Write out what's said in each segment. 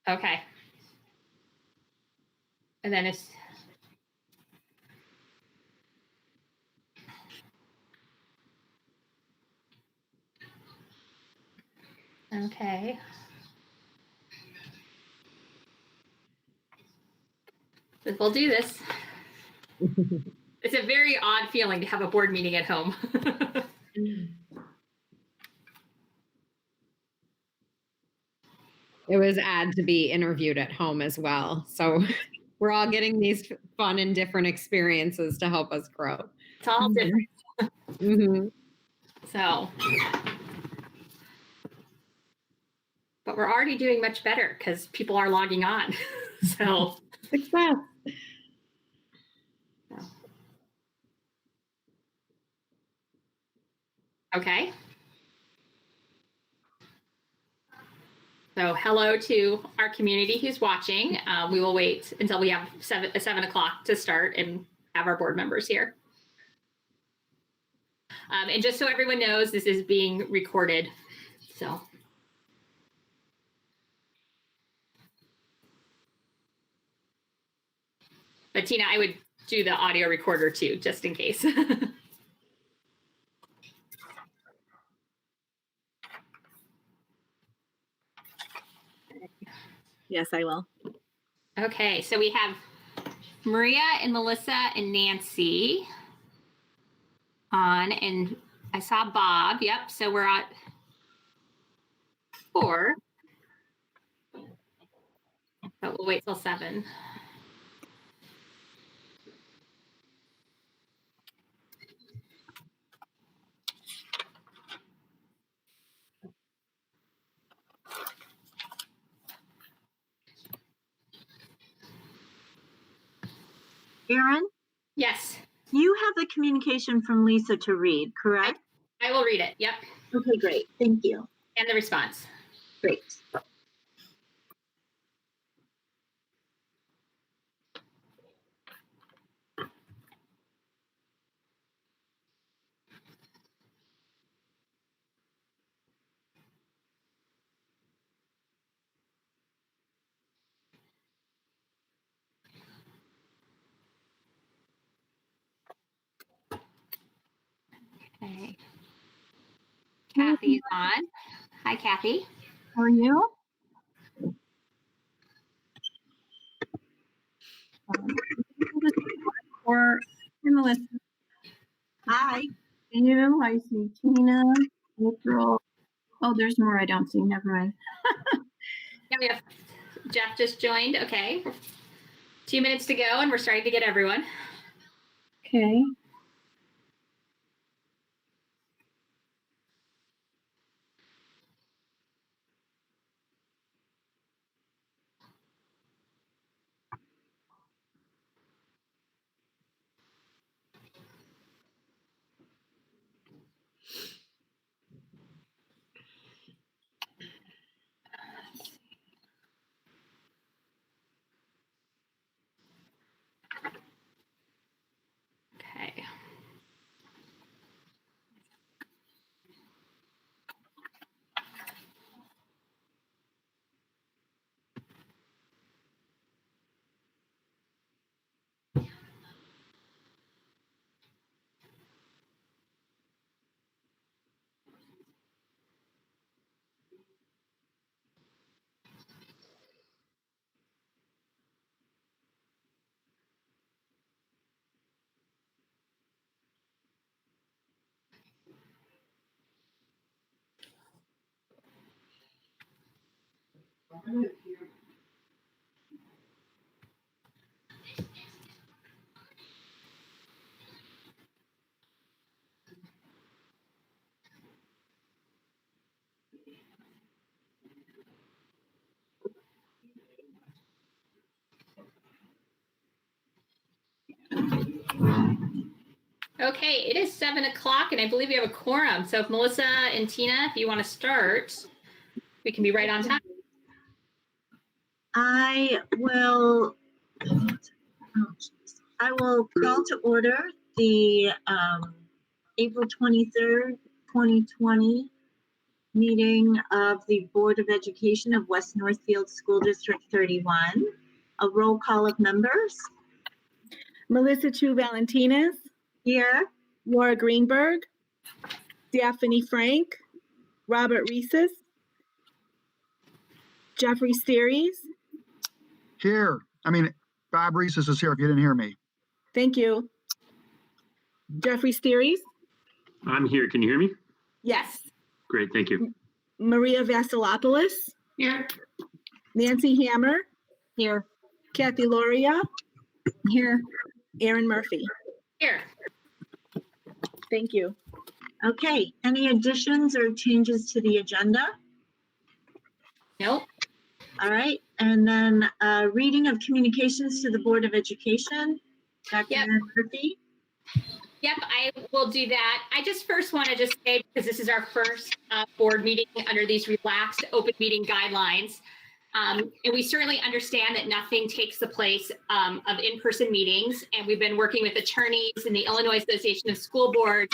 Okay. And then it's okay. We'll do this. It's a very odd feeling to have a board meeting at home. It was odd to be interviewed at home as well. So we're all getting these fun and different experiences to help us grow. It's all different. Mm-hmm. So, but we're already doing much better because people are logging on. So, Success. Okay. So hello to our community who's watching. We will wait until we have 7 o'clock to start and have our board members here. And just so everyone knows, this is being recorded. So. But Tina, I would do the audio recorder too, just in case. Yes, I will. Okay, so we have Maria and Melissa and Nancy on, and I saw Bob. Yep, so we're at 4. But we'll wait till 7. Erin? Yes. You have the communication from Lisa to read, correct? I will read it. Yep. Okay, great. Thank you. And the response. Great. Okay. Kathy's on. Hi, Kathy. How are you? Or Melissa. Hi. You, I see Tina, April. Oh, there's more I don't see. Never mind. Yeah, we have Jeff just joined. Okay. 2 minutes to go, and we're starting to get everyone. Okay. Okay. Okay, it is 7 o'clock, and I believe we have a quorum. So if Melissa and Tina, if you want to start, we can be right on time. I will call to order the April 23rd, 2020 meeting of the Board of Education of West Northfield School District 31. A roll call of members. Melissa Chu Valentines, Here. Laura Greenberg, Daphne Frank, Robert Reeses, Jeffrey Steries. Here. Bob Reeses is here if you didn't hear me. Thank you. Jeffrey Steries. I'm here. Can you hear me? Yes. Great. Thank you. Maria Vasilopoulos, Here. Nancy Hammer, Here. Kathy Loria, Here. Aaron Murphy. Here. Thank you. Okay, any additions or changes to the agenda? Nope. All right, and then reading of communications to the Board of Education. Dr. Yep. Murphy. Yep, I will do that. I just first want to just say, because this is our first board meeting under these relaxed open meeting guidelines. And we certainly understand that nothing takes the place of in-person meetings. And we've been working with attorneys and the Illinois Association of School Boards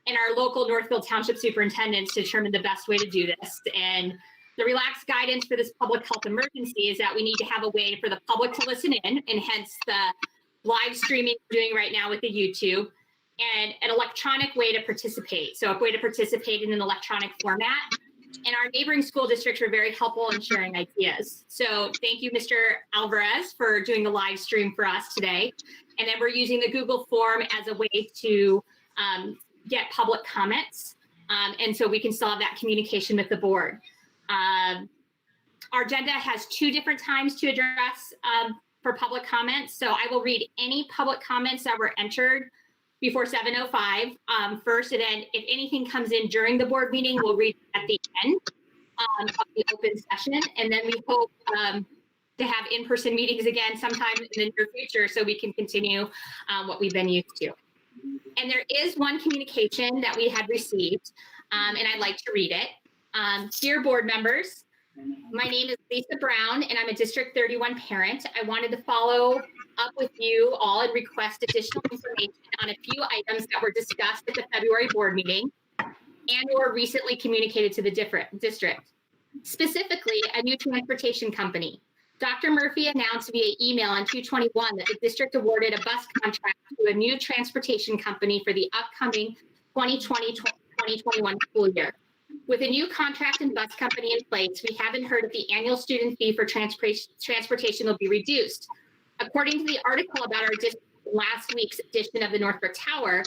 and our local Northfield Township superintendents to determine the best way to do this. And the relaxed guidance for this public health emergency is that we need to have a way for the public to listen in, and hence the live streaming we're doing right now with the YouTube, and an electronic way to participate. So a way to participate in an electronic format. And our neighboring school districts were very helpful in sharing ideas. So thank you, Mr. Alvarez, for doing the live stream for us today. And then we're using the Google form as a way to get public comments. And so we can still have that communication with the board. Our agenda has 2 different times to address for public comments. So I will read any public comments that were entered before 7:05 first, and then if anything comes in during the board meeting, we'll read at the end of the open session. And then we hope to have in-person meetings again sometime in the near future so we can continue what we've been used to. And there is one communication that we had received, and I'd like to read it. Dear board members, my name is Lisa Brown, and I'm a District 31 parent. I wanted to follow up with you all and request additional information on a few items that were discussed at the February board meeting and or recently communicated to the district. Specifically, a new transportation company. Dr. Murphy announced via email on 2/21 that the district awarded a bus contract to a new transportation company for the upcoming 2020-2021 school year. With a new contract and bus company in place, we haven't heard if the annual student fee for transportation will be reduced. According to the article about our last week's edition of the Northbrook Tower,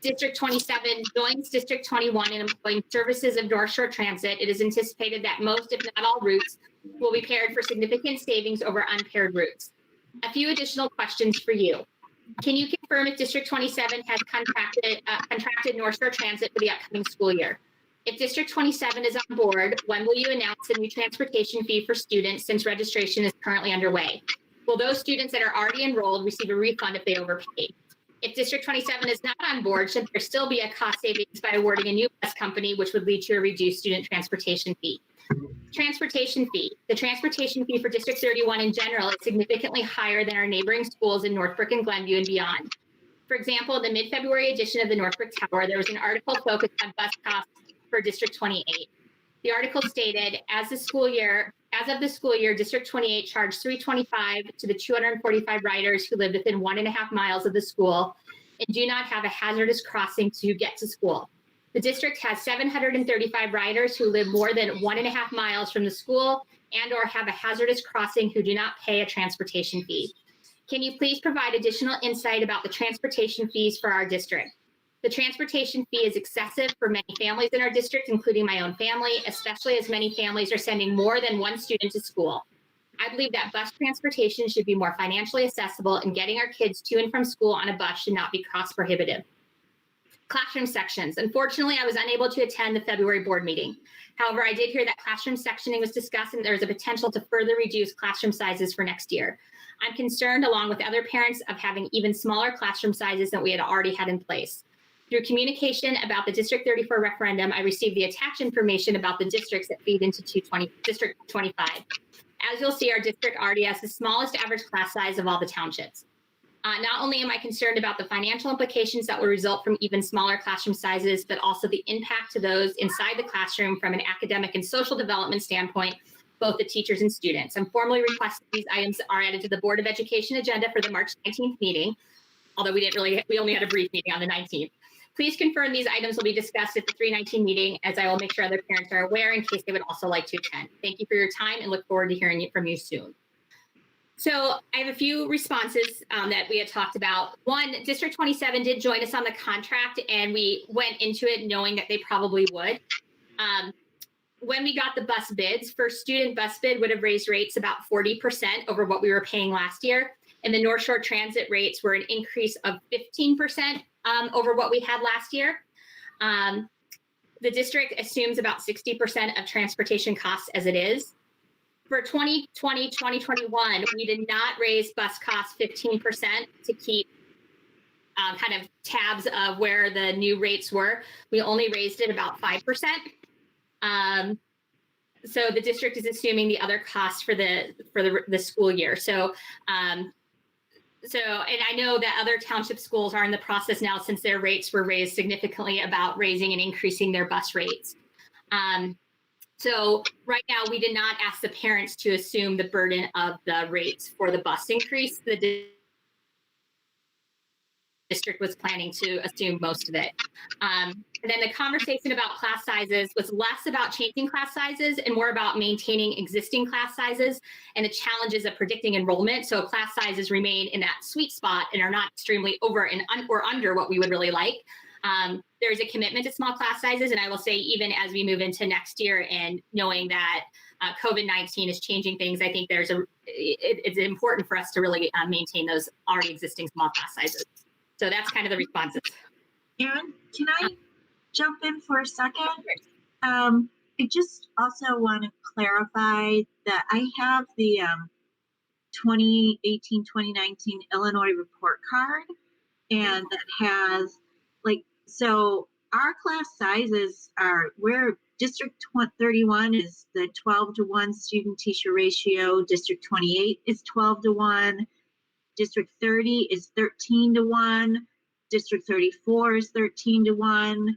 District 27 joins District 21 in employing services of North Shore Transit. It is anticipated that most, if not all, routes will be paired for significant savings over unpaired routes. A few additional questions for you. Can you confirm if District 27 has contracted North Shore Transit for the upcoming school year? If District 27 is on board, when will you announce a new transportation fee for students since registration is currently underway? Will those students that are already enrolled receive a refund if they overpaid? If District 27 is not on board, should there still be a cost savings by awarding a new bus company, which would lead to a reduced student transportation fee? Transportation fee. The transportation fee for District 31 in general is significantly higher than our neighboring schools in Northbrook and Glenview and beyond. For example, in the mid-February edition of the Northbrook Tower, there was an article focused on bus costs for District 28. The article stated, as of the school year, District 28 charged $325 to the 245 riders who live within 1.5 miles of the school and do not have a hazardous crossing to get to school. The district has 735 riders who live more than 1.5 miles from the school and or have a hazardous crossing who do not pay a transportation fee. Can you please provide additional insight about the transportation fees for our district? The transportation fee is excessive for many families in our district, including my own family, especially as many families are sending more than one student to school. I believe that bus transportation should be more financially accessible, and getting our kids to and from school on a bus should not be cost prohibitive. Classroom sections. Unfortunately, I was unable to attend the February board meeting. However, I did hear that classroom sectioning was discussed and there is a potential to further reduce classroom sizes for next year. I'm concerned, along with other parents, of having even smaller classroom sizes than we had already had in place. Through communication about the District 34 referendum, I received the attached information about the districts that feed into District 25. As you'll see, our district already has the smallest average class size of all the townships. Not only am I concerned about the financial implications that will result from even smaller classroom sizes, but also the impact to those inside the classroom from an academic and social development standpoint, both the teachers and students. I'm formally requesting these items are added to the Board of Education agenda for the March 19th meeting, although we only had a brief meeting on the 19th. Please confirm these items will be discussed at the 319 meeting, as I will make sure other parents are aware in case they would also like to attend. Thank you for your time and look forward to hearing from you soon. So I have a few responses that we had talked about. One, District 27 did join us on the contract, and we went into it knowing that they probably would. When we got the bus bids, first student bus bid would have raised rates about 40% over what we were paying last year. And the North Shore Transit rates were an increase of 15% over what we had last year. The district assumes about 60% of transportation costs as it is. For 2020, 2021, we did not raise bus costs 15% to keep kind of tabs of where the new rates were. We only raised it about 5%. So the district is assuming the other costs for the school year. So and I know that other township schools are in the process now, since their rates were raised significantly, about raising and increasing their bus rates. So right now, we did not ask the parents to assume the burden of the rates for the bus increase. The district was planning to assume most of it. And then the conversation about class sizes was less about changing class sizes and more about maintaining existing class sizes and the challenges of predicting enrollment. So class sizes remain in that sweet spot and are not extremely over and or under what we would really like. There is a commitment to small class sizes, and I will say, even as we move into next year and knowing that COVID-19 is changing things, I think it's important for us to really maintain those already existing small class sizes. So that's kind of the responses. Erin, can I jump in for a second? I just also want to clarify that I have the 2018-2019 Illinois report card, and that has so our class sizes are where District 31 is the 12-to-1 student teacher ratio. District 28 is 12-to-1. District 30 is 13-to-1. District 34 is 13-to-1.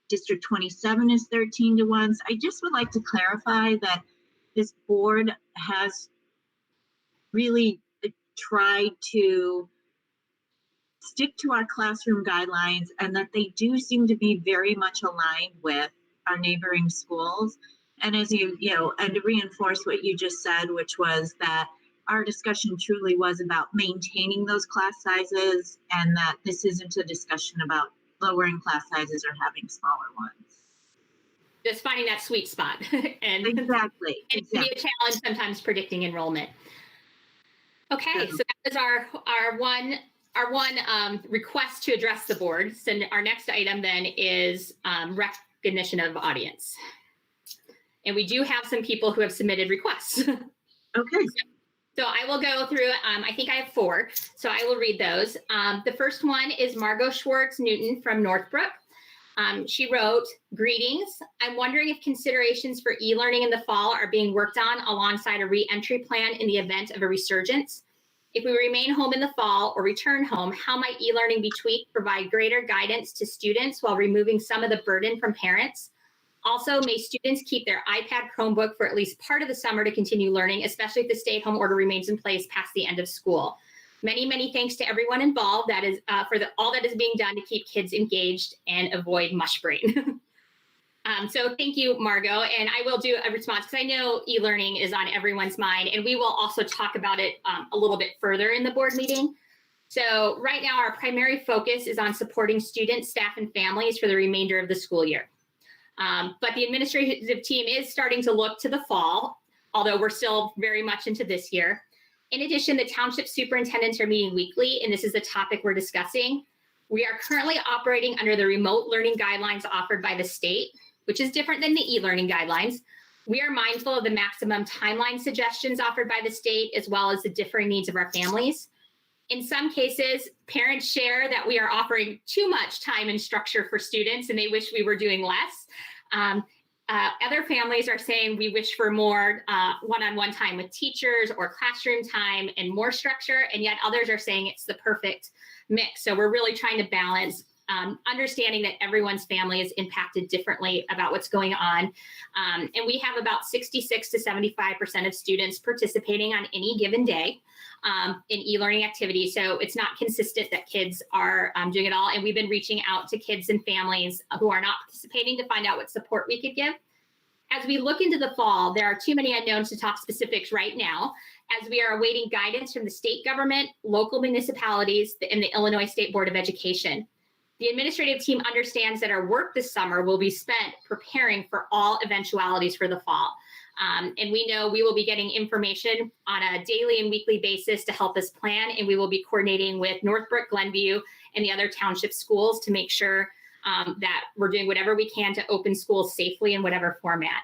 District 27 is 13-to-1. So I just would like to clarify that this board has really tried to stick to our classroom guidelines, and that they do seem to be very much aligned with our neighboring schools. And as and to reinforce what you just said, which was that our discussion truly was about maintaining those class sizes, and that this isn't a discussion about lowering class sizes or having smaller ones. Just finding that sweet spot. And exactly. And it can be a challenge sometimes predicting enrollment. Okay, so that was our one request to address the board. So our next item then is recognition of audience. And we do have some people who have submitted requests. Okay. So I will go through, I think I have 4, so I will read those. The first one is Margot Schwartz Newton from Northbrook. She wrote, "Greetings. I'm wondering if considerations for e-learning in the fall are being worked on alongside a re-entry plan in the event of a resurgence. If we remain home in the fall or return home, how might e-learning be tweaked to provide greater guidance to students while removing some of the burden from parents? Also, may students keep their iPad Chromebook for at least part of the summer to continue learning, especially if the stay-at-home order remains in place past the end of school. Many, many thanks to everyone involved that is for all that is being done to keep kids engaged and avoid mush brain." So thank you, Margot. And I will do a response because I know e-learning is on everyone's mind, and we will also talk about it a little bit further in the board meeting. So right now, our primary focus is on supporting students, staff, and families for the remainder of the school year. But the administrative team is starting to look to the fall, although we're still very much into this year. In addition, the township superintendents are meeting weekly, and this is the topic we're discussing. We are currently operating under the remote learning guidelines offered by the state, which is different than the e-learning guidelines. We are mindful of the maximum timeline suggestions offered by the state, as well as the differing needs of our families. In some cases, parents share that we are offering too much time and structure for students, and they wish we were doing less. Other families are saying we wish for more one-on-one time with teachers or classroom time and more structure, and yet others are saying it's the perfect mix. So we're really trying to balance understanding that everyone's family is impacted differently about what's going on. And we have about 66 to 75% of students participating on any given day in e-learning activities. So it's not consistent that kids are doing it all. And we've been reaching out to kids and families who are not participating to find out what support we could give. As we look into the fall, there are too many unknowns to talk specifics right now, as we are awaiting guidance from the state government, local municipalities, and the Illinois State Board of Education. The administrative team understands that our work this summer will be spent preparing for all eventualities for the fall. And we know we will be getting information on a daily and weekly basis to help us plan, and we will be coordinating with Northbrook, Glenview, and the other township schools to make sure that we're doing whatever we can to open schools safely in whatever format.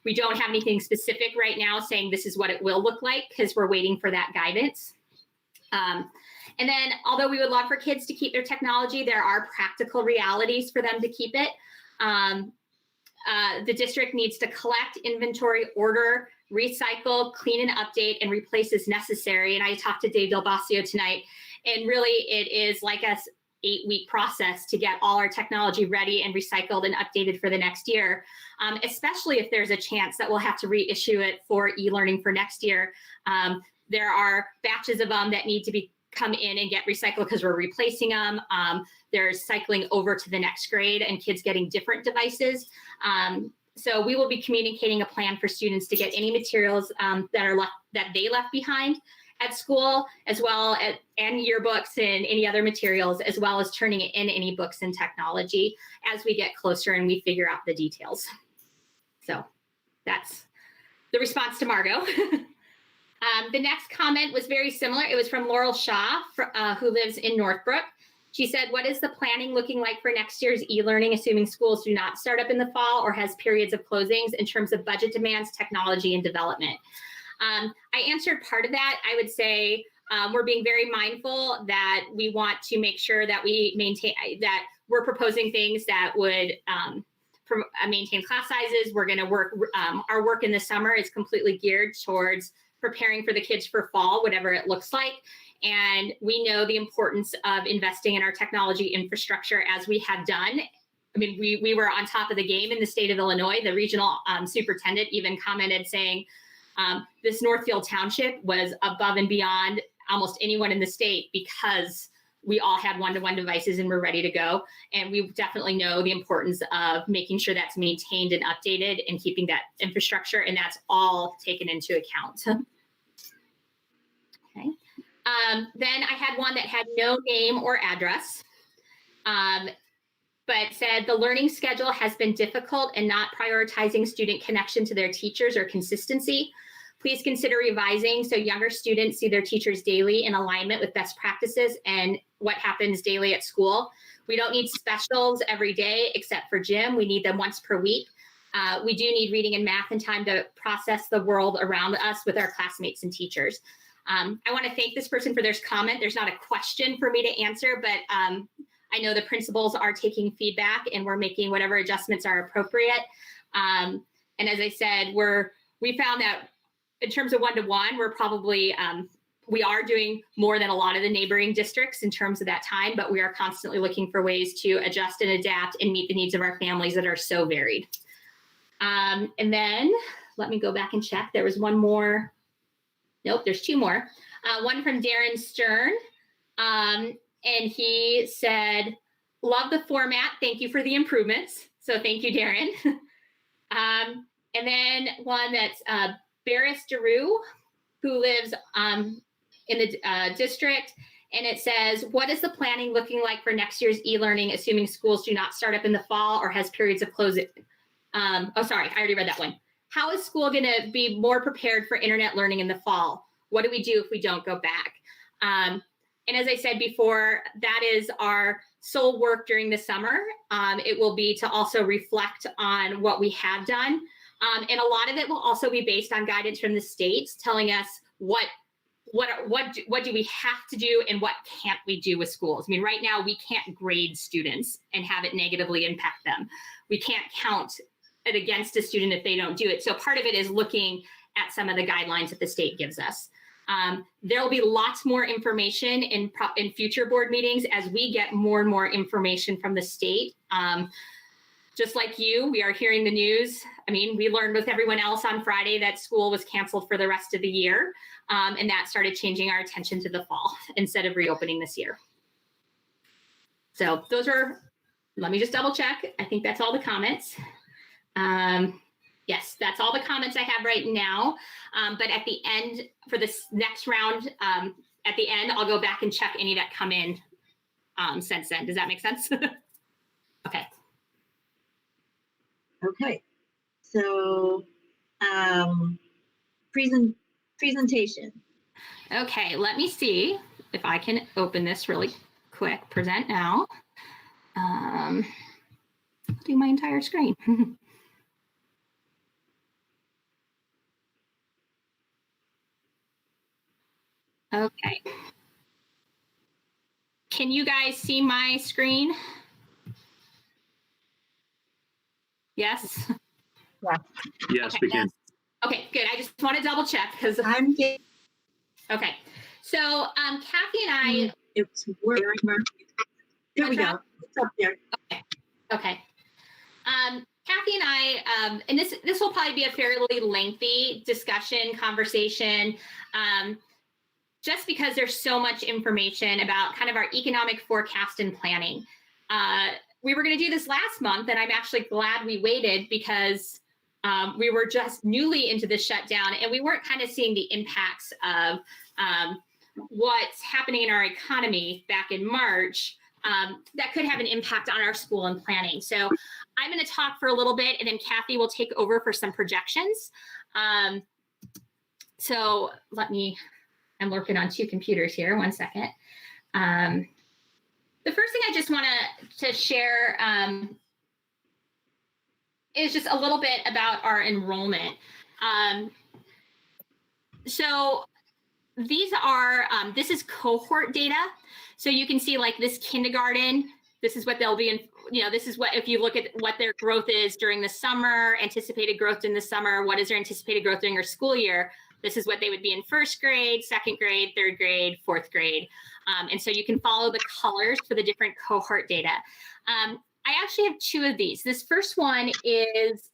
We don't have anything specific right now saying this is what it will look like, because we're waiting for that guidance. And then, although we would love for kids to keep their technology, there are practical realities for them to keep it. The district needs to collect, inventory, order, recycle, clean and update, and replace as necessary. And I talked to Dave Del Bosio tonight, and really it is like a 8-week process to get all our technology ready and recycled and updated for the next year, especially if there's a chance that we'll have to reissue it for e-learning for next year. There are batches of them that need to be come in and get recycled because we're replacing them. There's cycling over to the next grade and kids getting different devices. So we will be communicating a plan for students to get any materials that they left behind at school, as well as and yearbooks and any other materials, as well as turning it in any books and technology as we get closer and we figure out the details. So that's the response to Margot. The next comment was very similar. It was from Laurel Shaw, who lives in Northbrook. She said, what is the planning looking like for next year's e-learning, assuming schools do not start up in the fall or has periods of closings in terms of budget demands, technology, and development? I answered part of that. I would say we're being very mindful that we want to make sure that we maintain, that we're proposing things that would maintain class sizes. We're going to work, our work in the summer is completely geared towards preparing for the kids for fall, whatever it looks like. And we know the importance of investing in our technology infrastructure, as we have done. I mean, we were on top of the game in the state of Illinois. The regional superintendent even commented saying this Northfield Township was above and beyond almost anyone in the state because we all had one-to-one devices and we're ready to go. And we definitely know the importance of making sure that's maintained and updated and keeping that infrastructure, and that's all taken into account. Okay. Then I had one that had no name or address, but said the learning schedule has been difficult and not prioritizing student connection to their teachers or consistency. Please consider revising so younger students see their teachers daily in alignment with best practices and what happens daily at school. We don't need specials every day except for gym. We need them once per week. We do need reading and math and time to process the world around us with our classmates and teachers. I want to thank this person for their comment. There's not a question for me to answer, but I know the principals are taking feedback and we're making whatever adjustments are appropriate. And as I said, we found that in terms of one-to-one, we're probably, we are doing more than a lot of the neighboring districts in terms of that time, but we are constantly looking for ways to adjust and adapt and meet the needs of our families that are so varied. And then let me go back and check. There was one more. Nope, there's two more. One from Darren Stern. And he said, love the format. Thank you for the improvements. So thank you, Darren. And then one that's Barris Daru, who lives in the district. And it says, what is the planning looking like for next year's e-learning, assuming schools do not start up in the fall or has periods of closing? Oh, sorry, I already read that one. How is school going to be more prepared for internet learning in the fall? What do we do if we don't go back? And as I said before, that is our sole work during the summer. It will be to also reflect on what we have done. And a lot of it will also be based on guidance from the states telling us what do we have to do and what can't we do with schools. I mean, right now we can't grade students and have it negatively impact them. We can't count it against a student if they don't do it. So part of it is looking at some of the guidelines that the state gives us. There'll be lots more information in future board meetings as we get more and more information from the state. Just like you, we are hearing the news. I mean, we learned with everyone else on Friday that school was canceled for the rest of the year. And that started changing our attention to the fall instead of reopening this year. So those are, let me just double check. I think that's all the comments. Yes, that's all the comments I have right now. But at the end, for this next round, at the end, I'll go back and check any that come in since then. Does that make sense? Okay. Okay, so presentation. Okay, let me see if I can open this really quick. Present now. Do my entire screen. Okay. Can you guys see my screen? Yes. Yes, Okay, we can. Okay, good. I just want to double check because I'm getting okay. So Kathy and I it's where there we What's go. It's up there. okay. Kathy and I, and this will probably be a fairly lengthy discussion, conversation, just because there's so much information about kind of our economic forecast and planning. We were going to do this last month, and I'm actually glad we waited because we were just newly into this shutdown, and we weren't kind of seeing the impacts of what's happening in our economy back in March. That could have an impact on our school and planning. So I'm going to talk for a little bit, and then Kathy will take over for some projections. So I'm working on two computers here. 1 second. The first thing I just want to share is just a little bit about our enrollment. So these are, this is cohort data. So you can see like this kindergarten, this is what they'll be in, this is what, if you look at what their growth is during the summer, anticipated growth in the summer, what is their anticipated growth during their school year? This is what they would be in first grade, second grade, third grade, fourth grade. And so you can follow the colors for the different cohort data. I actually have two of these. This first one is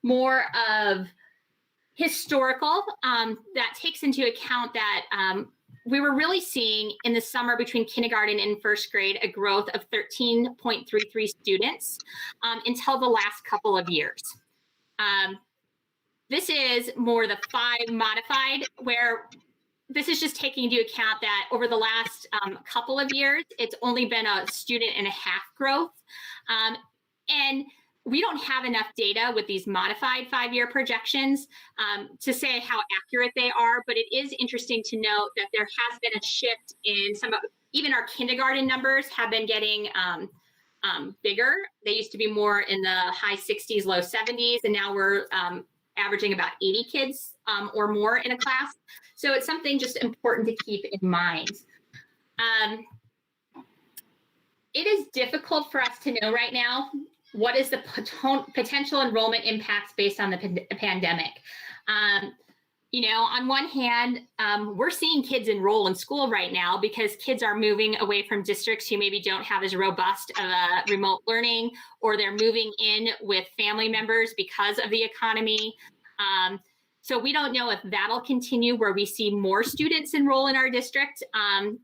more of historical that takes into account that we were really seeing in the summer between kindergarten and first grade a growth of 13.33 students until the last couple of years. This is more the 5 modified, where this is just taking into account that over the last couple of years, it's only been a student and a half growth. And we don't have enough data with these modified 5-year projections to say how accurate they are, but it is interesting to note that there has been a shift in some of, even our kindergarten numbers have been getting bigger. They used to be more in the high 60s, low 70s, and now we're averaging about 80 kids or more in a class. So it's something just important to keep in mind. It is difficult for us to know right now what is the potential enrollment impacts based on the pandemic. On one hand, we're seeing kids enroll in school right now because kids are moving away from districts who maybe don't have as robust of a remote learning, or they're moving in with family members because of the economy. So we don't know if that'll continue where we see more students enroll in our district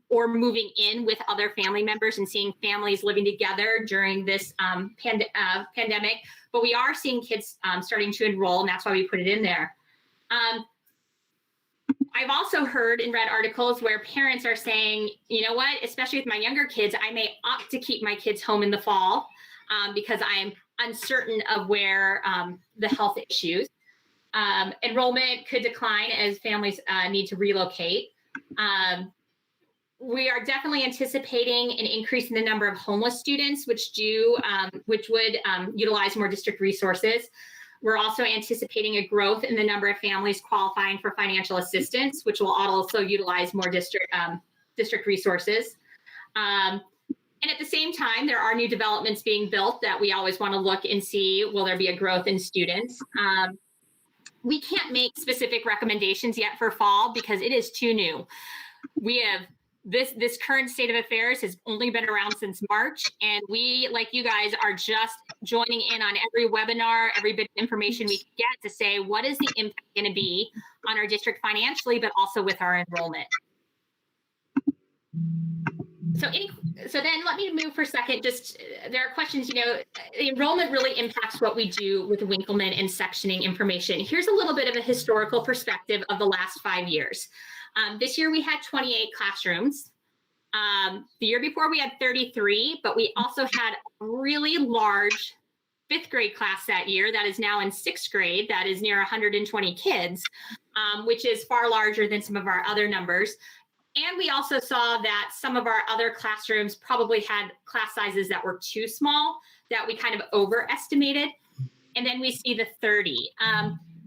or moving in with other family members and seeing families living together during this pandemic. But we are seeing kids starting to enroll, and that's why we put it in there. I've also heard and read articles where parents are saying, you know what, especially with my younger kids, I may opt to keep my kids home in the fall because I am uncertain of where the health issues. Enrollment could decline as families need to relocate. We are definitely anticipating an increase in the number of homeless students, which would utilize more district resources. We're also anticipating a growth in the number of families qualifying for financial assistance, which will also utilize more district resources. And at the same time, there are new developments being built that we always want to look and see, will there be a growth in students? We can't make specific recommendations yet for fall because it is too new. We have this current state of affairs has only been around since March, and we, like you guys, are just joining in on every webinar, every bit of information we can get to say, what is the impact going to be on our district financially, but also with our enrollment. So then let me move for a second. Just there are questions, the enrollment really impacts what we do with Winkleman and sectioning information. Here's a little bit of a historical perspective of the last 5 years. This year we had 28 classrooms. The year before we had 33, but we also had a really large 5th grade class that year that is now in 6th grade. That is near 120 kids, which is far larger than some of our other numbers. And we also saw that some of our other classrooms probably had class sizes that were too small, that we kind of overestimated. And then we see the 30.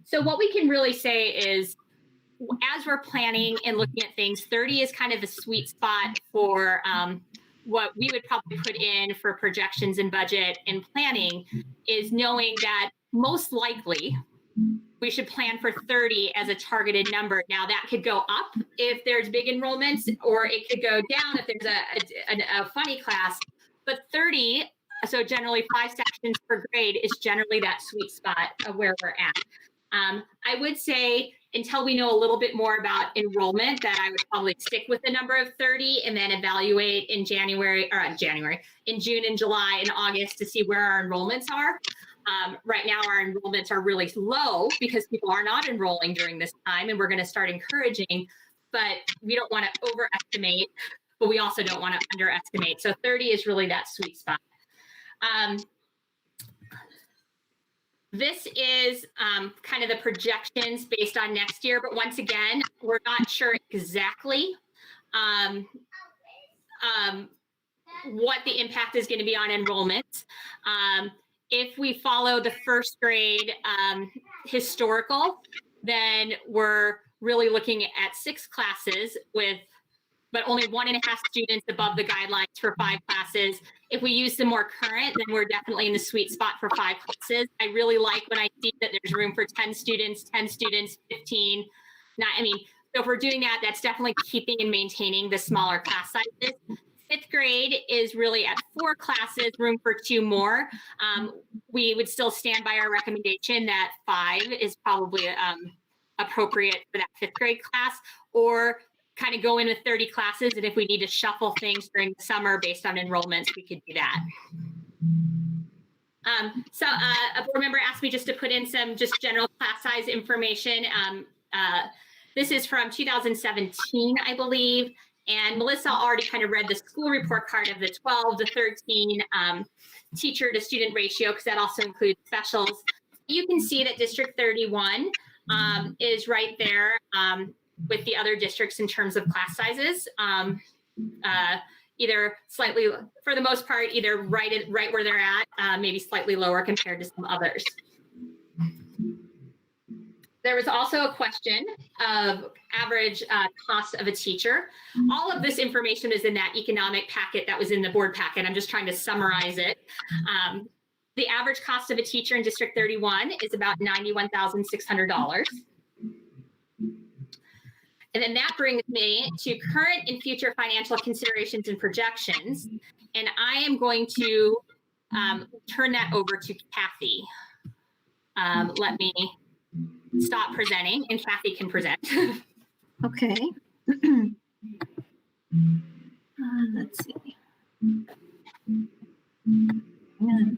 So what we can really say is, as we're planning and looking at things, 30 is kind of the sweet spot for what we would probably put in for projections and budget and planning, is knowing that most likely we should plan for 30 as a targeted number. Now that could go up if there's big enrollments, or it could go down if there's a funny class, but 30, so generally 5 sections per grade, is generally that sweet spot of where we're at. I would say until we know a little bit more about enrollment, that I would probably stick with the number of 30 and then evaluate in in June and July and August to see where our enrollments are. Right now, our enrollments are really low because people are not enrolling during this time, and we're going to start encouraging, but we don't want to overestimate, but we also don't want to underestimate. So 30 is really that sweet spot. This is kind of the projections based on next year, but once again, we're not sure exactly what the impact is going to be on enrollment. If we follow the 1st grade historical, then we're really looking at 6 classes but only 1.5 students above the guidelines for 5 classes. If we use the more current, then we're definitely in the sweet spot for 5 classes. I really like when I see that there's room for 10 students, 15. So if we're doing that, that's definitely keeping and maintaining the smaller class sizes. 5th grade is really at 4 classes, room for 2 more. We would still stand by our recommendation that 5 is probably appropriate for that 5th grade class, or kind of go in with 30 classes. And if we need to shuffle things during the summer based on enrollments, we could do that. So a board member asked me just to put in some just general class size information. This is from 2017, I believe. And Melissa already kind of read the school report card of the 12 to 13 teacher to student ratio, because that also includes specials. You can see that District 31 is right there with the other districts in terms of class sizes. Either slightly, for the most part, either right where they're at, maybe slightly lower compared to some others. There was also a question of average cost of a teacher. All of this information is in that economic packet that was in the board packet. I'm just trying to summarize it. The average cost of a teacher in District 31 is about $91,600. And then that brings me to current and future financial considerations and projections. And I am going to turn that over to Kathy. Let me stop presenting and Kathy can present. Okay. Let's see. Yeah.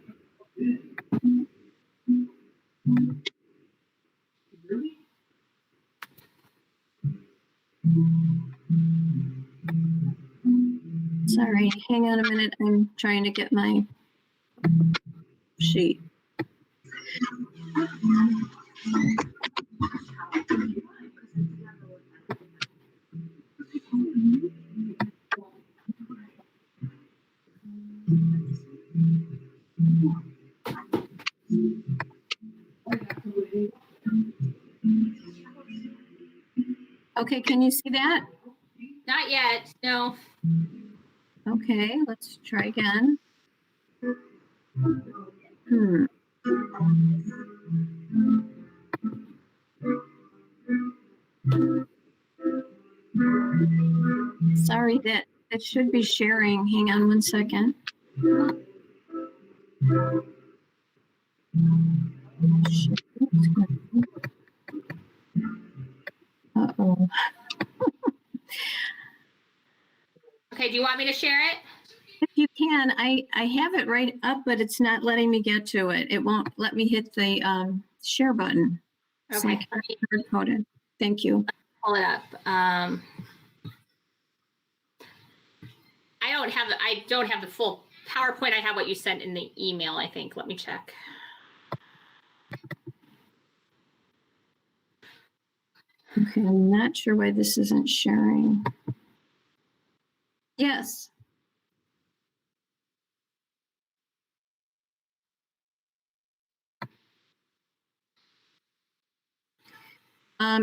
Sorry, hang on a minute. I'm trying to get my sheet. Okay, can you see that? Not yet, no. Okay. Okay, let's try again. Hmm. Sorry, that it should be sharing. Hang on one second. Uh-oh. Okay, do you want me to share it? If you can, I have it right up, but it's not letting me get to it. It won't let me hit the share button. It's Okay, like let me hard-coded. Thank you. pull it up. I don't have the full PowerPoint. I have what you sent in the email, I think. Let me check. Okay, I'm not sure why this isn't sharing. Yes.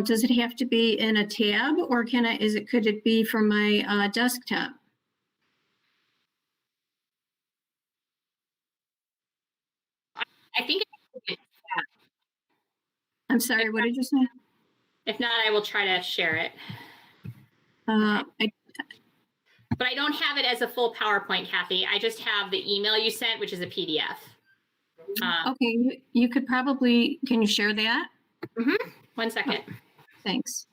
Does it have to be in a tab, or could it be from my desktop? I think I'm sorry, what did you say? if not, I will try to share it. But I don't have it as a full PowerPoint, Kathy. I just have the email you sent, which is a PDF. Okay, you could probably, can you share that? 1 second. Thanks.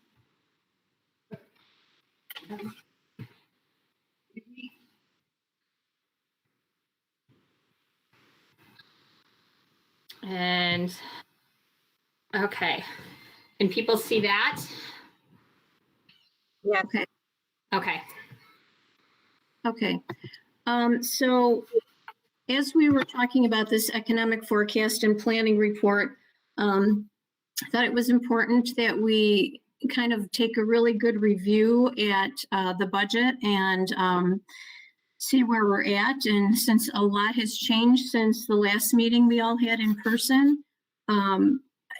And okay, can people see that? Yeah. Okay. Okay. Okay. So as we were talking about this economic forecast and planning report, I thought it was important that we kind of take a really good review at the budget and see where we're at. And since a lot has changed since the last meeting we all had in person,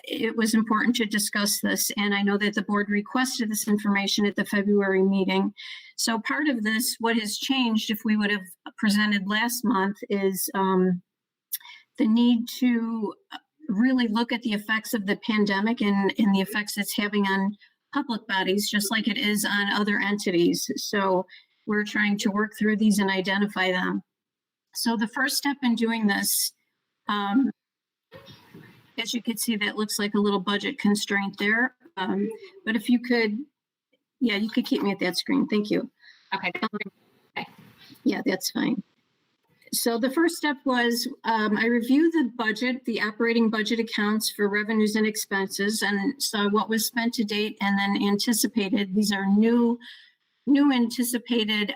it was important to discuss this. And I know that the board requested this information at the February meeting. So part of this, what has changed if we would have presented last month, is the need to really look at the effects of the pandemic and the effects it's having on public bodies, just like it is on other entities. So we're trying to work through these and identify them. So the first step in doing this, as you can see, that looks like a little budget constraint there. But if you could, yeah, you could keep me at that screen. Thank you. Okay. Yeah, that's fine. So the first step was I reviewed the budget, the operating budget accounts for revenues and expenses, and saw what was spent to date and then anticipated. These are new anticipated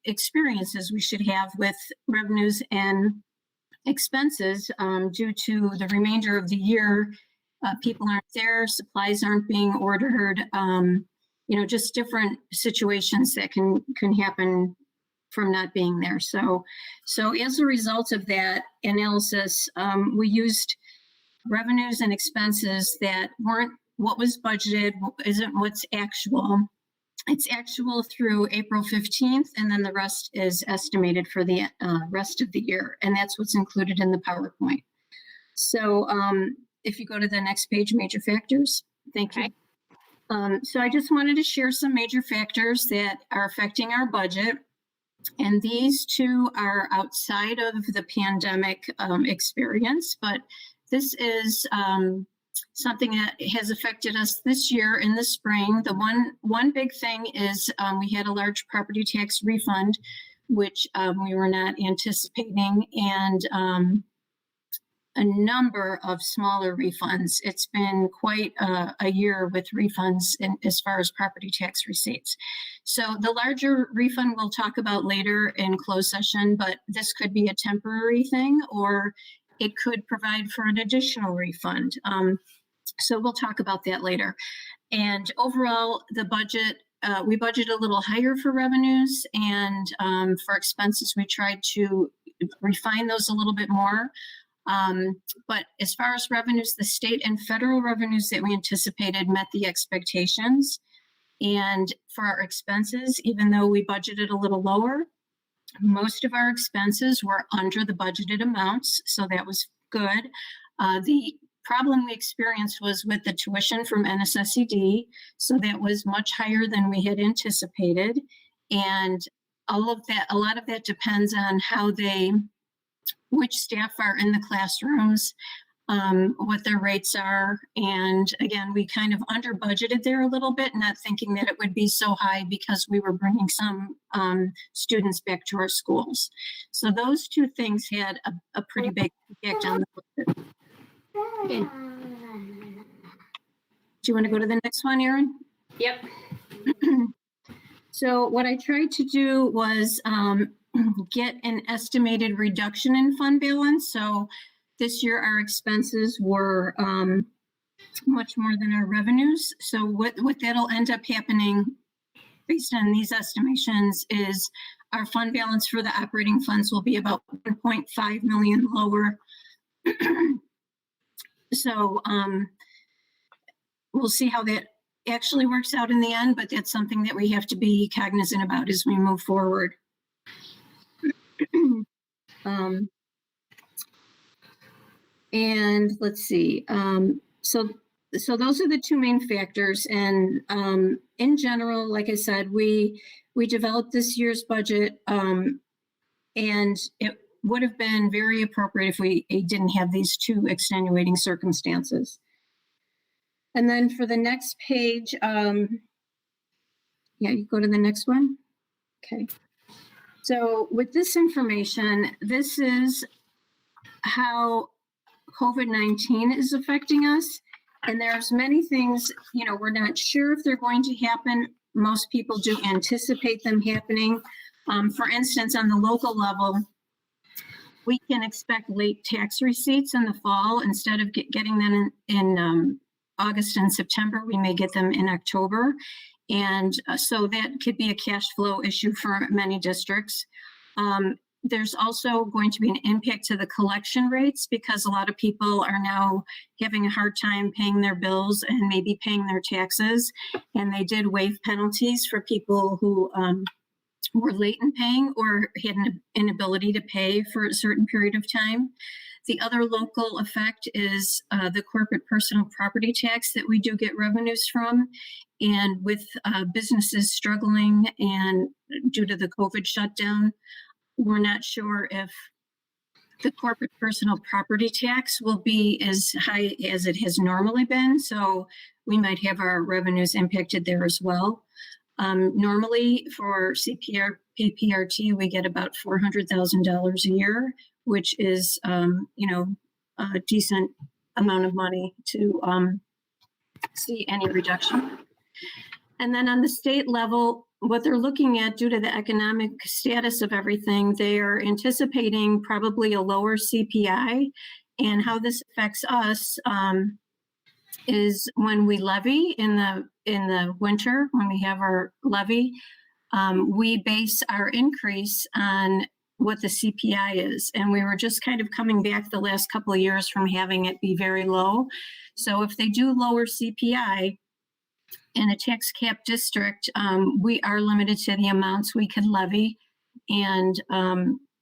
experiences we should have with revenues and expenses due to the remainder of the year. People aren't there, supplies aren't being ordered, just different situations that can happen from not being there. So as a result of that analysis, we used revenues and expenses that weren't what was budgeted, isn't what's actual. It's actual through April 15th, and then the rest is estimated for the rest of the year. And that's what's included in the PowerPoint. So if you go to the next page, major factors. Thank you. So I just wanted to share some major factors that are affecting our budget. And these two are outside of the pandemic experience, but this is something that has affected us this year in the spring. The one big thing is we had a large property tax refund, which we were not anticipating, and a number of smaller refunds. It's been quite a year with refunds as far as property tax receipts. So the larger refund we'll talk about later in closed session, but this could be a temporary thing, or it could provide for an additional refund. So we'll talk about that later. And overall, the budget, we budgeted a little higher for revenues, and for expenses, we tried to refine those a little bit more. But as far as revenues, the state and federal revenues that we anticipated met the expectations. And for our expenses, even though we budgeted a little lower, Most of our expenses were under the budgeted amounts, so that was good. The problem we experienced was with the tuition from NSSED, so that was much higher than we had anticipated. And all of that, a lot of that depends on which staff are in the classrooms, what their rates are. And again, we kind of under budgeted there a little bit, not thinking that it would be so high because we were bringing some students back to our schools. So those two things had a pretty big impact on the budget. Okay. Do you want to go to the next one, Erin? Yep. So what I tried to do was get an estimated reduction in fund balance. So this year our expenses were much more than our revenues. So what that'll end up happening based on these estimations is our fund balance for the operating funds will be about 1.5 million lower. So we'll see how that actually works out in the end, but that's something that we have to be cognizant about as we move forward. And let's see. So those are the two main factors. And in general, like I said, we developed this year's budget, and it would have been very appropriate if we didn't have these two extenuating circumstances. And then for the next page, yeah, you go to the next one. Okay. So with this information, this is how COVID-19 is affecting us. And there's many things, we're not sure if they're going to happen. Most people do anticipate them happening. For instance, on the local level, we can expect late tax receipts in the fall. Instead of getting them in August and September, we may get them in October. And so that could be a cash flow issue for many districts. There's also going to be an impact to the collection rates because a lot of people are now having a hard time paying their bills and maybe paying their taxes. And they did waive penalties for people who were late in paying or had an inability to pay for a certain period of time. The other local effect is the corporate personal property tax that we do get revenues from. And with businesses struggling and due to the COVID shutdown, we're not sure if the corporate personal property tax will be as high as it has normally been. So we might have our revenues impacted there as well. Normally for PPRT, we get about $400,000 a year, which is, a decent amount of money to see any reduction. And then on the state level, what they're looking at due to the economic status of everything, they are anticipating probably a lower CPI. And how this affects us is when we levy in the winter, when we have our levy, we base our increase on what the CPI is. And we were just kind of coming back the last couple of years from having it be very low. So if they do lower CPI, in a tax cap district, we are limited to the amounts we can levy. And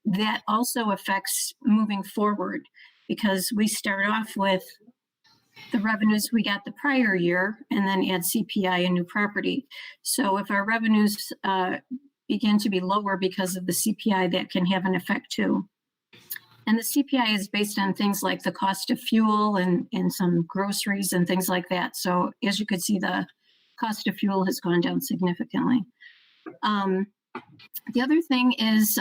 that also affects moving forward because we start off with the revenues we got the prior year and then add CPI and new property. So if our revenues begin to be lower because of the CPI, that can have an effect too. And the CPI is based on things like the cost of fuel and some groceries and things like that. So as you could see, the cost of fuel has gone down significantly. The other thing is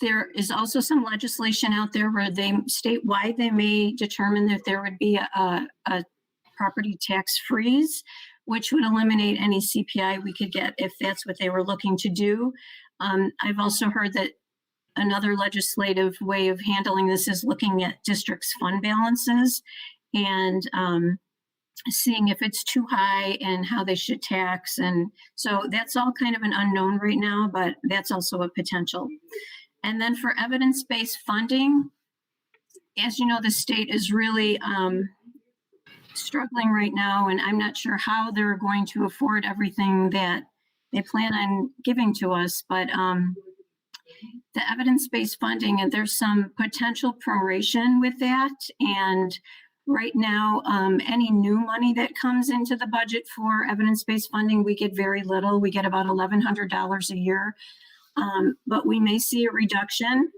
there is also some legislation out there where they statewide they may determine that there would be a property tax freeze, which would eliminate any CPI we could get if that's what they were looking to do. I've also heard that another legislative way of handling this is looking at districts' fund balances and seeing if it's too high and how they should tax. And so that's all kind of an unknown right now, but that's also a potential. And then for evidence-based funding, as you know, the state is really struggling right now, and I'm not sure how they're going to afford everything that they plan on giving to us, but the evidence-based funding, and there's some potential proration with that. And right now, any new money that comes into the budget for evidence-based funding, we get very little. We get about $1,100 a year. But we may see a reduction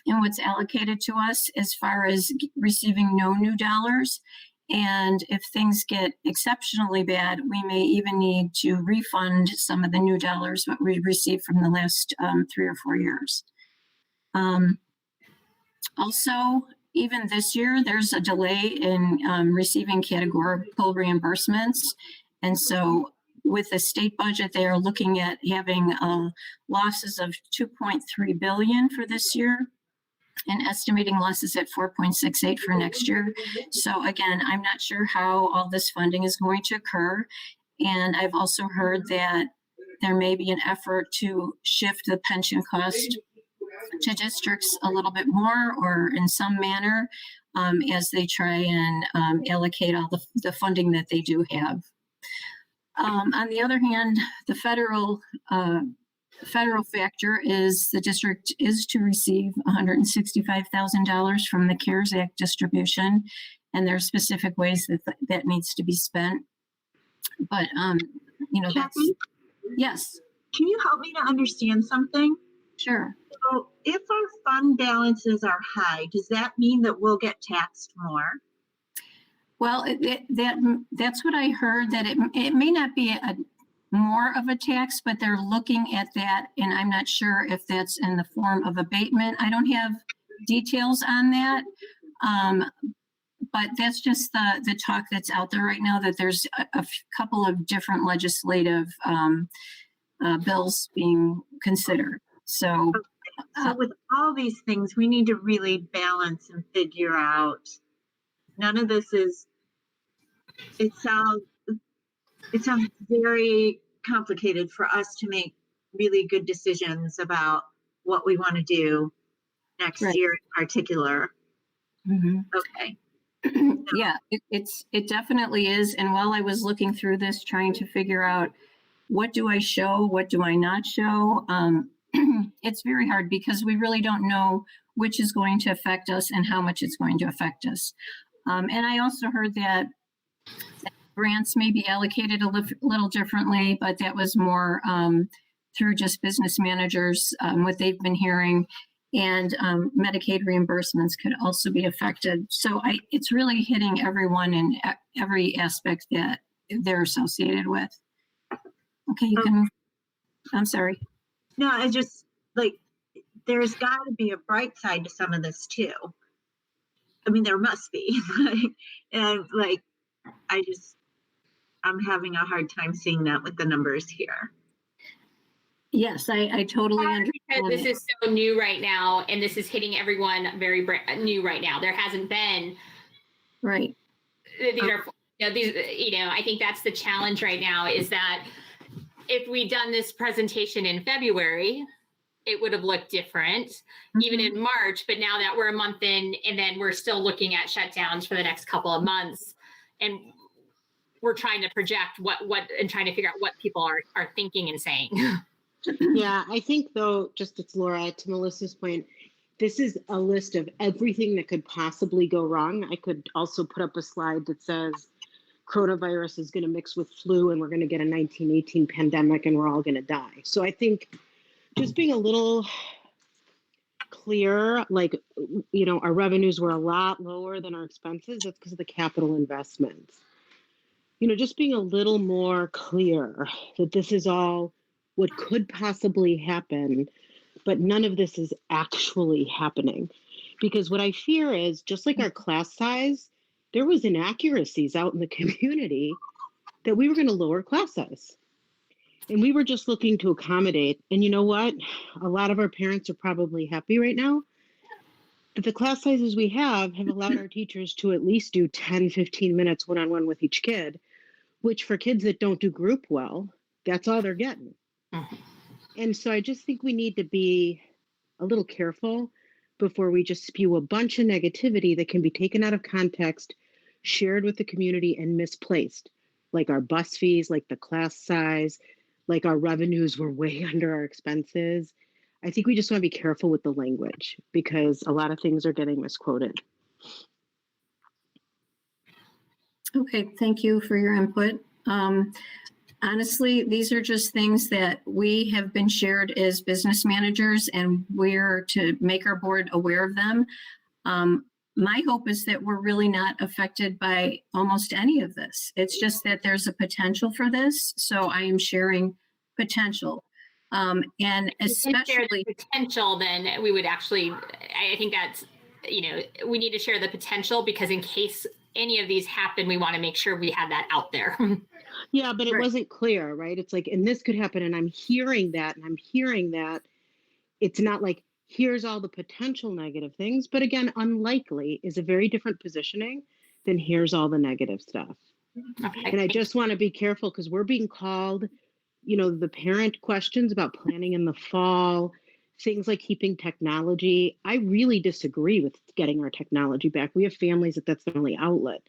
in what's allocated to us as far as receiving no new dollars. And if things get exceptionally bad, we may even need to refund some of the new dollars that we received from the last 3 or 4 years. Also, even this year, there's a delay in receiving categorical reimbursements. And so with the state budget, they are looking at having losses of $2.3 billion for this year and estimating losses at 4.68 for next year. So again, I'm not sure how all this funding is going to occur. And I've also heard that there may be an effort to shift the pension cost to districts a little bit more or in some manner as they try and allocate all the funding that they do have. On the other hand, the federal factor is the district is to receive $165,000 from the CARES Act distribution, and there are specific ways that needs to be spent. But that's Kathy, yes, can you help me to understand something? sure. So if our fund balances are high, does that mean that we'll get taxed more? Well, that's what I heard, that it may not be more of a tax, but they're looking at that, and I'm not sure if that's in the form of abatement. I don't have details on that, but that's just the talk that's out there right now, that there's a couple of different legislative bills being considered. So with all these things, we need to really balance and figure out. None of this is, it sounds very complicated for us to make really good decisions about what we want to do next Right. year in particular. mm-hmm. Okay. Yeah, it definitely is. And while I was looking through this, trying to figure out what do I show, what do I not show, it's very hard because we really don't know which is going to affect us and how much it's going to affect us. And I also heard that grants may be allocated a little differently, but that was more through just business managers, what they've been hearing. And Medicaid reimbursements could also be affected. So it's really hitting everyone in every aspect that they're associated with. Okay, you can, I'm sorry. No, I just there's got to be a bright side to some of this too. I mean, there must be. And I'm having a hard time seeing that with the numbers here. Yes, I totally understand. Because this is so new right now, and this is hitting everyone very new right now. There hasn't been. Right. These are, I think that's the challenge right now, is that if we'd done this presentation in February, it would have looked different, even in March. But now that we're a month in, and then we're still looking at shutdowns for the next couple of months, and we're trying to project what and trying to figure out what people are thinking and saying. Yeah, I think though, just it's Laura, to Melissa's point, this is a list of everything that could possibly go wrong. I could also put up a slide that says coronavirus is going to mix with flu and we're going to get a 1918 pandemic and we're all going to die. So I think just being a little clear, our revenues were a lot lower than our expenses. That's because of the capital investments. Just being a little more clear that this is all what could possibly happen, but none of this is actually happening. Because what I fear is, just like our class size, there was inaccuracies out in the community that we were going to lower class size. And we were just looking to accommodate. And you know what? A lot of our parents are probably happy right now that the class sizes we have allowed our teachers to at least do 10, 15 minutes one-on-one with each kid, which for kids that don't do group well, that's all they're getting. And so I just think we need to be a little careful before we just spew a bunch of negativity that can be taken out of context, shared with the community, and misplaced, like our bus fees, like the class size, like our revenues were way under our expenses. I think we just want to be careful with the language because a lot of things are getting misquoted. Okay, thank you for your input. Honestly, these are just things that we have been shared as business managers, and we're to make our board aware of them. My hope is that we're really not affected by almost any of this. It's just that there's a potential for this, so I am sharing potential. And If you share especially, the potential, then we would actually, I think that's, we need to share the potential because in case any of these happen, we want to make sure we have that out there. Yeah, but it Right. wasn't clear, right? It's like, and this could happen, and I'm hearing that, and I'm hearing that. It's not like, here's all the potential negative things. But again, unlikely is a very different positioning than here's all the negative stuff. Okay. And I just want to be careful because we're being called, the parent questions about planning in the fall, things like keeping technology. I really disagree with getting our technology back. We have families that's their only outlet.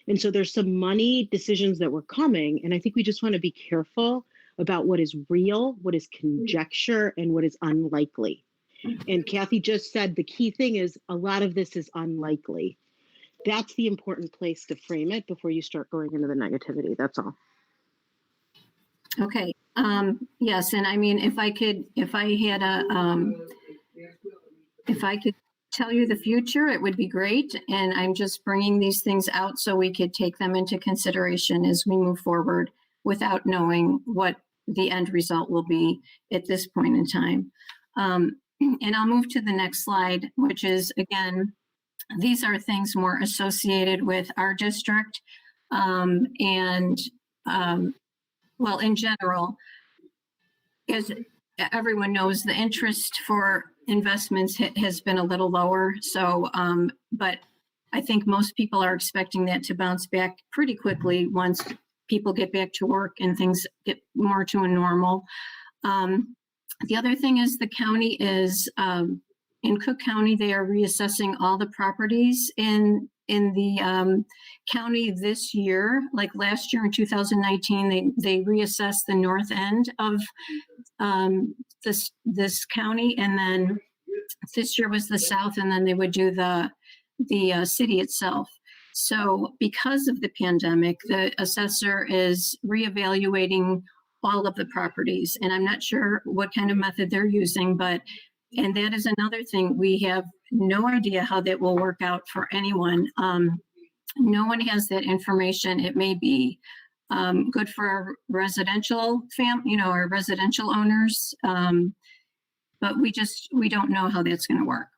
And so there's some money decisions that were coming. And I think we just want to be careful about what is real, what is conjecture, and what is unlikely. And Kathy just said the key thing is a lot of this is unlikely. That's the important place to frame it before you start going into the negativity. That's all. okay, yes, and I mean, if I could tell you the future, it would be great. And I'm just bringing these things out so we could take them into consideration as we move forward without knowing what the end result will be at this point in time. And I'll move to the next slide, which is, again, these are things more associated with our district. Well, in general, as everyone knows, the interest for investments has been a little lower. So, but I think most people are expecting that to bounce back pretty quickly once people get back to work and things get more to a normal. The other thing is the county is, in Cook County, they are reassessing all the properties in the county this year. Like last year in 2019, they reassessed the north end of this county, and then this year was the south, and then they would do the city itself. So because of the pandemic, the assessor is reevaluating all of the properties, and I'm not sure what kind of method they're using, and that is another thing. We have no idea how that will work out for anyone. No one has that information. It may be good for our residential our residential owners, but we don't know how that's going to work.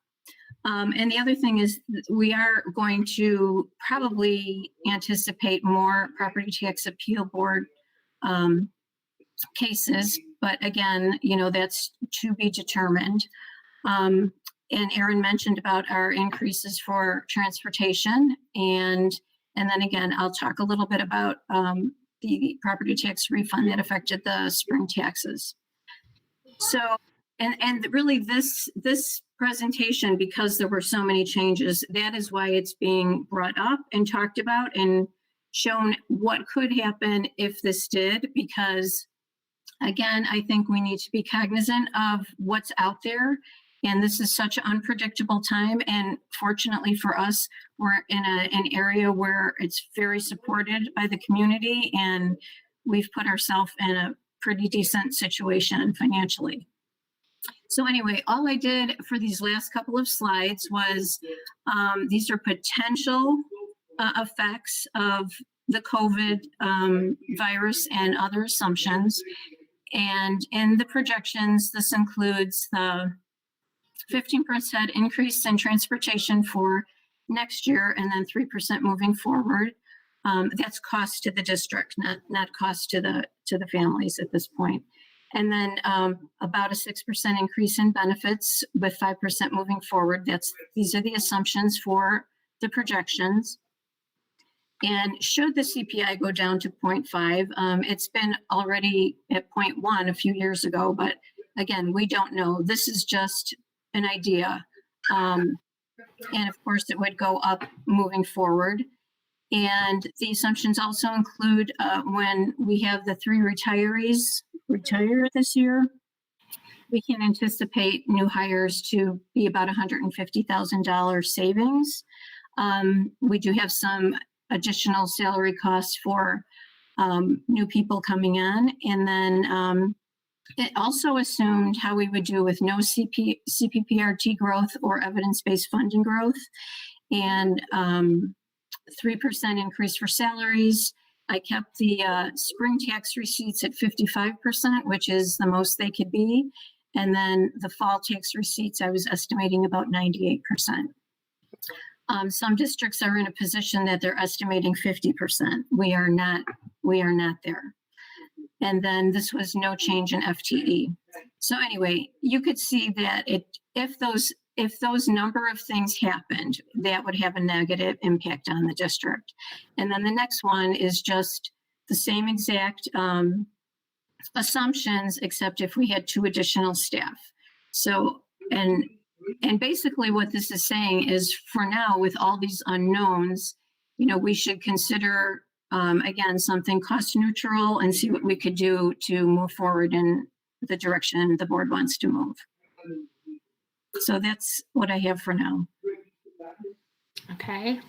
And the other thing is we are going to probably anticipate more property tax appeal board cases, but again, that's to be determined. And Aaron mentioned about our increases for transportation, and then again, I'll talk a little bit about the property tax refund that affected the spring taxes. So, and really this presentation, because there were so many changes, that is why it's being brought up and talked about and shown what could happen if this did, because again, I think we need to be cognizant of what's out there. And this is such an unpredictable time. And fortunately for us, we're in an area where it's very supported by the community, and we've put ourselves in a pretty decent situation financially. So anyway, all I did for these last couple of slides was, these are potential effects of the COVID virus and other assumptions. And in the projections, this includes the 15% increase in transportation for next year, and then 3% moving forward. That's cost to the district, not cost to the families at this point. And then about a 6% increase in benefits with 5% moving forward. These are the assumptions for the projections. And should the CPI go down to 0.5, it's been already at 0.1 a few years ago, but again, we don't know. This is just an idea. And of course, it would go up moving forward. And the assumptions also include when we have the 3 retirees retire this year, we can anticipate new hires to be about $150,000 savings. We do have some additional salary costs for new people coming in. And then it also assumed how we would do with no CPPRT growth or evidence-based funding growth, and 3% increase for salaries. I kept the spring tax receipts at 55%, which is the most they could be. And then the fall tax receipts, I was estimating about 98%. Some districts are in a position that they're estimating 50%. We are not there. And then this was no change in FTE. So anyway, you could see that if those number of things happened, that would have a negative impact on the district. And then the next one is just the same exact assumptions, except if we had 2 additional staff. So, and basically what this is saying is, for now, with all these unknowns, we should consider, again, something cost neutral and see what we could do to move forward in the direction the board wants to move. So that's what I have for now. Okay.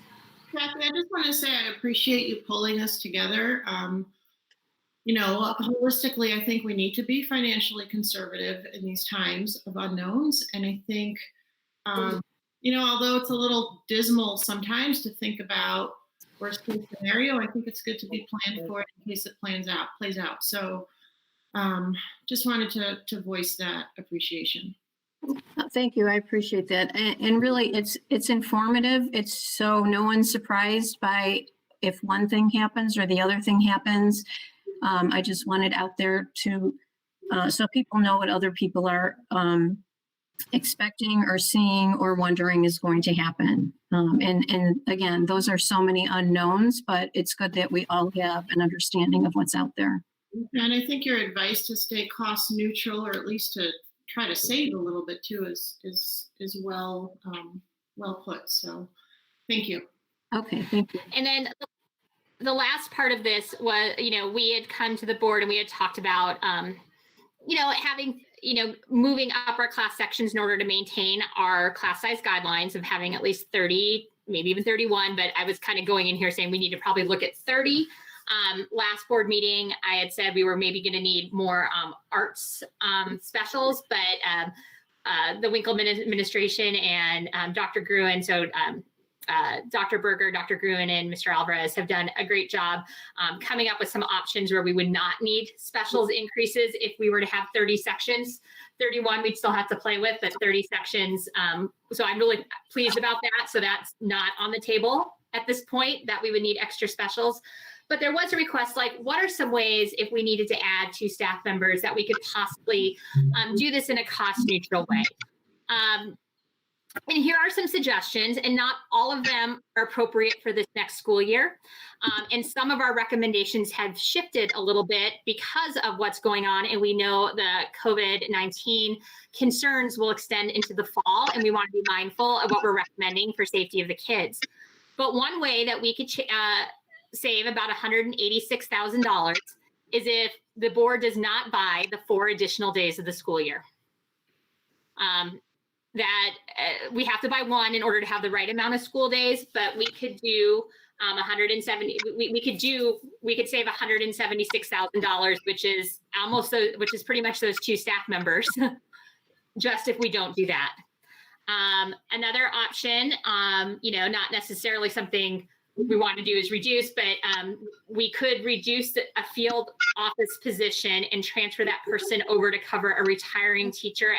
Kathy, I just want to say I appreciate you pulling us together. Holistically, I think we need to be financially conservative in these times of unknowns. And I think, although it's a little dismal sometimes to think about worst case scenario, I think it's good to be planned for it in case it plays out. So just wanted to voice that appreciation. Thank you. I appreciate that. And really, it's informative. It's so no one's surprised by if one thing happens or the other thing happens. I just want it out there to so people know what other people are expecting or seeing or wondering is going to happen. And again, those are so many unknowns, but it's good that we all have an understanding of what's out there. And I think your advice to stay cost neutral, or at least to try to save a little bit too, is well put. So thank you. Okay, thank you. And then the last part of this was, we had come to the board and we had talked about, having, moving up our class sections in order to maintain our class size guidelines of having at least 30, maybe even 31. But I was kind of going in here saying we need to probably look at 30. Last board meeting, I had said we were maybe going to need more arts specials, but the Winkleman administration and Dr. Gruen, so Dr. Berger, Dr. Gruen, and Mr. Alvarez have done a great job coming up with some options where we would not need specials increases if we were to have 30 sections. 31 we'd still have to play with, but 30 sections. So I'm really pleased about that. So that's not on the table at this point, that we would need extra specials. But there was a request, like, what are some ways, if we needed to add 2 staff members, that we could possibly do this in a cost neutral way? And here are some suggestions, and not all of them are appropriate for this next school year. And some of our recommendations have shifted a little bit because of what's going on. And we know the COVID-19 concerns will extend into the fall, and we want to be mindful of what we're recommending for safety of the kids. But one way that we could save about $186,000 is if the board does not buy the 4 additional days of the school year. We have to buy 1 in order to have the right amount of school days, but we could do 170. We could save $176,000, which is pretty much those 2 staff members, just if we don't do that. Another option, not necessarily something we want to do is reduce, but we could reduce a field office position and transfer that person over to cover a retiring teacher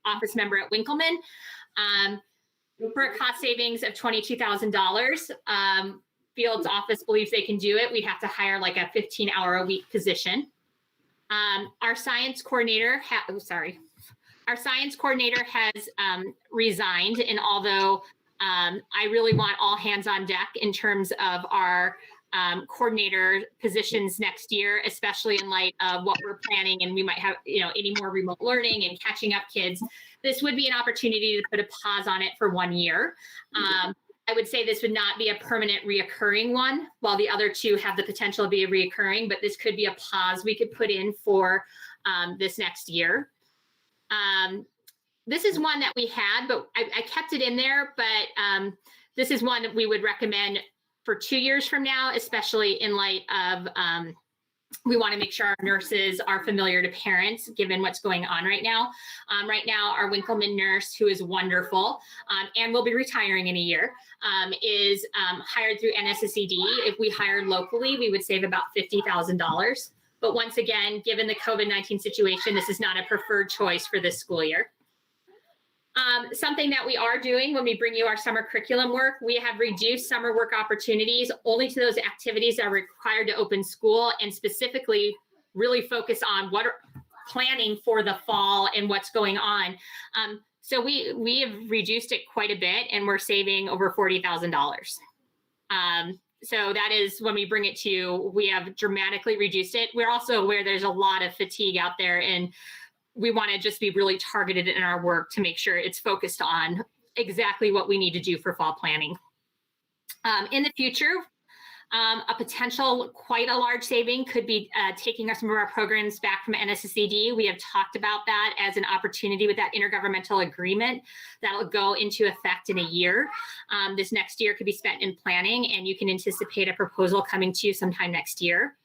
office member at Winkleman for a cost savings of $22,000. Field's office believes they can do it. We'd have to hire like a 15-hour-a-week position. Our science coordinator has resigned, and although I really want all hands on deck in terms of our coordinator positions next year, especially in light of what we're planning, and we might have, any more remote learning and catching up kids. This would be an opportunity to put a pause on it for 1 year. I would say this would not be a permanent reoccurring one, while the other 2 have the potential to be a reoccurring, but this could be a pause we could put in for this next year. This is one that we had, but I kept it in there, but this is one that we would recommend for 2 years from now, especially in light of we want to make sure our nurses are familiar to parents given what's going on right now. Right now, our Winkleman nurse, who is wonderful and will be retiring in a year, is hired through NSSED. If we hired locally, we would save about $50,000. But once again, given the COVID-19 situation, this is not a preferred choice for this school year. Something that we are doing when we bring you our summer curriculum work, we have reduced summer work opportunities only to those activities that are required to open school, and specifically really focus on what are planning for the fall and what's going on. So we have reduced it quite a bit, and we're saving over $40,000. So that is when we bring it to you, we have dramatically reduced it. We're also aware there's a lot of fatigue out there, and we want to just be really targeted in our work to make sure it's focused on exactly what we need to do for fall planning. In the future, a potential quite a large saving could be taking some of our programs back from NSSED. We have talked about that as an opportunity with that intergovernmental agreement that will go into effect in a year. This next year could be spent in planning, and you can anticipate a proposal coming to you sometime next year.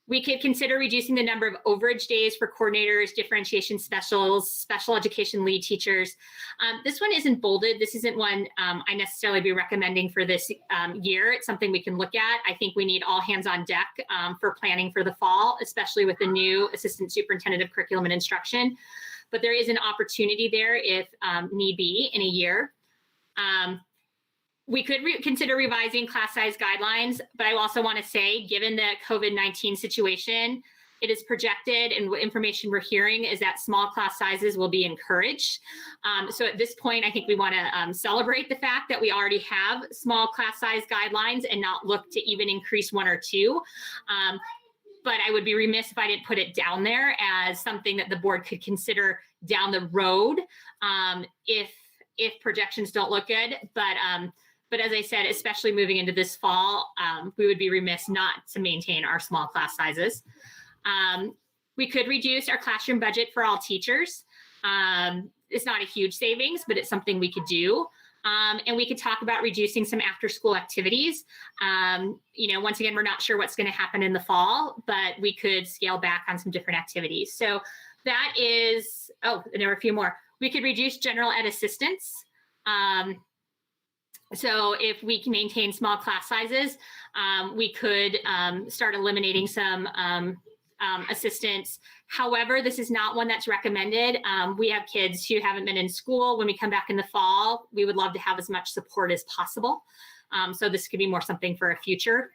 We could consider reducing the number of overage days for coordinators, differentiation specials, special education lead teachers. This one isn't bolded. This isn't one I necessarily be recommending for this year. It's something we can look at. I think we need all hands on deck for planning for the fall, especially with the new assistant superintendent of curriculum and instruction. But there is an opportunity there if need be in a year. We could consider revising class size guidelines, but I also want to say, given the COVID-19 situation, it is projected, and what information we're hearing is that small class sizes will be encouraged. So at this point, I think we want to celebrate the fact that we already have small class size guidelines and not look to even increase 1 or 2. But I would be remiss if I didn't put it down there as something that the board could consider down the road if projections don't look good. But as I said, especially moving into this fall, we would be remiss not to maintain our small class sizes. We could reduce our classroom budget for all teachers. It's not a huge savings, but it's something we could do. And we could talk about reducing some after school activities. Once again, we're not sure what's going to happen in the fall, but we could scale back on some different activities. So that is, and there are a few more. We could reduce general ed assistance. So if we can maintain small class sizes, we could start eliminating some assistants. However, this is not one that's recommended. We have kids who haven't been in school. When we come back in the fall, we would love to have as much support as possible. So this could be more something for a future.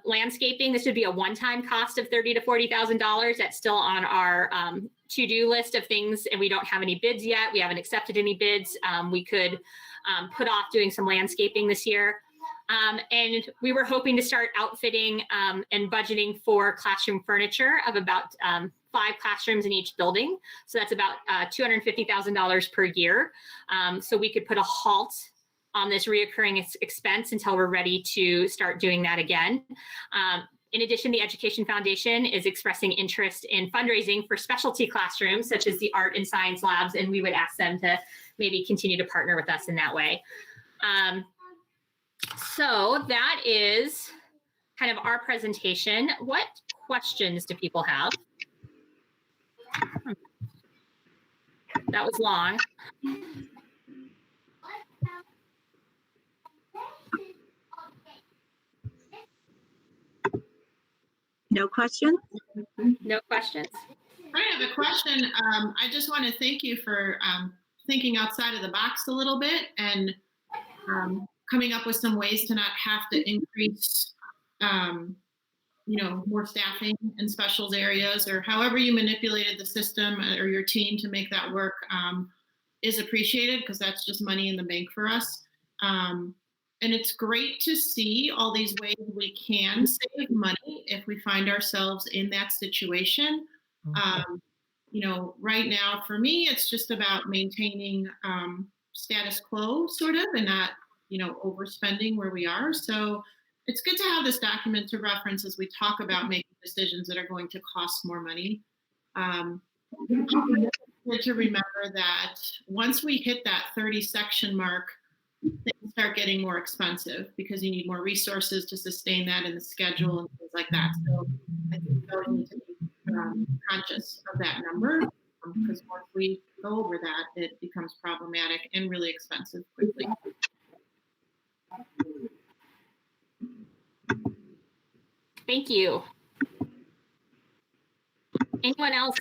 Landscaping, this would be a one-time cost of $30,000 to $40,000. That's still on our to-do list of things, and we don't have any bids yet. We haven't accepted any bids. We could put off doing some landscaping this year. And we were hoping to start outfitting and budgeting for classroom furniture of about 5 classrooms in each building. So that's about $250,000 per year. So we could put a halt on this reoccurring expense until we're ready to start doing that again. In addition, the Education Foundation is expressing interest in fundraising for specialty classrooms, such as the art and science labs, and we would ask them to maybe continue to partner with us in that way. So that is kind of our presentation. What questions do people have? That was long. No questions? No questions? I have a question. I just want to thank you for thinking outside of the box a little bit and coming up with some ways to not have to increase, more staffing in specials areas, or however you manipulated the system or your team to make that work is appreciated, because that's just money in the bank for us. And it's great to see all these ways we can save money if we find ourselves in that situation. Right now for me, it's just about maintaining status quo sort of, and not, overspending where we are. So it's good to have this document to reference as we talk about making decisions that are going to cost more money. Good to remember that once we hit that 30 section mark, things start getting more expensive because you need more resources to sustain that in the schedule and things like that. So I think we always need to be conscious of that number because once we go over that, it becomes problematic and really expensive quickly. Thank you. Anyone else?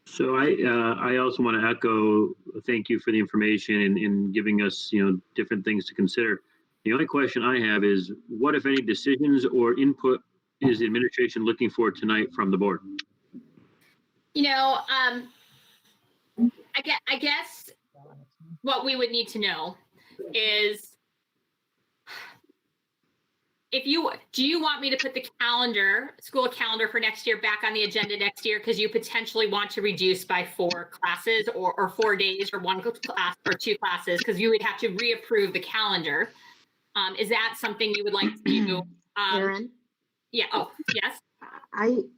So I also want to echo thank you for the information and giving us different things to consider. The only question I have is what, if any, decisions or input is the administration looking for tonight from the board? I guess what we would need to know is do you want me to put the school calendar for next year back on the agenda next year because you potentially want to reduce by 4 classes or 4 days or 1 class or 2 classes because you would have to reapprove the calendar. Is that something you would like to do? Erin? Yeah. Oh, yes.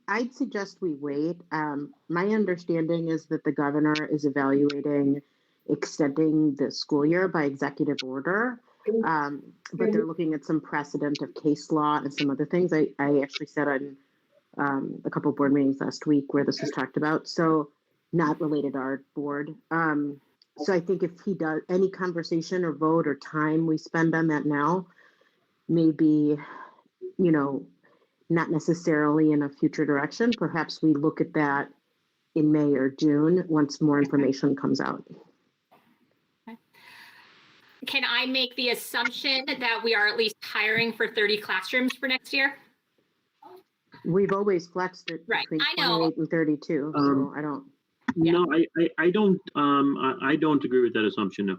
I'd suggest we wait. My understanding is that the governor is evaluating extending the school year by executive order, but they're looking at some precedent of case law and some other things. I actually said on a couple of board meetings last week where this was talked about, so not related to our board. So I think if he does, any conversation or vote or time we spend on that now may be, not necessarily in a future direction. Perhaps we look at that in May or June once more information comes out. Can I make the assumption that we are at least hiring for 30 classrooms for next year? We've always flexed it Right. between I know. 28 and 32, so I don't. Yeah. No, I don't. I don't agree with that assumption. No.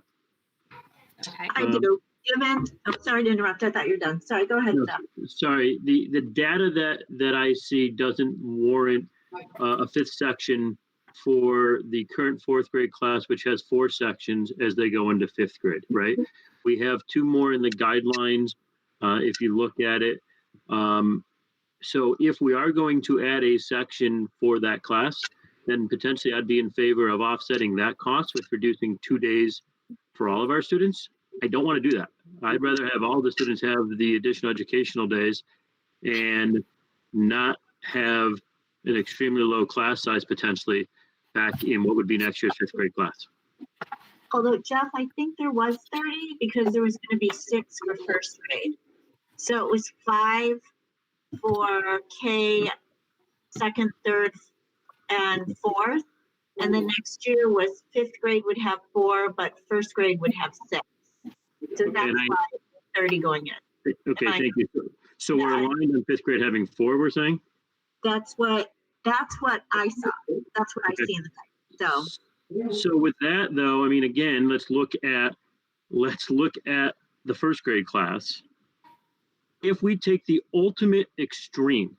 Okay. I do. Given, I'm sorry to interrupt. I thought you were done. Sorry, go ahead, No, Steph. sorry, the data that I see doesn't warrant a 5th section for the current 4th grade class, which has 4 sections as they go into 5th grade, right? We have 2 more in the guidelines, if you look at it. So if we are going to add a section for that class, then potentially I'd be in favor of offsetting that cost with reducing 2 days for all of our students. I don't want to do that. I'd rather have all the students have the additional educational days and not have an extremely low class size potentially back in what would be next year's 5th grade class. Although, Jeff, I think there was 30 because there was going to be 6 for 1st grade. So it was 5 for K, 2nd, 3rd, and 4th. And then next year was 5th grade would have 4, but 1st grade would have 6. So that's why 30 going in. Okay, thank you. So we're aligned on 5th grade having 4, we're saying? That's what I saw. That's what I see in the type. So with that though, I mean, again, let's look at the 1st grade class. If we take the ultimate extreme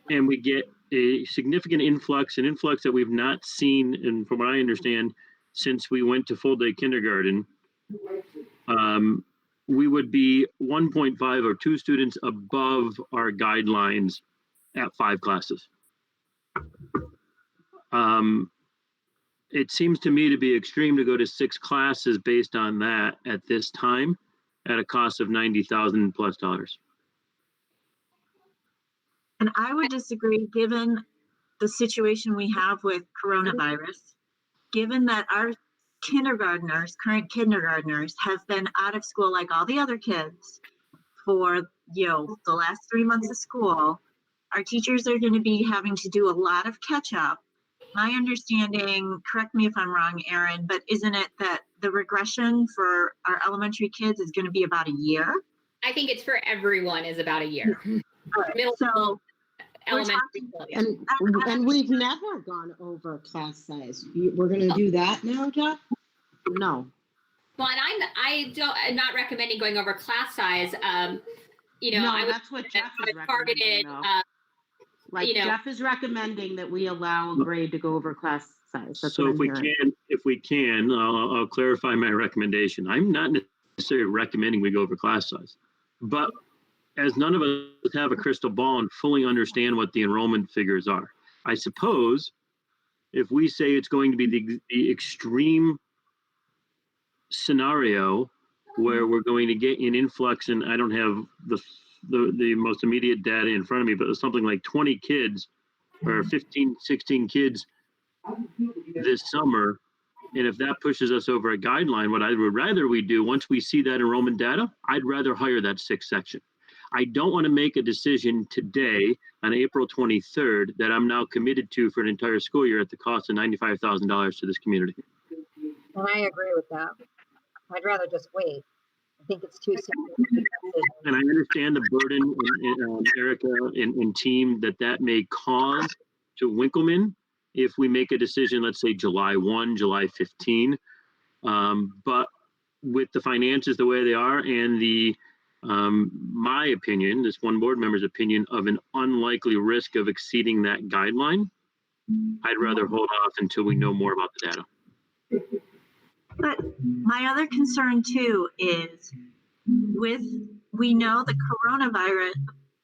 and we get a significant influx, an influx that we've not seen, and from what I understand, since we went to full day kindergarten, we would be 1.5 or 2 students above our guidelines at 5 classes. It seems to me to be extreme to go to 6 classes based on that at this time at a cost of $90,000 plus. And I would disagree given the situation we have with coronavirus, given that our current kindergartners have been out of school like all the other kids for, the last 3 months of school. Our teachers are going to be having to do a lot of catch up. My understanding, correct me if I'm wrong, Erin, but isn't it that the regression for our elementary kids is going to be about a year? I think it's for everyone is about a year. Middle So school, we're elementary talking, school. And we've never gone over class size. We're going to do that now, Jeff? No. Well, and I'm not recommending going over class size. No, I would that's what Jeff is targeted. recommending, though. Jeff is recommending that we allow a grade to go over class size. That's So what I'm hearing. if we can, I'll clarify my recommendation. I'm not necessarily recommending we go over class size, but as none of us have a crystal ball and fully understand what the enrollment figures are. I suppose if we say it's going to be the extreme scenario where we're going to get an influx, and I don't have the most immediate data in front of me, but it's something like 20 kids or 15, 16 kids this summer. And if that pushes us over a guideline, what I would rather we do once we see that enrollment data, I'd rather hire that sixth section. I don't want to make a decision today on April 23rd that I'm now committed to for an entire school year at the cost of $95,000 to this community. And I agree with that. I'd rather just wait. I think it's too soon. And I understand the burden, Erica and team, that may cause to Winkleman if we make a decision, let's say July 1, July 15. But with the finances the way they are and my opinion, this one board member's opinion of an unlikely risk of exceeding that guideline, I'd rather hold off until we know more about the data. But my other concern too is we know the coronavirus,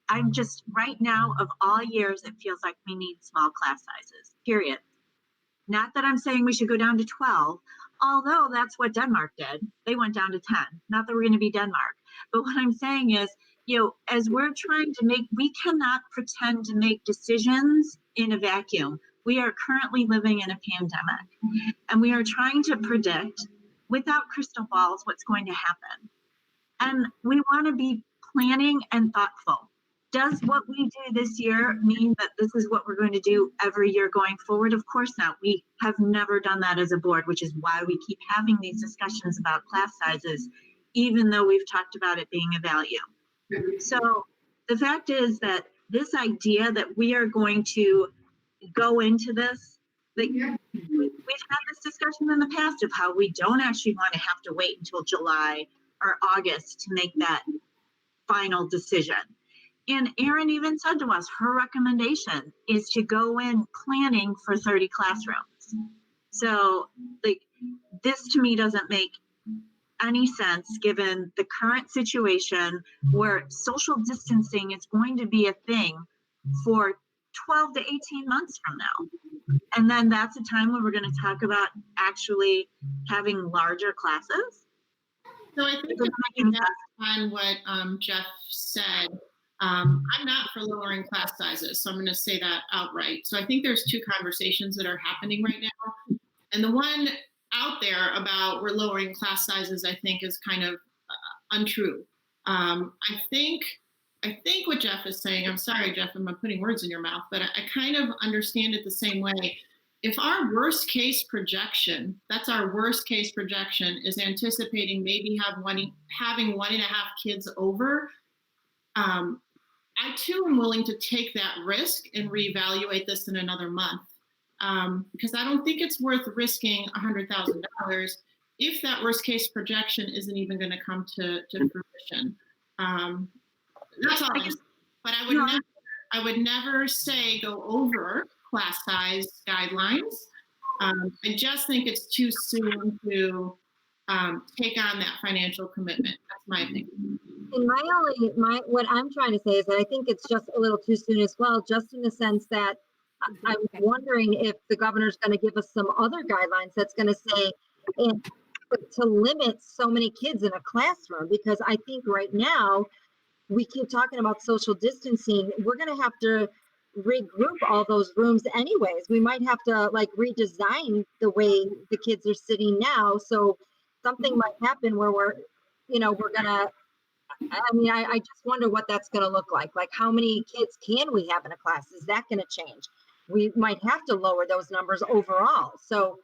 I'm just, right now of all years, it feels like we need small class sizes, period. Not that I'm saying we should go down to 12, although that's what Denmark did. They went down to 10. Not that we're going to be Denmark. But what I'm saying is, as we're trying to we cannot pretend to make decisions in a vacuum. We are currently living in a pandemic, and we are trying to predict without crystal balls what's going to happen. And we want to be planning and thoughtful. Does what we do this year mean that this is what we're going to do every year going forward? Of course not. We have never done that as a board, which is why we keep having these discussions about class sizes, even though we've talked about it being a value. So the fact is that this idea that we are going to go into this, we've had this discussion in the past of how we don't actually want to have to wait until July or August to make that final decision. And Erin even said to us, her recommendation is to go in planning for 30 classrooms. So this to me doesn't make any sense given the current situation where social distancing is going to be a thing for 12 to 18 months from now. And then that's a time when we're going to talk about actually having larger classes. So I think on what Jeff said, I'm not for lowering class sizes, so I'm going to say that outright. So I think there's two conversations that are happening right now. And the one out there about we're lowering class sizes, I think is kind of untrue. I think what Jeff is saying, I'm sorry, Jeff, I'm putting words in your mouth, but I kind of understand it the same way. If our worst case projection, that's our worst case projection, is anticipating maybe having 1.5 kids over, I too am willing to take that risk and reevaluate this in another month. Because I don't think it's worth risking $100,000 if that worst case projection isn't even going to come to fruition. That's all. But I would never say go over class size guidelines. I just think it's too soon to take on that financial commitment. That's my opinion. And what I'm trying to say is that I think it's just a little too soon as well, just in the sense that I'm wondering if the governor's going to give us some other guidelines that's going to say to limit so many kids in a classroom, because I think right now we keep talking about social distancing. We're going to have to regroup all those rooms anyways. We might have to redesign the way the kids are sitting now. So something might happen where we're gonna, I just wonder what that's going to look like. Like, how many kids can we have in a class? Is that going to change? We might have to lower those numbers overall. So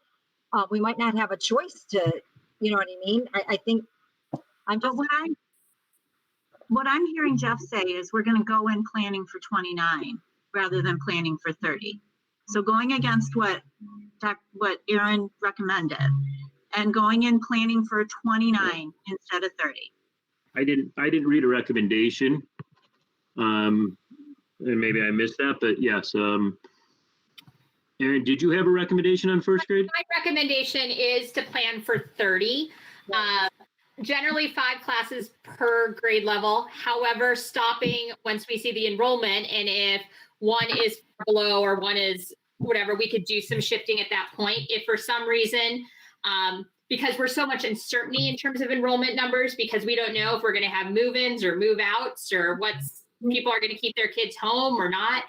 we might not have a choice to, you know what I mean? I think what I'm hearing Jeff say is we're going to go in planning for 29 rather than planning for 30. So going against what Erin recommended and going in planning for 29 instead of 30. I didn't read a recommendation. And maybe I missed that, but yes. Erin, did you have a recommendation on first grade? My recommendation is to plan for 30. generally 5 classes per grade level. However, stopping once we see the enrollment, and if one is below or one is whatever, we could do some shifting at that point. If for some reason, because we're so much uncertainty in terms of enrollment numbers, because we don't know if we're going to have move-ins or move-outs or what's people are going to keep their kids home or not,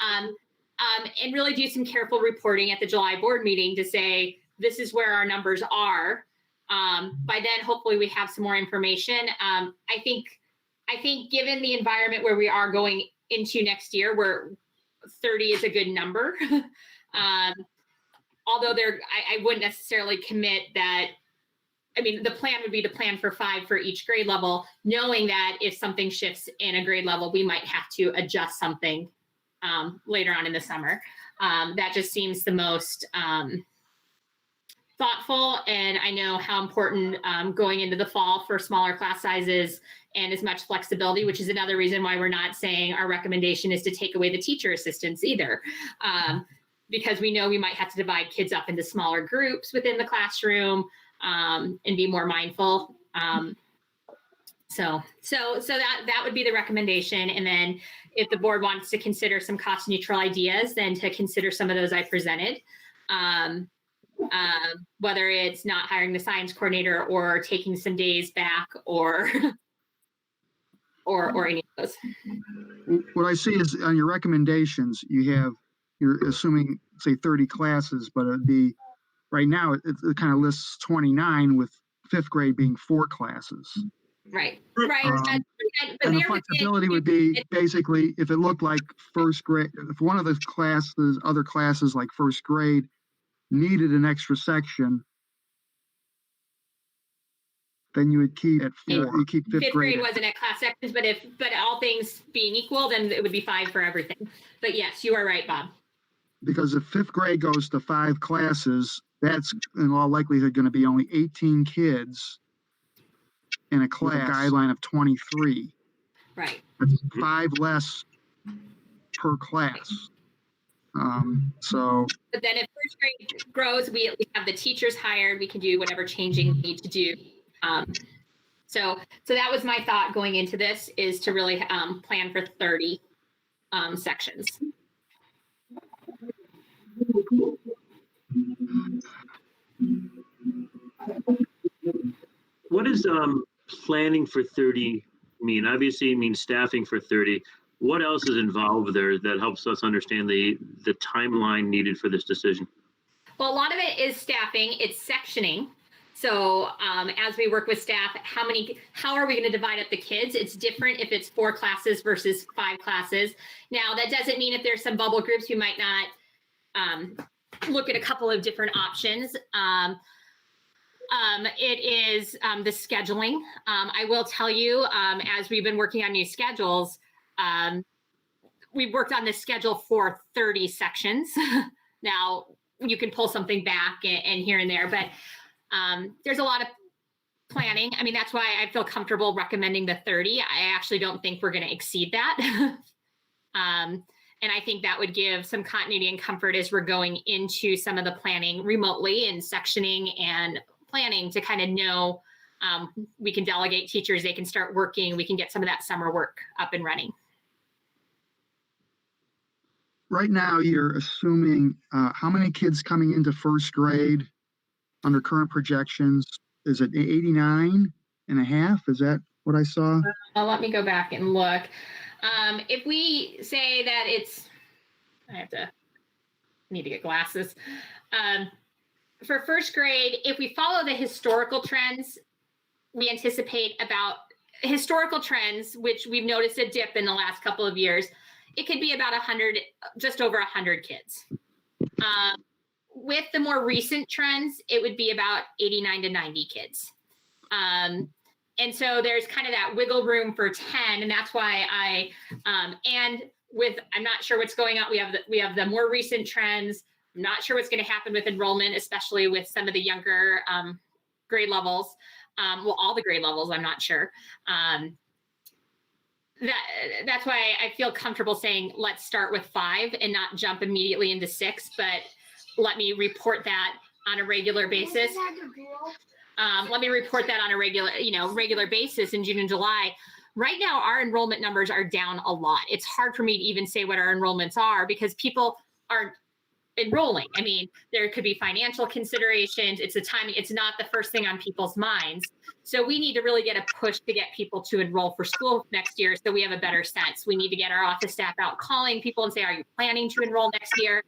and really do some careful reporting at the July board meeting to say this is where our numbers are. By then, hopefully, we have some more information. I think given the environment where we are going into next year, where 30 is a good number. Although I wouldn't necessarily commit that. I mean, the plan would be to plan for 5 for each grade level, knowing that if something shifts in a grade level, we might have to adjust something later on in the summer. That just seems the most thoughtful, and I know how important going into the fall for smaller class sizes and as much flexibility, which is another reason why we're not saying our recommendation is to take away the teacher assistants either, because we know we might have to divide kids up into smaller groups within the classroom and be more mindful. So that would be the recommendation. And then if the board wants to consider some cost neutral ideas, then to consider some of those I presented. Whether it's not hiring the science coordinator or taking some days back or any of those. What I see is on your recommendations, you're assuming, say, 30 classes, but it'd be, right now, it kind of lists 29 with 5th grade being 4 classes. Right. And the flexibility would be basically if it looked like 1st grade, if one of the classes, other classes like 1st grade needed an extra section, then you would keep at 4. You keep 5th grade wasn't at class sections, but all things being equal, then it would be 5 for everything. But yes, you are right, Bob. Because if 5th grade goes to 5 classes, that's in all likelihood going to be only 18 kids in a class, with a guideline of 23. Right. That's 5 less per class. But then if 1st grade grows, we at least have the teachers hired. We can do whatever changing we need to do. So that was my thought going into this, is to really plan for 30 sections. What does planning for 30 mean? Obviously, it means staffing for 30. What else is involved there that helps us understand the timeline needed for this decision? Well, a lot of it is staffing. It's sectioning. So as we work with staff, how are we going to divide up the kids? It's different if it's 4 classes versus 5 classes. Now, that doesn't mean if there's some bubble groups, we might not look at a couple of different options. It is the scheduling. I will tell you, as we've been working on new schedules, we've worked on this schedule for 30 sections. Now, you can pull something back and here and there, but there's a lot of planning. I mean, that's why I feel comfortable recommending the 30. I actually don't think we're going to exceed that. And I think that would give some continuity and comfort as we're going into some of the planning remotely and sectioning and planning to kind of know we can delegate teachers, they can start working, we can get some of that summer work up and running. Right now, you're assuming how many kids coming into 1st grade under current projections? Is it 89 and a half? Is that what I saw? Let me go back and look. If we say that it's, I need to get glasses. For 1st grade, if we follow the historical trends, we anticipate about historical trends, which we've noticed a dip in the last couple of years. It could be about 100, just over 100 kids. With the more recent trends, it would be about 89 to 90 kids. And so there's kind of that wiggle room for 10, and that's why I'm not sure what's going on. We have the more recent trends. I'm not sure what's going to happen with enrollment, especially with some of the younger grade levels. Well, all the grade levels, I'm not sure. That's why I feel comfortable saying, let's start with 5 and not jump immediately into 6, but let me report that on a regular basis. Let me report that on a regular basis in June and July. Right now, our enrollment numbers are down a lot. It's hard for me to even say what our enrollments are because people aren't enrolling. I mean, there could be financial considerations. It's the timing. It's not the first thing on people's minds. So we need to really get a push to get people to enroll for school next year so we have a better sense. We need to get our office staff out calling people and say, are you planning to enroll next year?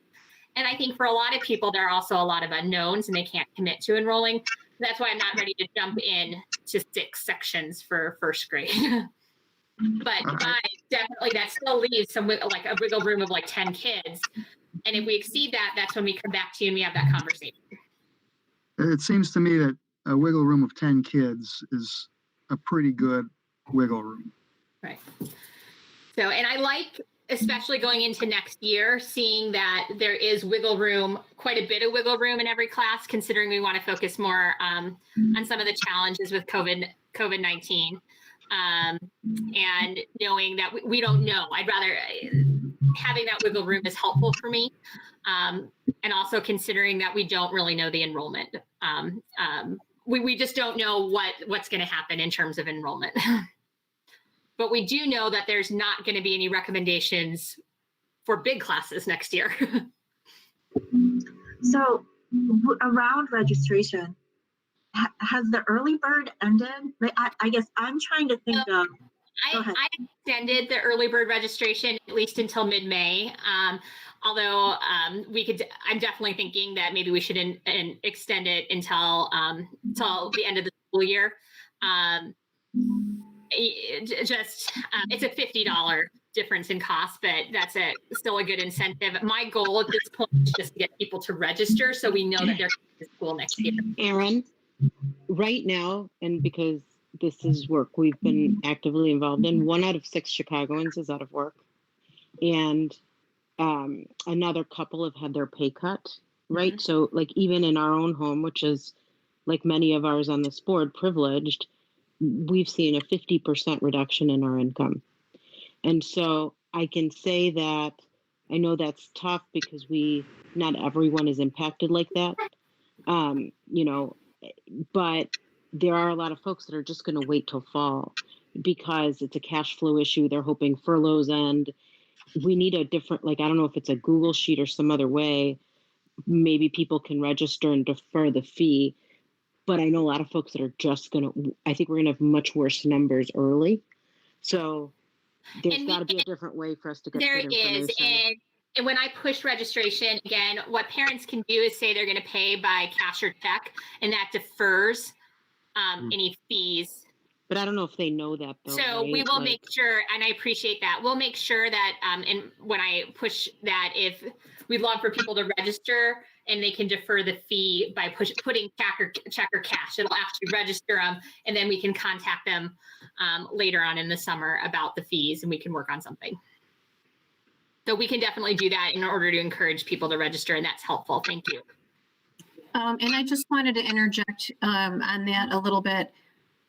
And I think for a lot of people, there are also a lot of unknowns and they can't commit to enrolling. That's why I'm not ready to jump in to 6 sections for first grade. But definitely that still leaves some like a wiggle room of like 10 kids. And if we exceed that, that's when we come back to you and we have that conversation. It seems to me that a wiggle room of 10 kids is a pretty good wiggle room. Right. So, and I like, especially going into next year, seeing that there is wiggle room, quite a bit of wiggle room in every class, considering we want to focus more on some of the challenges with COVID-19. And knowing that we don't know, I'd rather having that wiggle room is helpful for me. And also considering that we don't really know the enrollment. We just don't know what's going to happen in terms of enrollment. But we do know that there's not going to be any recommendations for big classes next year. So around registration, has the early bird ended? Like, I guess I'm trying to think of. I extended the early bird registration at least until mid-May. Although I'm definitely thinking that maybe we should extend it until the end of the school year. It's a $50 difference in cost, but that's still a good incentive. My goal at this point is just to get people to register so we know that they're going to school next year. Erin, right now, and because this is work we've been actively involved in, 1 out of 6 Chicagoans is out of work. And another couple have had their pay cut, right? Mm-hmm. So like even in our own home, which is like many of ours on this board, privileged, we've seen a 50% reduction in our income. And so I can say that I know that's tough because not everyone is impacted like that, but there are a lot of folks that are just going to wait till fall because it's a cash flow issue. They're hoping furloughs end. We need a different, I don't know if it's a Google sheet or some other way, maybe people can register and defer the fee. But I know a lot of folks that are just I think we're going to have much worse numbers early. So there's got to be a different way for us to get that information. There is. And when I push registration, again, what parents can do is say they're going to pay by cash or check, and that defers any fees. But I don't know if they know that, though. So right? we will make sure, and I appreciate that. We'll make sure that, and when I push that, if we'd love for people to register and they can defer the fee by putting check or cash, it'll actually register them, and then we can contact them later on in the summer about the fees, and we can work on something. So we can definitely do that in order to encourage people to register, and that's helpful. Thank you. And I just wanted to interject on that a little bit.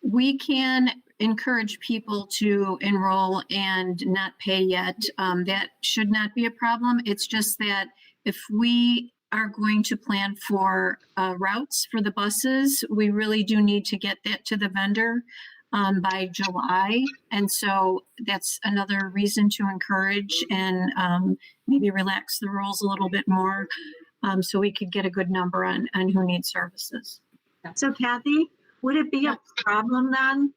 We can encourage people to enroll and not pay yet. That should not be a problem. It's just that if we are going to plan for routes for the buses, we really do need to get that to the vendor by July. And so that's another reason to encourage and maybe relax the rules a little bit more so we could get a good number on who needs services. So Kathy, would it be a problem then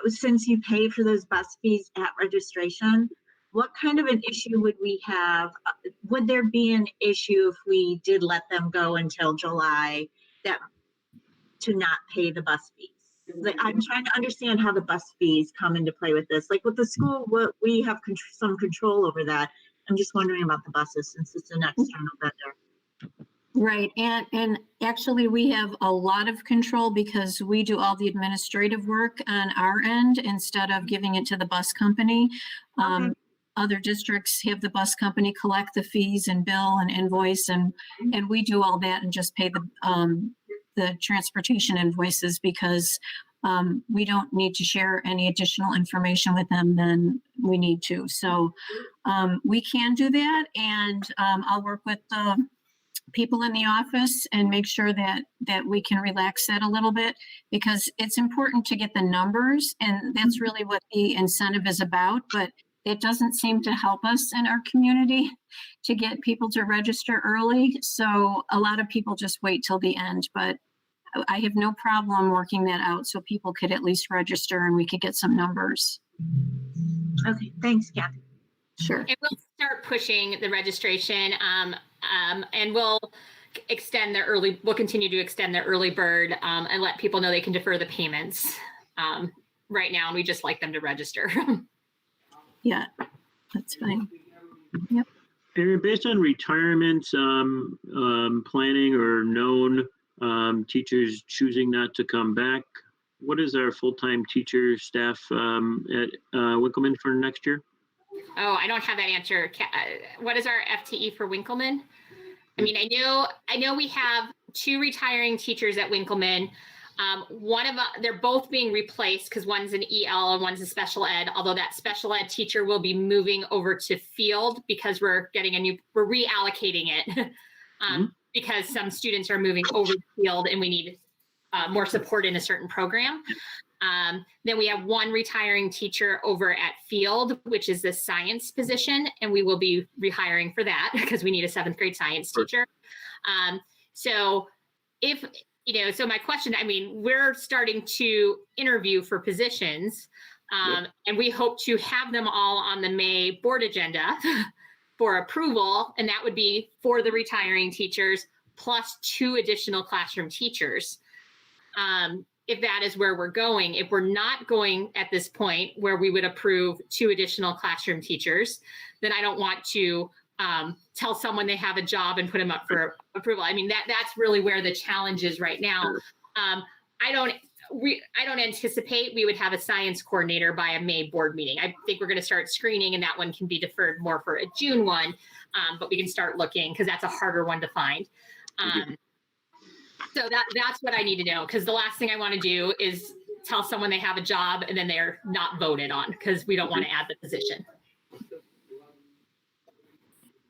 since you pay for those bus fees at registration, what kind of an issue would we have? Would there be an issue if we did let them go until July to not pay the bus fees? I'm trying to understand how the bus fees come into play with this. Like with the school, we have some control over that. I'm just wondering about the buses since it's an external vendor. Right. And actually we have a lot of control because we do all the administrative work on our end instead of giving it to the bus company. Okay. Other districts have the bus company collect the fees and bill and invoice, and we do all that and just pay the transportation invoices because we don't need to share any additional information with them than we need to. So we can do that, and I'll work with people in the office and make sure that we can relax that a little bit, because it's important to get the numbers, and that's really what the incentive is about. But it doesn't seem to help us in our community to get people to register early. So a lot of people just wait till the end, but I have no problem working that out so people could at least register and we could get some numbers. Okay, thanks, Kathy. Sure. And we'll start pushing the registration, and we'll continue to extend the early bird, and let people know they can defer the payments right now. And we just like them to register. Yeah, that's fine. And based on retirements, planning or known teachers choosing not to come back, what is our full-time teacher staff at Winkleman for next year? Oh, I don't have that answer. What is our FTE for Winkleman? I mean, I know we have 2 retiring teachers at Winkleman. They're both being replaced because one's an EL and one's a special ed, although that special ed teacher will be moving over to field because we're reallocating it because some students are moving over to field and we need more support in a certain program. Then we have 1 retiring teacher over at field, which is the science position, and we will be rehiring for that because we need a 7th grade science teacher. So my question, I mean, we're starting to interview for positions, and we hope to have them all on the May board agenda for approval, and that would be for the retiring teachers plus 2 additional classroom teachers. If that is where we're going. If we're not going at this point where we would approve 2 additional classroom teachers, then I don't want to tell someone they have a job and put them up for approval. I mean, that's really where the challenge is right now. I don't anticipate we would have a science coordinator by a May board meeting. I think we're going to start screening, and that one can be deferred more for a June one, but we can start looking because that's a harder one to find. So that's what I need to know, because the last thing I want to do is tell someone they have a job and then they're not voted on, because we don't want to add the position.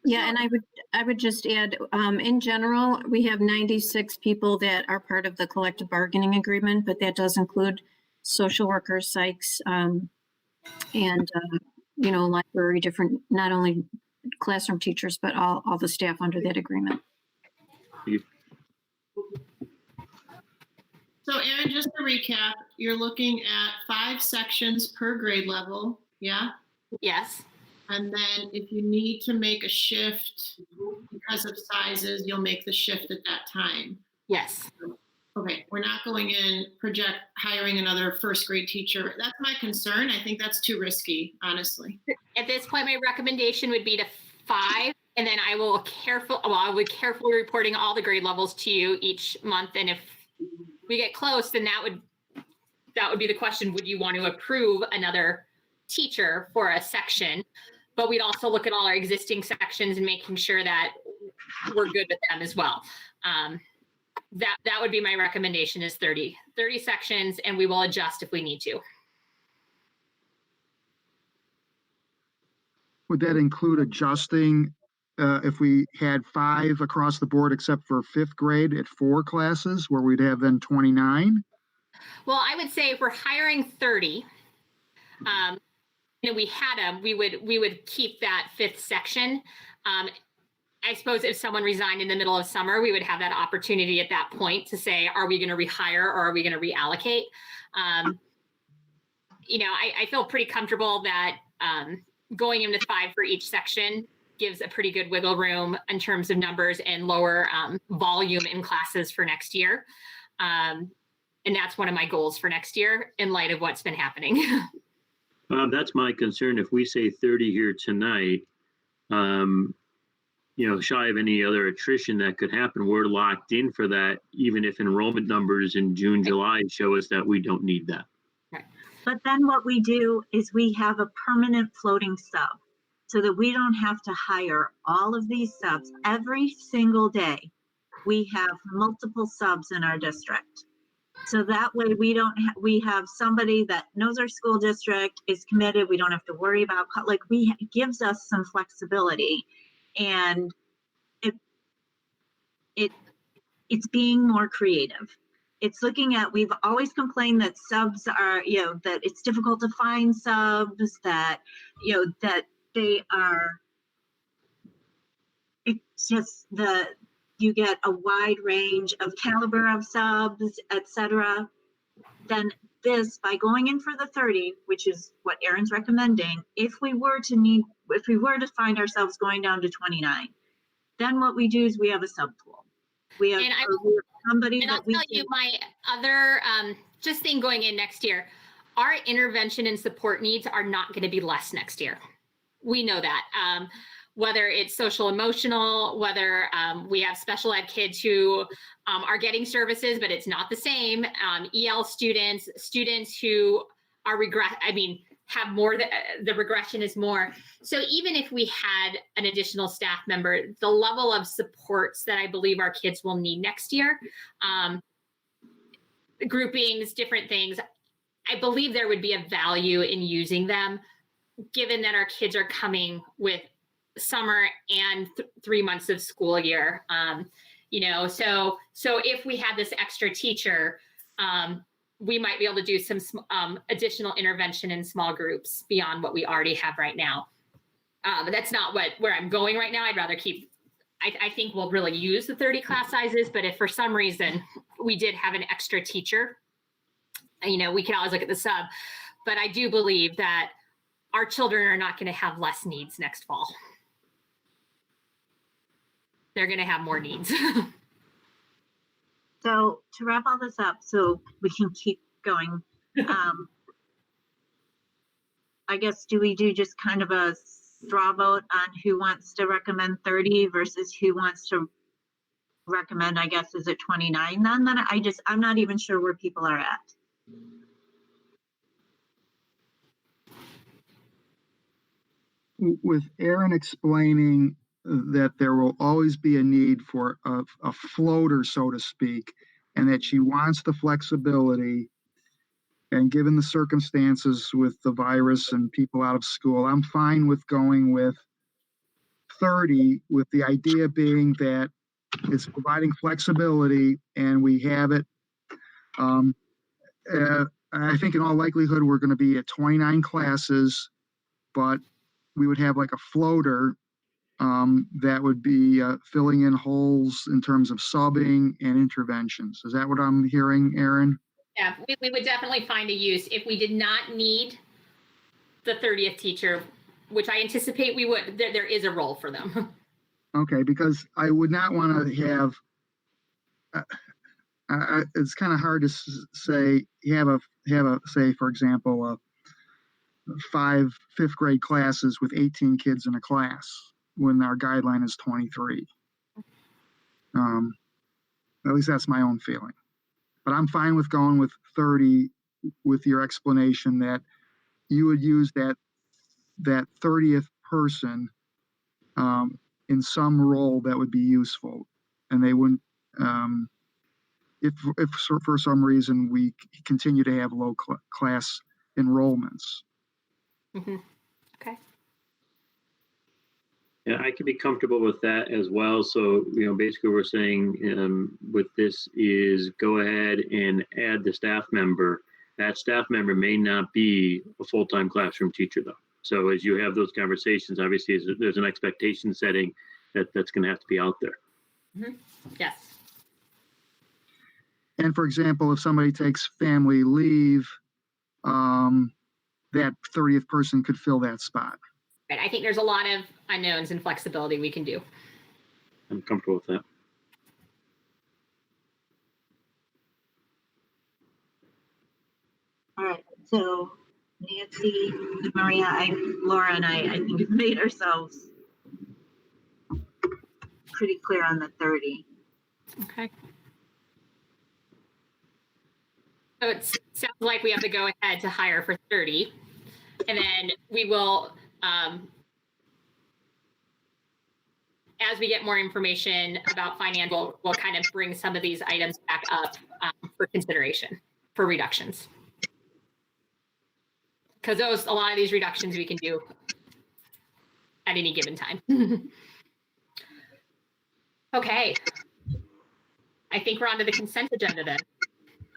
Yeah, and I would just add, in general, we have 96 people that are part of the collective bargaining agreement, but that does include social workers, psychs, and library, different, not only classroom teachers, but all the staff under that agreement. So Erin, just to recap, you're looking at 5 sections per grade level, yeah? Yes. And then if you need to make a shift because of sizes, you'll make the shift at that time. Yes. Okay, we're not going in hiring another 1st grade teacher. That's my concern. I think that's too risky, honestly. At this point, my recommendation would be to 5, and then I will carefully reporting all the grade levels to you each month. And if we get close, then that would be the question: would you want to approve another teacher for a section? But we'd also look at all our existing sections and making sure that we're good with them as well. That would be my recommendation, is 30 sections, and we will adjust if we need to. Would that include adjusting if we had 5 across the board except for 5th grade at 4 classes, where we'd have then 29? Well, I would say if we're hiring 30, we had them, we would keep that 5th section. I suppose if someone resigned in the middle of summer, we would have that opportunity at that point to say, are we going to rehire or are we going to reallocate? I feel pretty comfortable that going into 5 for each section gives a pretty good wiggle room in terms of numbers and lower volume in classes for next year. And that's one of my goals for next year in light of what's been happening. That's my concern. If we say 30 here tonight, shy of any other attrition that could happen, we're locked in for that, even if enrollment numbers in June, July show us that we don't need that. But then what we do is we have a permanent floating sub, so that we don't have to hire all of these subs every single day. We have multiple subs in our district. So that way we have somebody that knows our school district, is committed. We don't have to worry about, it gives us some flexibility. And it's being more creative. It's looking at, we've always complained that subs are, that it's difficult to find subs, that, that they are, it's just you get a wide range of caliber of subs, etc. Then this, by going in for the 30, which is what Erin's recommending, if we were to find ourselves going down to 29, then what we do is we have a sub pool. We have, somebody And that I'll we tell can, you my other just thing going in next year, our intervention and support needs are not going to be less next year. We know that. Whether it's social emotional, whether we have special ed kids who are getting services, but it's not the same. EL students who are have more, the regression is more. So even if we had an additional staff member, the level of supports that I believe our kids will need next year, groupings, different things, I believe there would be a value in using them, given that our kids are coming with summer and 3 months of school year. So if we had this extra teacher, we might be able to do some additional intervention in small groups beyond what we already have right now. But that's not where I'm going right now. I'd rather keep, I think we'll really use the 30 class sizes, but if for some reason we did have an extra teacher, we can always look at the sub, but I do believe that our children are not going to have less needs next fall. They're going to have more needs. so to wrap all this up so we can keep going, I guess, do we do just kind of a straw vote on who wants to recommend 30 versus who wants to recommend, I guess, is it 29 then? I'm not even sure where people are at. With Erin explaining that there will always be a need for a floater, so to speak, and that she wants the flexibility, and given the circumstances with the virus and people out of school, I'm fine with going with 30, with the idea being that it's providing flexibility and we have it. I think in all likelihood, we're going to be at 29 classes, but we would have like a floater that would be filling in holes in terms of subbing and interventions. Is that what I'm hearing, Erin? Yeah, we would definitely find a use if we did not need the 30th teacher, which I anticipate we would. There is a role for them. Okay, because I would not want to have. It's kind of hard to say have a say, for example, 5 fifth grade classes with 18 kids in a class when our guideline is 23. At least that's my own feeling. But I'm fine with going with 30 with your explanation that you would use that 30th person in some role that would be useful. And they wouldn't, if for some reason we continue to have low class enrollments. Mm-hmm. Okay. Yeah, I could be comfortable with that as well. So, basically we're saying with this is go ahead and add the staff member. That staff member may not be a full-time classroom teacher though. So as you have those conversations, obviously there's an expectation setting that's going to have to be out there. Mm-hmm. Yes. And for example, if somebody takes family leave, that 30th person could fill that spot. Right. I think there's a lot of unknowns and flexibility we can do. I'm comfortable with that. All right, so Nancy, Maria, Laura, and I think have made ourselves pretty clear on the 30. Okay. So it sounds like we have to go ahead to hire for 30, and then we will, as we get more information about finance, we'll kind of bring some of these items back up for consideration for reductions. Because a lot of these reductions we can do at any given time. Okay. I think we're on to the consent agenda then.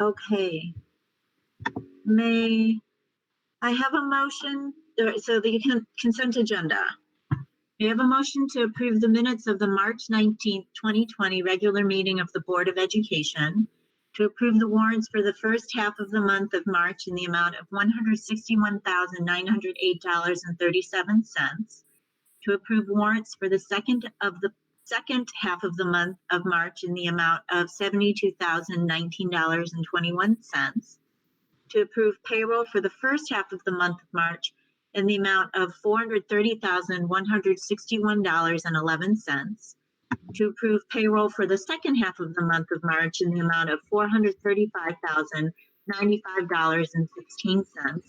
Okay. May I have a motion? So the consent agenda. May I have a motion to approve the minutes of the March 19th, 2020 regular meeting of the Board of Education, to approve the warrants for the first half of the month of March in the amount of $161,908.37, to approve warrants for the second half of the month of March in the amount of $72,019.21, to approve payroll for the first half of the month of March in the amount of $430,161.11, to approve payroll for the second half of the month of March in the amount of $435,095.16,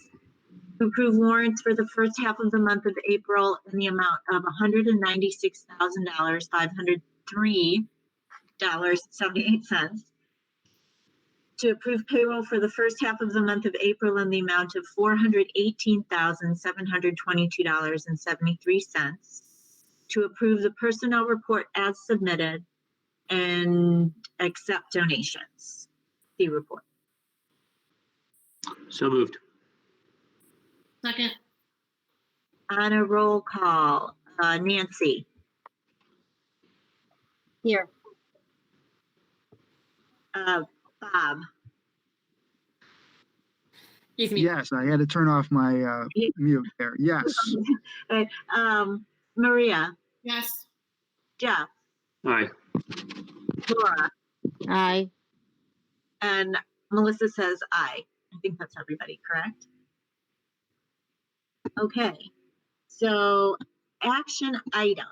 to approve warrants for the first half of the month of April in the amount of $196,503.78, to approve payroll for the first half of the month of April in the amount of $418,722.73, to approve the personnel report as submitted and accept donations. The report. So moved. Second. On a roll call, Nancy, Here. Bob, Excuse me. Yes, I had to turn off my mute there. Yes. Maria, Yes. Jeff, Aye. Laura, Aye. and Melissa says aye. I think that's everybody, correct? Okay, so action item.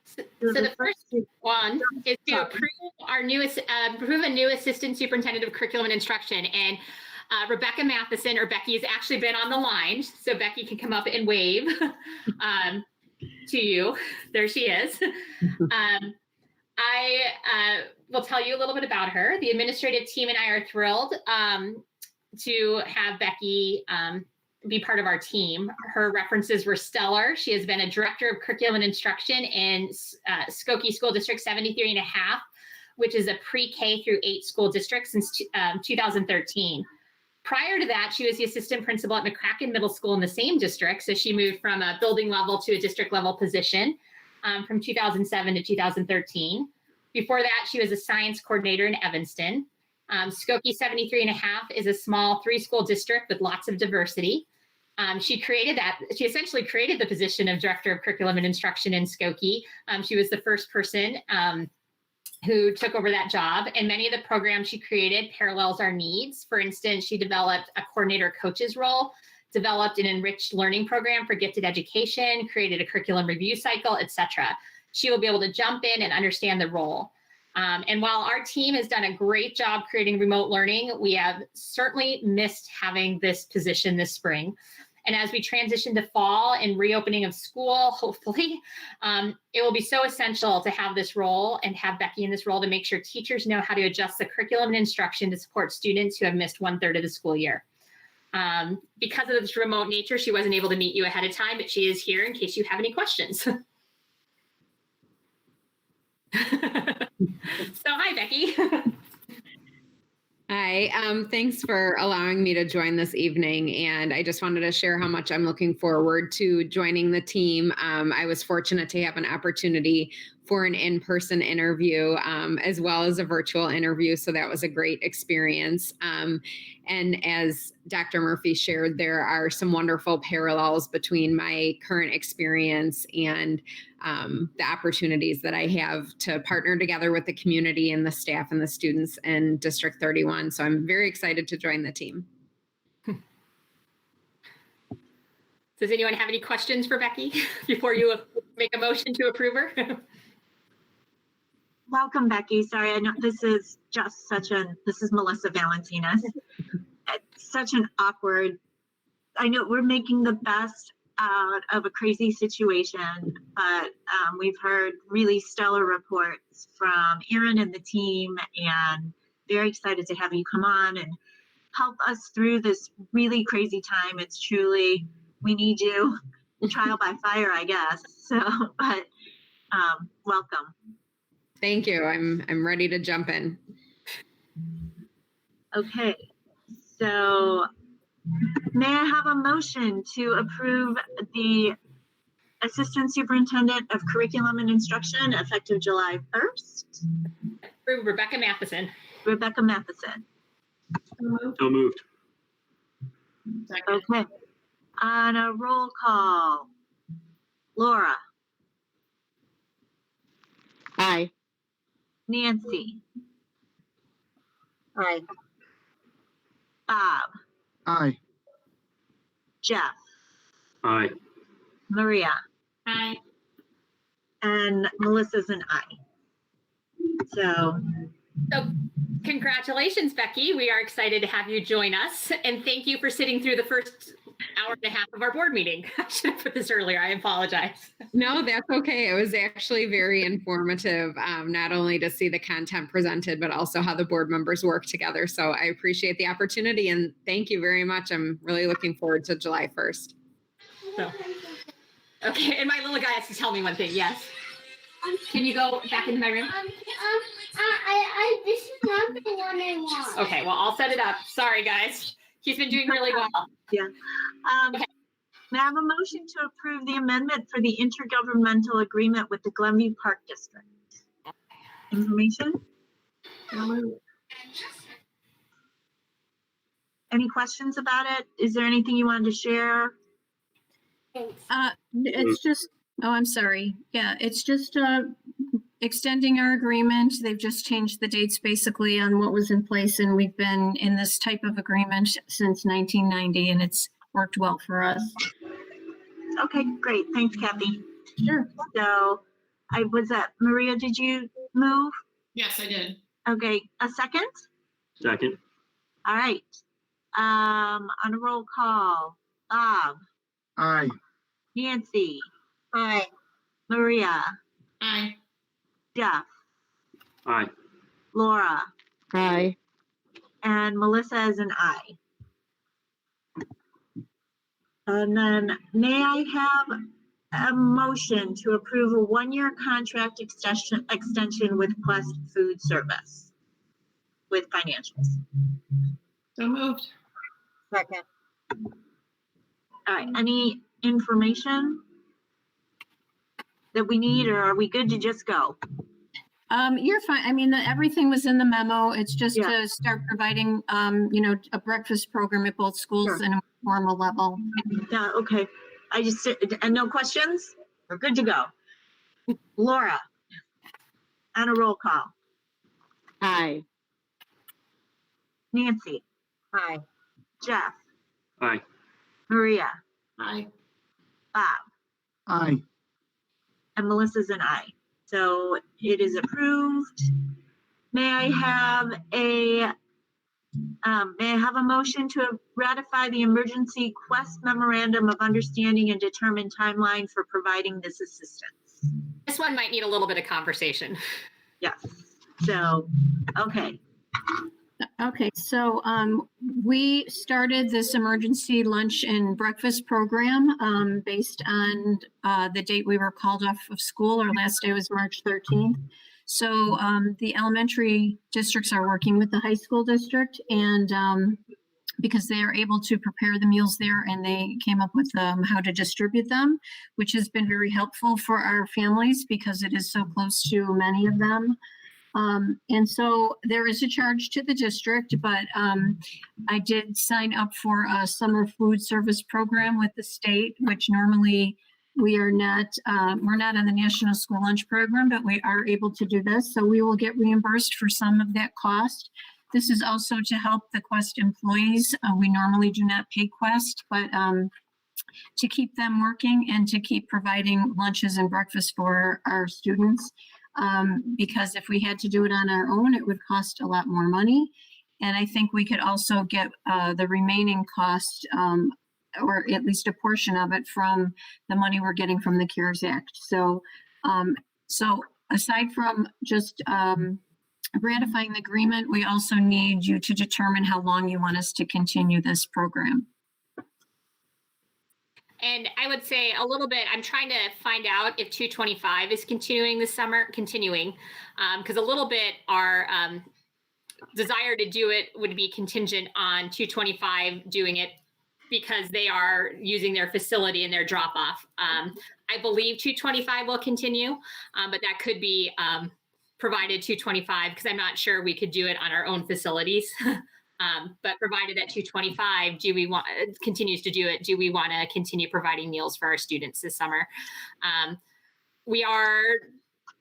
So the first one is to approve a new assistant superintendent of curriculum and instruction. And Rebecca Matheson, or Becky, has actually been on the line, so Becky can come up and wave to you. There she is. I will tell you a little bit about her. The administrative team and I are thrilled to have Becky be part of our team. Her references were stellar. She has been a director of curriculum and instruction in Skokie School District 73 and a half, which is a pre-K through 8 school district since 2013. Prior to that, she was the assistant principal at McCracken Middle School in the same district. So she moved from a building level to a district level position from 2007 to 2013. Before that, she was a science coordinator in Evanston. Skokie 73 and a half is a small 3-school district with lots of diversity. She essentially created the position of director of curriculum and instruction in Skokie. She was the first person who took over that job, and many of the programs she created parallels our needs. For instance, she developed a coordinator coaches role, developed an enriched learning program for gifted education, created a curriculum review cycle, etc. She will be able to jump in and understand the role. And while our team has done a great job creating remote learning, we have certainly missed having this position this spring. And as we transition to fall and reopening of school, hopefully, it will be so essential to have this role and have Becky in this role to make sure teachers know how to adjust the curriculum and instruction to support students who have missed 1/3 of the school year. Because of this remote nature, she wasn't able to meet you ahead of time, but she is here in case you have any questions. So hi, Becky. Hi, thanks for allowing me to join this evening. And I just wanted to share how much I'm looking forward to joining the team. I was fortunate to have an opportunity for an in-person interview as well as a virtual interview. So that was a great experience. And as Dr. Murphy shared, there are some wonderful parallels between my current experience and the opportunities that I have to partner together with the community and the staff and the students in District 31. So I'm very excited to join the team. Does anyone have any questions for Becky before you make a motion to approve her? Welcome, Becky. Sorry, I know this is Melissa Valentinas. It's such an awkward, I know we're making the best out of a crazy situation, but we've heard really stellar reports from Erin and the team, and very excited to have you come on and help us through this really crazy time. It's truly, we need you, trial by fire, I guess. So, but welcome. Thank you. I'm ready to jump in. Okay, so may I have a motion to approve the Assistant Superintendent of Curriculum and Instruction effective July 1st? Rebecca Matheson. Rebecca Matheson. So moved. Second. Okay. On a roll call, Laura, Aye. Nancy, Aye. Bob, Aye. Jeff, Aye. Maria, Hi. and Melissa's an aye. So, So congratulations, Becky. We are excited to have you join us. And thank you for sitting through the first hour and a half of our board meeting. I should have put this earlier. I apologize. No, that's okay. It was actually very informative, not only to see the content presented, but also how the board members work together. So I appreciate the opportunity and thank you very much. I'm really looking forward to July 1st. So, okay, and my little guy has to tell me one thing. Yes. Can you go back into my room? This is not the one I want. Okay, well, I'll set it up. Sorry, guys. He's been doing really well. may I have a motion to approve the amendment for the intergovernmental agreement with the Glenview Park District? Information? Any questions about it? Is there anything you wanted to share? It's just, oh, I'm sorry. Yeah, it's just extending our agreement. They've just changed the dates basically on what was in place, and we've been in this type of agreement since 1990, and it's worked well for us. Okay, great. Thanks, Kathy. Sure. So I was at, Maria, did you move? Yes, I did. Okay, a second? Second. All right. On a roll call, Bob, Aye. Nancy, Aye. Maria, Aye. Jeff, Aye. Laura, Aye. and Melissa is an aye. And then may I have a motion to approve a one-year contract extension with Quest Food Service with financials? So moved. Second. All right, any information that we need, or are we good to just go? You're fine. I mean, everything was in the memo. It's just Yeah. to start providing, a breakfast program at both schools Sure. in a formal level. Yeah, okay. And no questions? We're good to go. Laura, on a roll call. Aye. Nancy, Aye. Jeff, Aye. Maria, Aye. Bob, Aye. and Melissa's an aye. So it is approved. May I have a motion to ratify the emergency Quest memorandum of understanding and determine timeline for providing this assistance? This one might need a little bit of conversation. Yes. So, okay. Okay, so we started this emergency lunch and breakfast program based on the date we were called off of school. Our last day was March 13th. So the elementary districts are working with the high school district, and because they are able to prepare the meals there, and they came up with how to distribute them, which has been very helpful for our families because it is so close to many of them. And so there is a charge to the district, but I did sign up for a summer food service program with the state, which normally we're not on the National School Lunch Program, but we are able to do this. So we will get reimbursed for some of that cost. This is also to help the Quest employees. We normally do not pay Quest, but to keep them working and to keep providing lunches and breakfast for our students. Because if we had to do it on our own, it would cost a lot more money. And I think we could also get the remaining cost, or at least a portion of it, from the money we're getting from the CARES Act. So, so aside from just ratifying the agreement, we also need you to determine how long you want us to continue this program. And I would say a little bit, I'm trying to find out if 225 is continuing this summer, because a little bit our desire to do it would be contingent on 225 doing it because they are using their facility and their drop off. I believe 225 will continue, but that could be provided 225 because I'm not sure we could do it on our own facilities. But provided that 225 continues to do it, do we want to continue providing meals for our students this summer? We are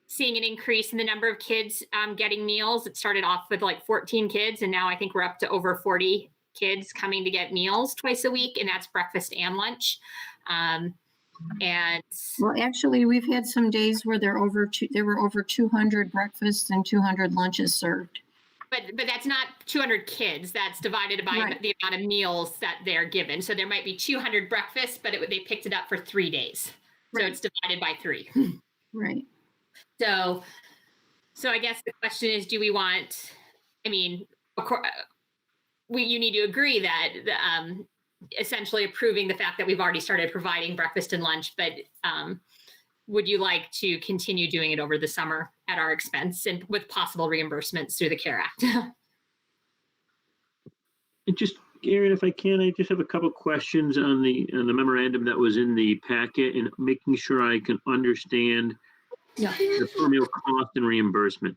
seeing an increase in the number of kids getting meals. It started off with like 14 kids, and now I think we're up to over 40 kids coming to get meals twice a week, and that's breakfast and lunch. And Well, actually, we've had some days where there were over 200 breakfasts and 200 lunches served. but that's not 200 kids. That's divided by Right. the amount of meals that they're given. So there might be 200 breakfasts, but they picked it up for 3 days. So Right. it's divided by 3. Right. So I guess the question is, do we want, I mean, of course, you need to agree that essentially approving the fact that we've already started providing breakfast and lunch, but would you like to continue doing it over the summer at our expense and with possible reimbursements through the CARE Act? And just, Aaron, if I can, I just have a couple questions on the memorandum that was in the packet and making sure I can understand the per meal cost and reimbursement.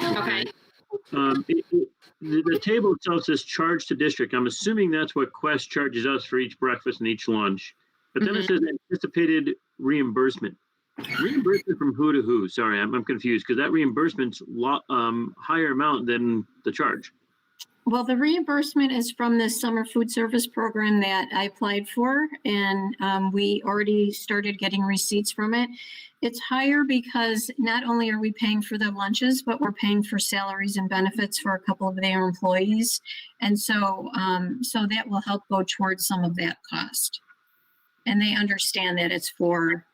Okay. The table itself says charge to district. I'm assuming that's what Quest charges us for each breakfast and each lunch. But then it says anticipated reimbursement. Reimbursement from who to who? Sorry, I'm confused because that reimbursement's higher amount than the charge. Well, the reimbursement is from the summer food service program that I applied for, and we already started getting receipts from it. It's higher because not only are we paying for the lunches, but we're paying for salaries and benefits for a couple of their employees. And so that will help go towards some of that cost. And they understand that it's for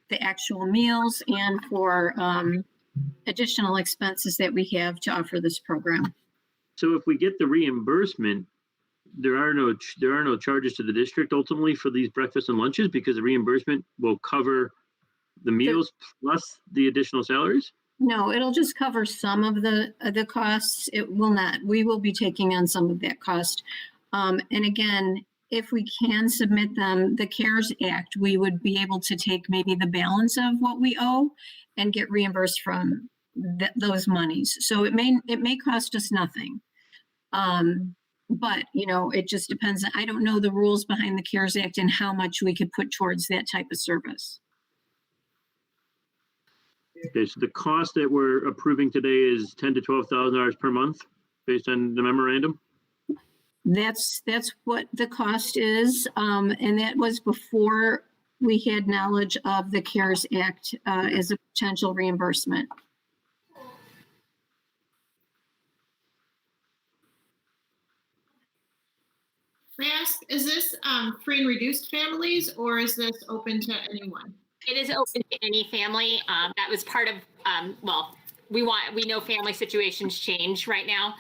the actual meals and for additional expenses that we have to offer this program. So if we get the reimbursement, there are no charges to the district ultimately for these breakfasts and lunches because the reimbursement will cover the meals plus the additional salaries? No, it'll just cover some of the costs. It will not. We will be taking on some of that cost. And again, if we can submit them, the CARES Act, we would be able to take maybe the balance of what we owe and get reimbursed from those monies. So it may cost us nothing. But it just depends. I don't know the rules behind the CARES Act and how much we could put towards that type of service. Okay, so the cost that we're approving today is $10,000 to $12,000 per month based on the memorandum? That's what the cost is. And that was before we had knowledge of the CARES Act as a potential reimbursement. May I ask, is this free and reduced families or is this open to anyone? It is open to any family. That was part of, we know family situations change right now.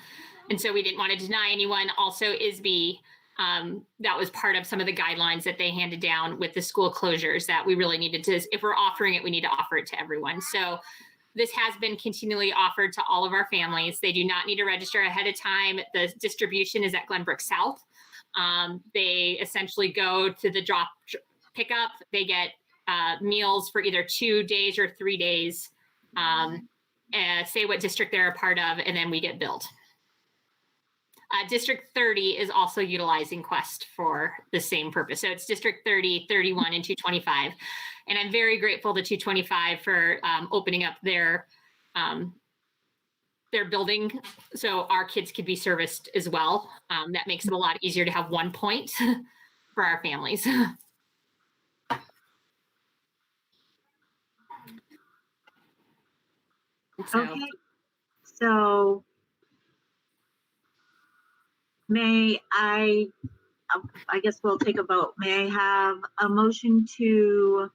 And so we didn't want to deny anyone. Also, ISB, that was part of some of the guidelines that they handed down with the school closures that we really needed to, if we're offering it, we need to offer it to everyone. So this has been continually offered to all of our families. They do not need to register ahead of time. The distribution is at Glenbrook South. They essentially go to the pickup. They get meals for either 2 days or 3 days, and say what district they're a part of, and then we get billed. District 30 is also utilizing Quest for the same purpose. So it's District 30, 31, and 225. And I'm very grateful to 225 for opening up their building so our kids could be serviced as well. That makes it a lot easier to have one point for our families. Okay, so I guess we'll take a vote. May I have a motion to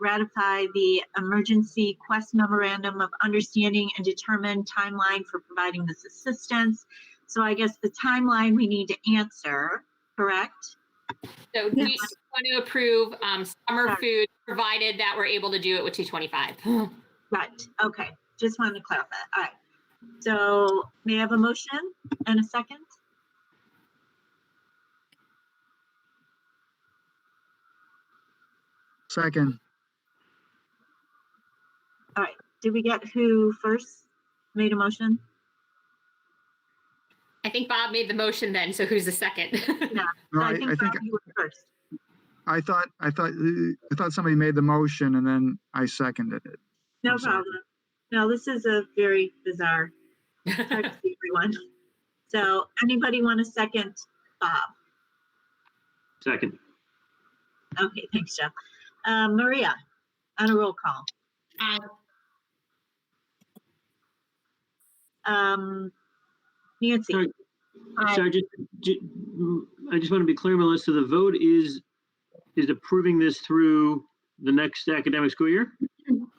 ratify the emergency Quest memorandum of understanding and determine timeline for providing this assistance? So I guess the timeline we need to answer, correct? So do you want to approve summer food provided that we're able to do it with 225? Right, okay, just wanted to clarify. All right, So may I have a motion and a second? Second, All right, did we get who first made a motion? I think Bob made the motion then, so who's the second? Yeah, no, I think I Bob, you were first. thought somebody made the motion and then I seconded it. No I'm sorry. problem. No, this is a very bizarre time to see everyone. So anybody want a second, Bob? Second. Okay, thanks, Jeff. Maria, on a roll call. Aye. Nancy, Sorry, Aye. sorry, I just want to be clear, Melissa, the vote is approving this through the next academic school year? I'm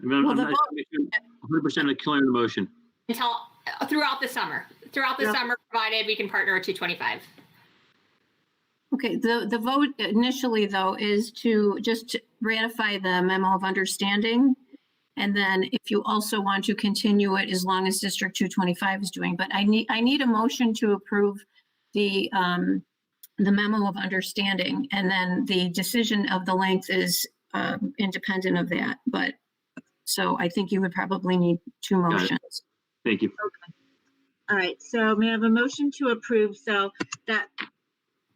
Well, the not 100% clear on the motion. Until throughout the summer, Yeah. provided we can partner with 225. Okay, the vote initially, though, is to just ratify the memo of understanding. And then if you also want to continue it as long as District 225 is doing, but I need a motion to approve the memo of understanding. And then the decision of the length is independent of that. But so I think you would probably need two it. motions. Thank you. all right, so may I have a motion to approve, so that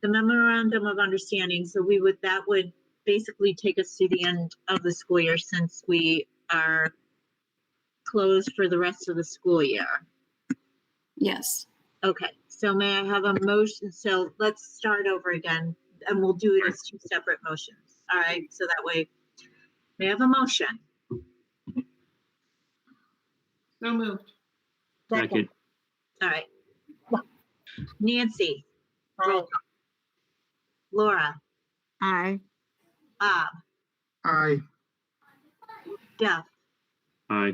the memorandum of understanding, so that would basically take us to the end of the school year since we are closed for the rest of the school year. Yes. Okay, so may I have a motion? So let's start over again and we'll do it as two separate motions. All right, so that way, may I have a motion? So moved. Second. All right. Nancy, roll call. Laura, Aye. Bob, Aye. Jeff, Aye.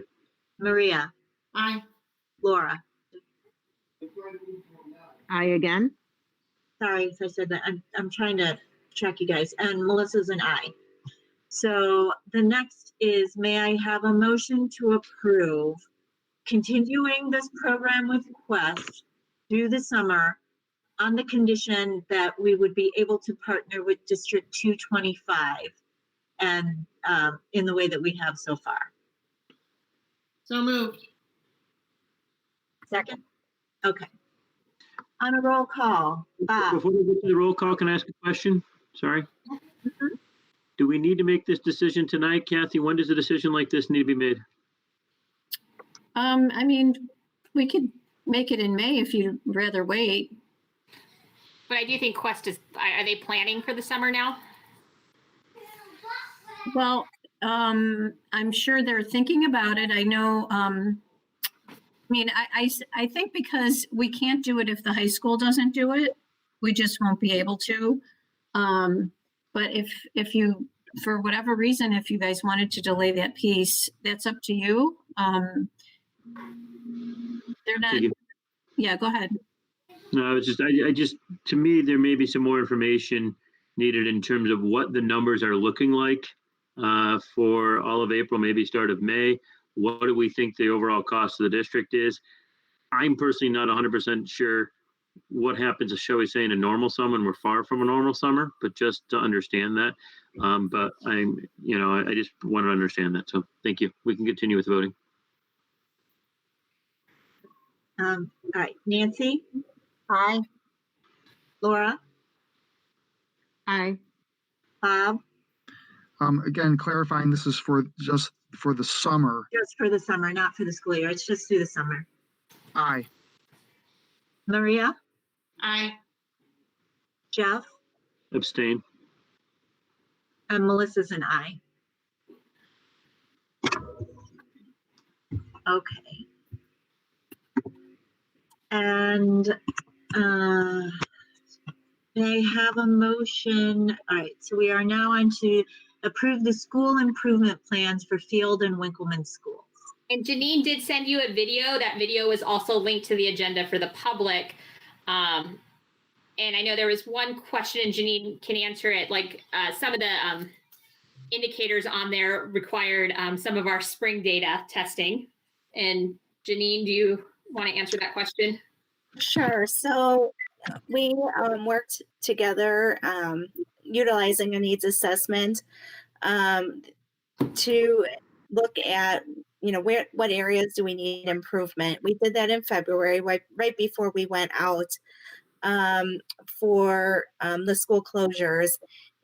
Maria, Aye. Laura. Aye again. Sorry if I said that. I'm trying to track you guys. And Melissa's an aye. So the next is, may I have a motion to approve continuing this program with Quest through the summer on the condition that we would be able to partner with District 225 and in the way that we have so far. So moved. Second? Okay. On a roll call, Bob. Before we get to the roll call, can I ask a question? Sorry. Do we need to make this decision tonight, Kathy? When does a decision like this need to be made? I mean, we could make it in May if you'd rather wait. But I do think Quest are they planning for the summer now? Well, I'm sure they're thinking about it. I know, I think because we can't do it if the high school doesn't do it, we just won't be able to. But if you, for whatever reason, if you guys wanted to delay that piece, that's up to you. They're not, Thank you. yeah, go ahead. No, it's just, I just, to me, there may be some more information needed in terms of what the numbers are looking like for all of April, maybe start of May. What do we think the overall cost of the district is? I'm personally not 100% sure what happens, shall we say, in a normal summer, and we're far from a normal summer, but just to understand that. But I just want to understand that. So thank you. We can continue with voting. All right, Nancy, Aye. Laura, Aye. Bob, Again, clarifying, this is just for the summer. just for the summer, not for the school year. It's just through the summer. Aye. Maria, Aye. Jeff, Abstain. and Melissa's an aye. Okay. And may I have a motion? All right, so we are now on to approve the school improvement plans for Field and Winkleman schools. And Janine did send you a video. That video is also linked to the agenda for the public. And I know there was one question, and Janine can answer it. Like some of the indicators on there required some of our spring data testing. And Janine, do you want to answer that question? Sure. So we worked together utilizing a needs assessment to look at, what areas do we need improvement. We did that in February, right before we went out for the school closures.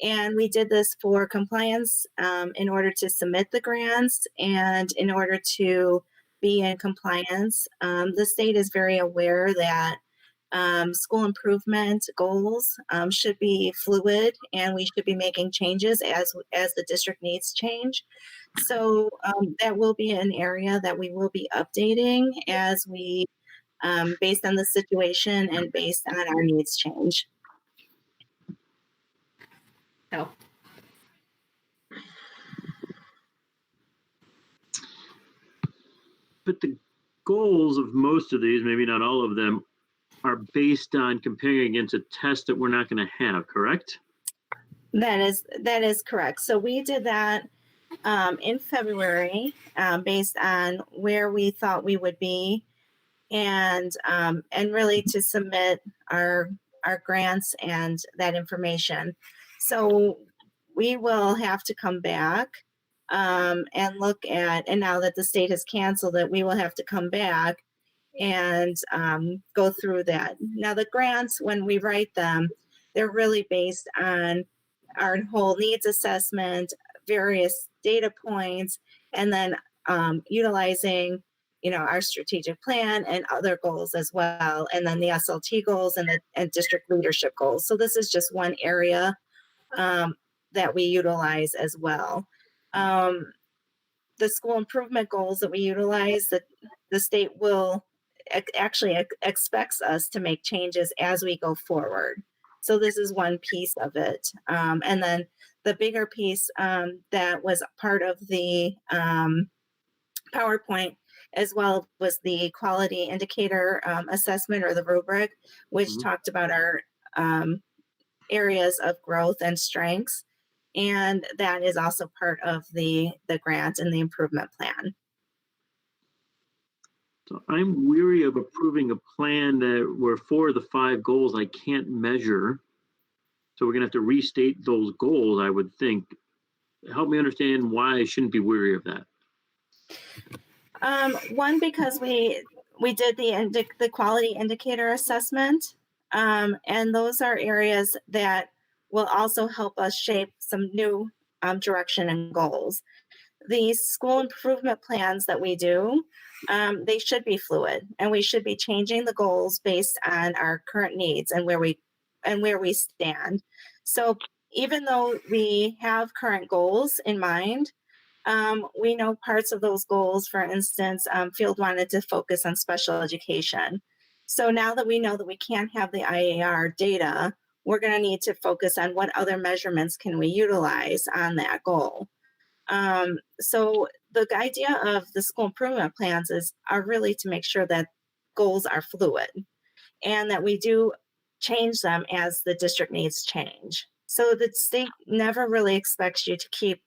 And we did this for compliance in order to submit the grants and in order to be in compliance. The state is very aware that school improvement goals should be fluid, and we should be making changes as the district needs change. So that will be an area that we will be updating as we, based on the situation and based on our needs change. So, But the goals of most of these, maybe not all of them, are based on comparing against a test that we're not going to have, correct? That is correct. So we did that in February based on where we thought we would be, and really to submit our grants and that information. So we will have to come back and look at, and now that the state has canceled it, we will have to come back and go through that. Now the grants, when we write them, they're really based on our whole needs assessment, various data points, and then utilizing, our strategic plan and other goals as well, and then the SLT goals and the district leadership goals. So this is just one area that we utilize as well. The school improvement goals that we utilize, that the state will actually expects us to make changes as we go forward. So this is one piece of it. And then the bigger piece that was part of the PowerPoint as well was the quality indicator assessment, or the rubric, which talked about our areas of growth and strengths. And that is also part of the grant and the improvement plan. So I'm weary of approving a plan that where 4 of the 5 goals I can't measure. So we're going to have to restate those goals, I would think. Help me understand why I shouldn't be weary of that. One, because we did the quality indicator assessment, and those are areas that will also help us shape some new direction and goals. These school improvement plans that we do, they should be fluid, and we should be changing the goals based on our current needs and where we stand. So even though we have current goals in mind, we know parts of those goals. For instance, Field wanted to focus on special education. So now that we know that we can't have the IAR data, we're going to need to focus on what other measurements can we utilize on that goal. So the idea of the school improvement plans are really to make sure that goals are fluid and that we do change them as the district needs change. So the state never really expects you to keep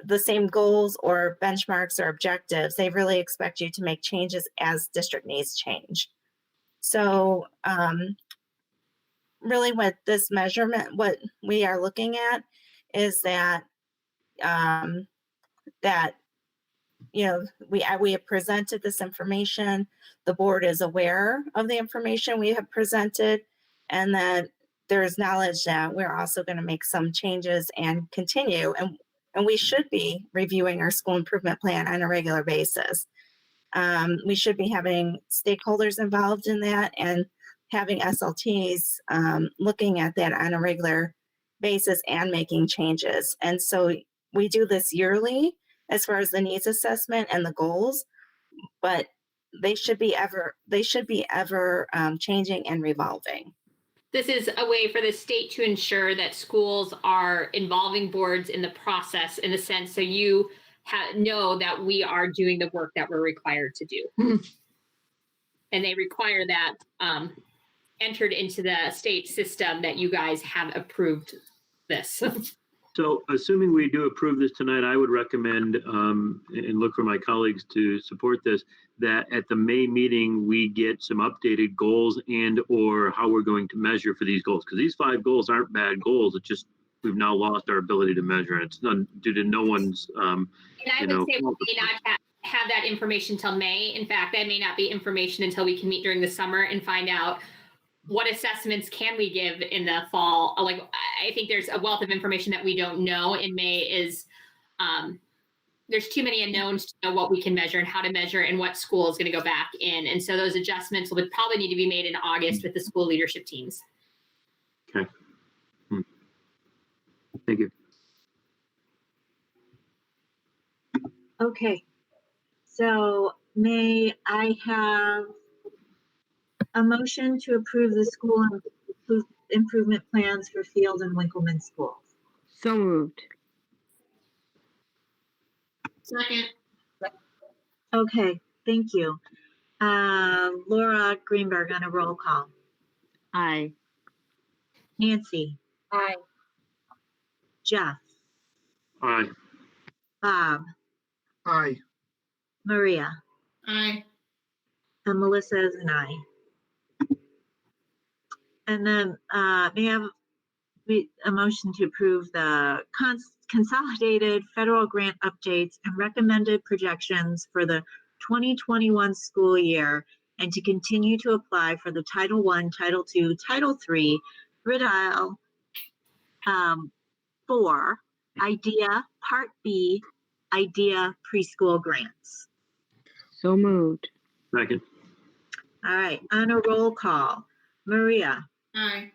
the same goals or benchmarks or objectives. They really expect you to make changes as district needs change. So really what this measurement, what we are looking at is that we have presented this information. The board is aware of the information we have presented, and that there is knowledge that we're also going to make some changes and continue. And we should be reviewing our school improvement plan on a regular basis. We should be having stakeholders involved in that and having SLTs looking at that on a regular basis and making changes. And so we do this yearly as far as the needs assessment and the goals, but they should be ever changing and revolving. This is a way for the state to ensure that schools are involving boards in the process, in a sense, so you know that we are doing the work that we're required to do. And they require that entered into the state system that you guys have approved this. So assuming we do approve this tonight, I would recommend, and look for my colleagues to support this, that at the May meeting, we get some updated goals and or how we're going to measure for these goals. Because these 5 goals aren't bad goals. It's just we've now lost our ability to measure. It's none due to no one's, And I you would know, say we may not have that information till May. In fact, that may not be information until we can meet during the summer and find out what assessments can we give in the fall. Like, I think there's a wealth of information that we don't know in May is, there's too many unknowns to know what we can measure and how to measure and what school is going to go back in. And so those adjustments would probably need to be made in August with the school leadership teams. okay. Thank you. Okay. So may I have a motion to approve the school improvement plans for Field and Winkleman schools? So moved. Second. Okay, thank you. Laura Greenberg on a roll call. Aye. Nancy, Aye. Jeff, Aye. Bob, Aye. Maria, Aye. and Melissa is an aye. And then may I have a motion to approve the consolidated federal grant updates and recommended projections for the 2021 school year and to continue to apply for the Title I, Title II, Title III, RIDIAL 4, IDEA Part B, IDEA preschool grants. So moved. Second. All right, on a roll call, Maria, Aye.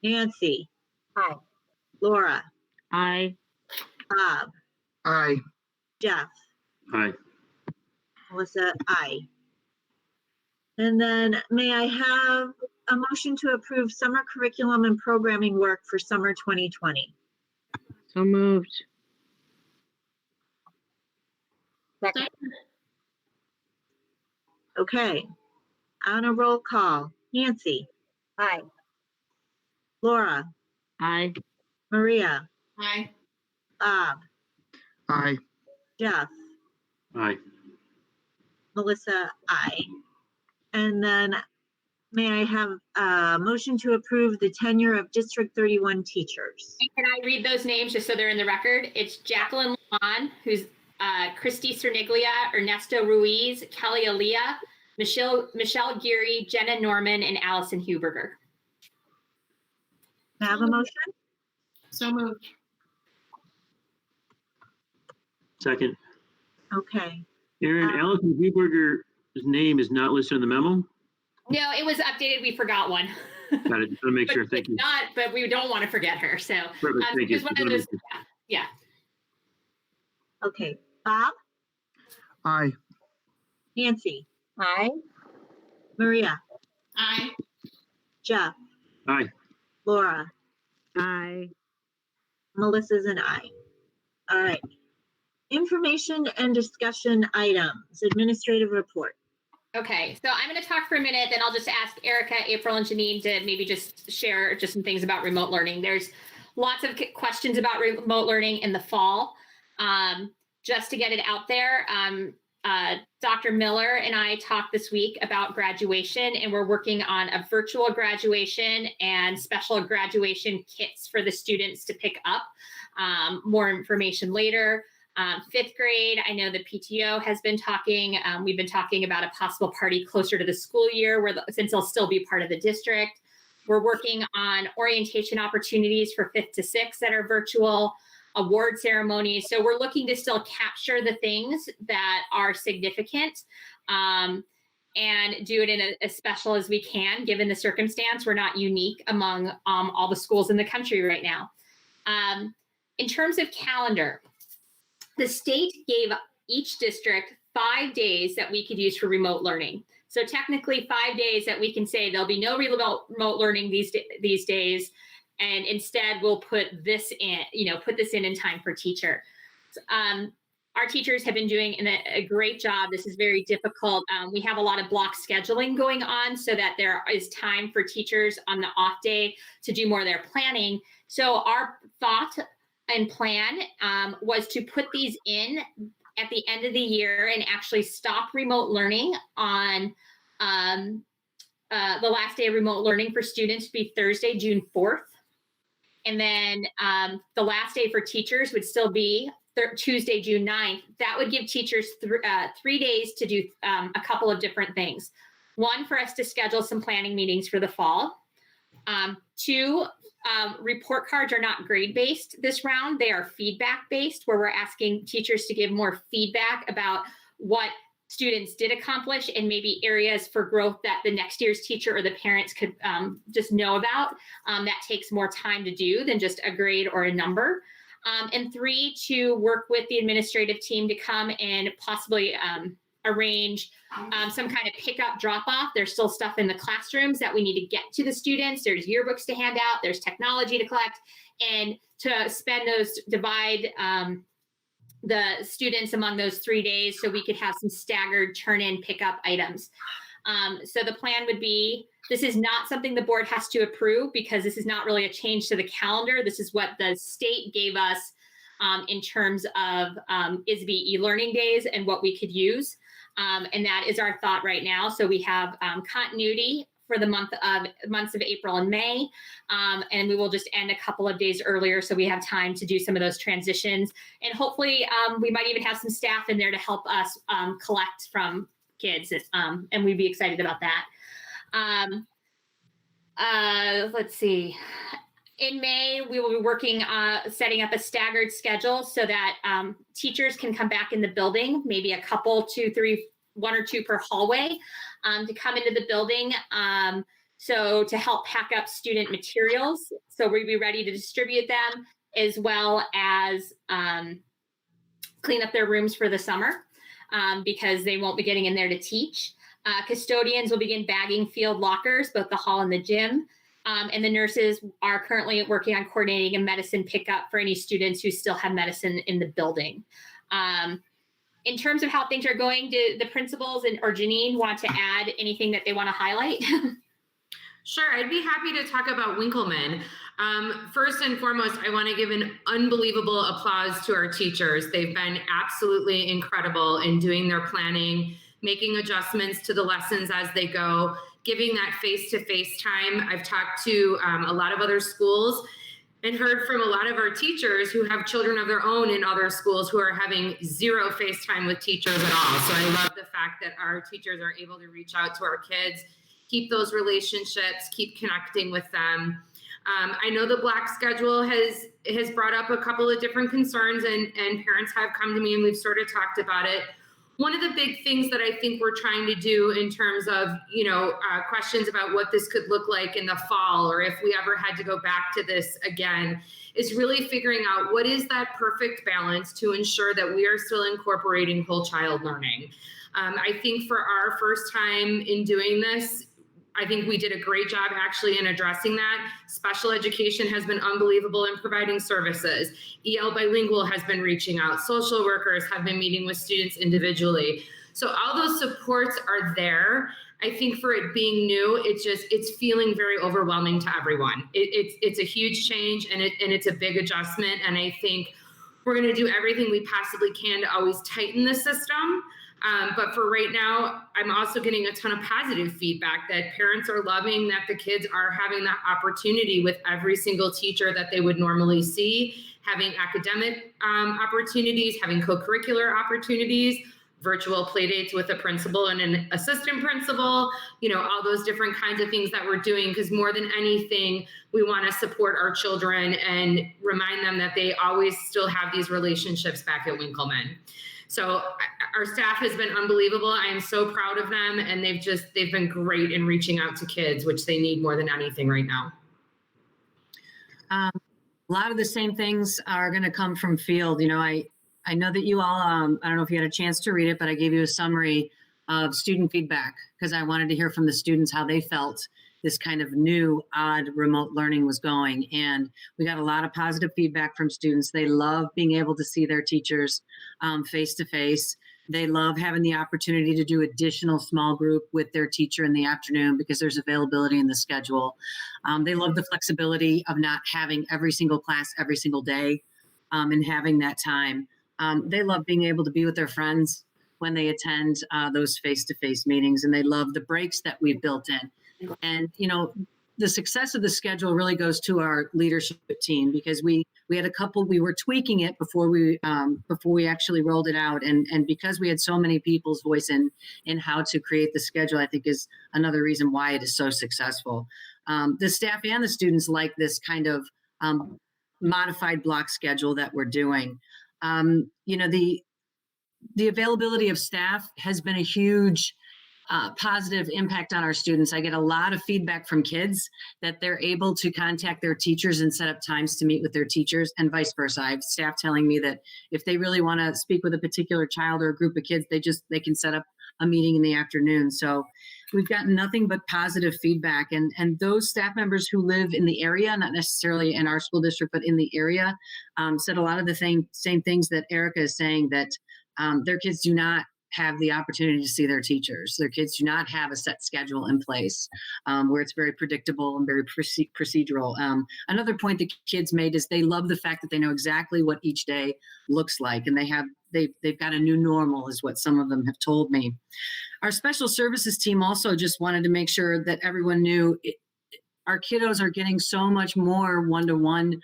Nancy, Aye. Laura, Aye. Bob, Aye. Jeff, Aye. Melissa, aye. And then may I have a motion to approve summer curriculum and programming work for summer 2020? So moved. Second. Okay, on a roll call, Nancy, Aye. Laura, Aye. Maria, Aye. Bob, Aye. Jeff, Aye. Melissa, aye. And then may I have a motion to approve the tenure of District 31 teachers? And can I read those names just so they're in the record? It's Jacqueline Lon, who's Christy Cerniglia, Ernesto Ruiz, Kelly Aaliyah, Michelle Geary, Jenna Norman, and Allison Huberger. May I have a motion? So moved. Second. Okay, Aaron, Allison Huberger's name is not listed in the memo. No, it was updated. We forgot one. Got it. Just want to make But sure. Thank it's you. not, but we don't want to forget her. So Perfect. Thank you. it was one of those, yeah. okay. Bob, Aye. Nancy, Aye. Maria, Aye. Jeff, Aye. Laura, Aye. Melissa's an aye. All right. Information and discussion items, administrative report. Okay, so I'm going to talk for a minute, then I'll just ask Erica, April, and Janine to maybe just share just some things about remote learning. There's lots of questions about remote learning in the fall. Just to get it out there, Dr. Miller and I talked this week about graduation, and we're working on a virtual graduation and special graduation kits for the students to pick up. More information later. 5th grade, I know the PTO has been talking. We've been talking about a possible party closer to the school year since they'll still be part of the district. We're working on orientation opportunities for 5th to 6th that are virtual, award ceremonies. So we're looking to still capture the things that are significant and do it in as special as we can, given the circumstance. We're not unique among all the schools in the country right now. In terms of calendar, the state gave each district 5 days that we could use for remote learning. So technically 5 days that we can say there'll be no remote learning these days. And instead we'll put this in time for teacher. Our teachers have been doing a great job. This is very difficult. We have a lot of block scheduling going on so that there is time for teachers on the off day to do more of their planning. So our thought and plan was to put these in at the end of the year and actually stop remote learning on the last day of remote learning for students to be Thursday, June 4th. And then the last day for teachers would still be Tuesday, June 9th. That would give teachers 3 days to do a couple of different things. One, for us to schedule some planning meetings for the fall. Two, report cards are not grade-based this round. They are feedback-based, where we're asking teachers to give more feedback about what students did accomplish and maybe areas for growth that the next year's teacher or the parents could just know about. That takes more time to do than just a grade or a number. And three, to work with the administrative team to come and possibly arrange some kind of pickup drop off. There's still stuff in the classrooms that we need to get to the students. There's yearbooks to hand out. There's technology to collect, and to spend those, divide the students among those 3 days so we could have some staggered turn-in pickup items. So the plan would be, this is not something the board has to approve because this is not really a change to the calendar. This is what the state gave us in terms of ISB e-learning days and what we could use. And that is our thought right now. So we have continuity for the months of April and May. And we will just end a couple of days earlier so we have time to do some of those transitions. And hopefully we might even have some staff in there to help us collect from kids. And we'd be excited about that. Let's see. In May, we will be working, setting up a staggered schedule so that teachers can come back in the building, maybe a couple, 2, 3, 1 or 2 per hallway, to come into the building. So to help pack up student materials. So we'll be ready to distribute them, as well as clean up their rooms for the summer, because they won't be getting in there to teach. Custodians will begin bagging field lockers, both the hall and the gym. And the nurses are currently working on coordinating a medicine pickup for any students who still have medicine in the building. In terms of how things are going, do the principals or Janine want to add anything that they want to highlight? Sure, I'd be happy to talk about Winkleman. First and foremost, I want to give an unbelievable applause to our teachers. They've been absolutely incredible in doing their planning, making adjustments to the lessons as they go, giving that face-to-face time. I've talked to a lot of other schools and heard from a lot of our teachers who have children of their own in other schools who are having zero face time with teachers at all. So I love the fact that our teachers are able to reach out to our kids, keep those relationships, keep connecting with them. I know the block schedule has brought up a couple of different concerns, and parents have come to me and we've sort of talked about it. One of the big things that I think we're trying to do in terms of, questions about what this could look like in the fall, or if we ever had to go back to this again, is really figuring out what is that perfect balance to ensure that we are still incorporating whole child learning. I think for our first time in doing this, I think we did a great job actually in addressing that. Special education has been unbelievable in providing services. EL Bilingual has been reaching out. Social workers have been meeting with students individually. So all those supports are there. I think for it being new, it's feeling very overwhelming to everyone. It's a huge change and it's a big adjustment. And I think we're going to do everything we possibly can to always tighten the system. But for right now, I'm also getting a ton of positive feedback that parents are loving that the kids are having that opportunity with every single teacher that they would normally see, having academic opportunities, having co-curricular opportunities, virtual play dates with a principal and an assistant principal, all those different kinds of things that we're doing, because more than anything, we want to support our children and remind them that they always still have these relationships back at Winkleman. So our staff has been unbelievable. I am so proud of them, and they've been great in reaching out to kids, which they need more than anything right now. A lot of the same things are going to come from field. I know that you all, I don't know if you had a chance to read it, but I gave you a summary of student feedback because I wanted to hear from the students how they felt this kind of new, odd remote learning was going. And we got a lot of positive feedback from students. They love being able to see their teachers face to face. They love having the opportunity to do additional small group with their teacher in the afternoon because there's availability in the schedule. They love the flexibility of not having every single class every single day. and having that time. They love being able to be with their friends when they attend those face-to-face meetings, and they love the breaks that we've built in. And, you know, the success of the schedule really goes to our leadership team, because we had a couple, we were tweaking it before we actually rolled it out, and because we had so many people's voice in how to create the schedule, I think is another reason why it is so successful. The staff and the students like this kind of modified block schedule that we're doing. You know, the availability of staff has been a huge positive impact on our students. I get a lot of feedback from kids that they're able to contact their teachers and set up times to meet with their teachers, and vice versa. I have staff telling me that if they really want to speak with a particular child or a group of kids, they can set up a meeting in the afternoon. So we've gotten nothing but positive feedback, and those staff members who live in the area, not necessarily in our school district, but in the area, said a lot of the same things that Erica is saying, that their kids do not have the opportunity to see their teachers. Their kids do not have a set schedule in place where it's very predictable and very procedural. Another point that kids made is they love the fact that they know exactly what each day looks like, and they've got a new normal, is what some of them have told me. Our special services team also just wanted to make sure that everyone knew our kiddos are getting so much more one-to-one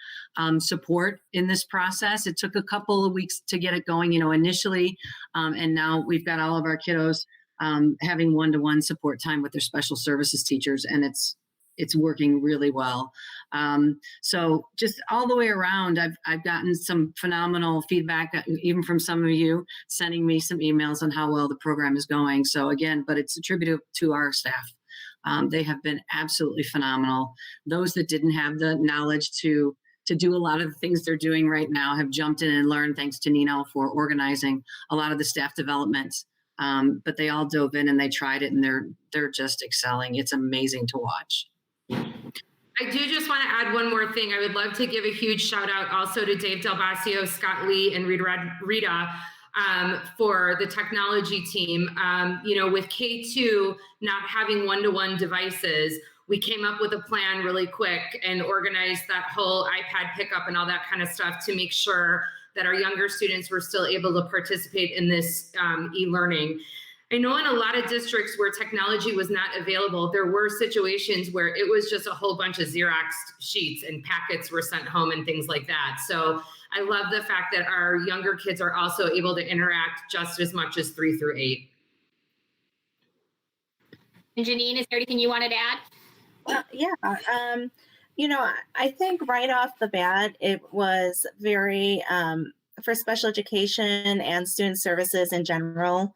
support in this process. It took a couple of weeks to get it going, you know, initially, and now we've got all of our kiddos having one-to-one support time with their special services teachers, and it's working really well. So just all the way around, I've gotten some phenomenal feedback, even from some of you sending me some emails on how well the program is going. So again, but it's attributed to our staff. They have been absolutely phenomenal. Those that didn't have the knowledge to do a lot of the things they're doing right now have jumped in and learned, thanks to Nino for organizing a lot of the staff development. But they all dove in and they tried it, and they're just excelling. It's amazing to watch. I do just want to add one more thing. I would love to give a huge shout out also to Dave Del Basio, Scott Lee, and Rita for the technology team. You know, with K2 not having one-to-one devices, we came up with a plan really quick and organized that whole iPad pickup and all that kind of stuff to make sure that our younger students were still able to participate in this e-learning. I know in a lot of districts where technology was not available, there were situations where it was just a whole bunch of Xerox sheets and packets were sent home and things like that. So I love the fact that our younger kids are also able to interact just as much as 3 through 8. And Janine, is there anything you wanted to add? Yeah. You know, I think right off the bat, it was very, for special education and student services in general,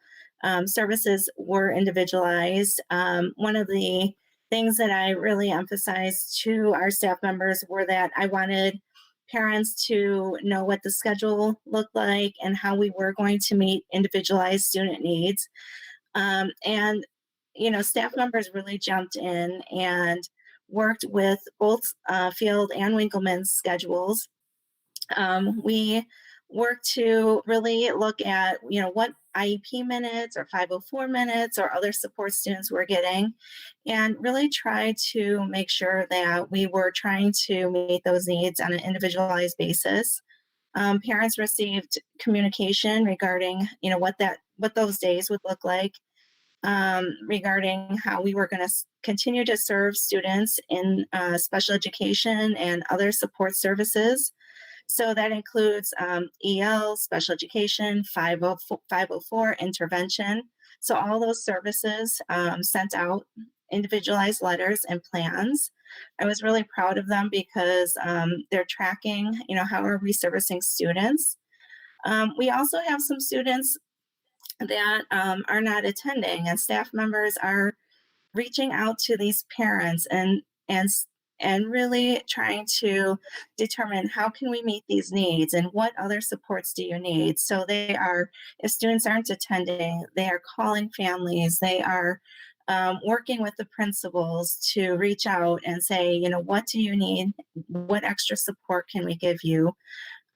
services were individualized. One of the things that I really emphasized to our staff members were that I wanted parents to know what the schedule looked like and how we were going to meet individualized student needs. And, you know, staff members really jumped in and worked with both Field and Winkleman's schedules. We worked to really look at, you know, what IEP minutes or 504 minutes or other support students were getting, and really try to make sure that we were trying to meet those needs on an individualized basis. Parents received communication regarding, you know, what those days would look like, regarding how we were going to continue to serve students in special education and other support services. So that includes EL, special education, 504 intervention. So all those services sent out individualized letters and plans. I was really proud of them because they're tracking, you know, how are we servicing students. We also have some students that are not attending, and staff members are reaching out to these parents and really trying to determine how can we meet these needs and what other supports do you need. So they are, if students aren't attending, they are calling families, they are working with the principals to reach out and say, you know, what do you need? What extra support can we give you?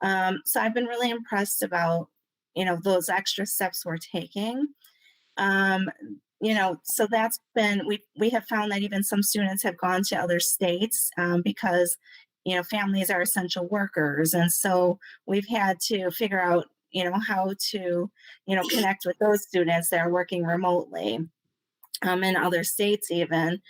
So I've been really impressed about, you know, those extra steps we're taking. You know, so that's been, we have found that even some students have gone to other states because families are essential workers. And so we've had to figure out, how to, connect with those students that are working remotely in other states even.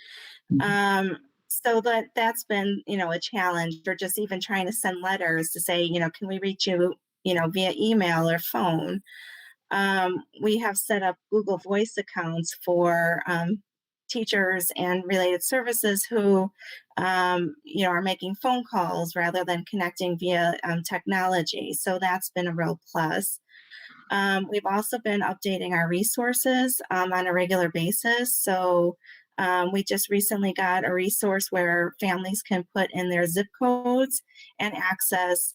So that's been, a challenge, or just even trying to send letters to say, can we reach you, via email or phone. We have set up Google Voice accounts for teachers and related services who, are making phone calls rather than connecting via technology. So that's been a real plus. We've also been updating our resources on a regular basis. So we just recently got a resource where families can put in their zip codes and access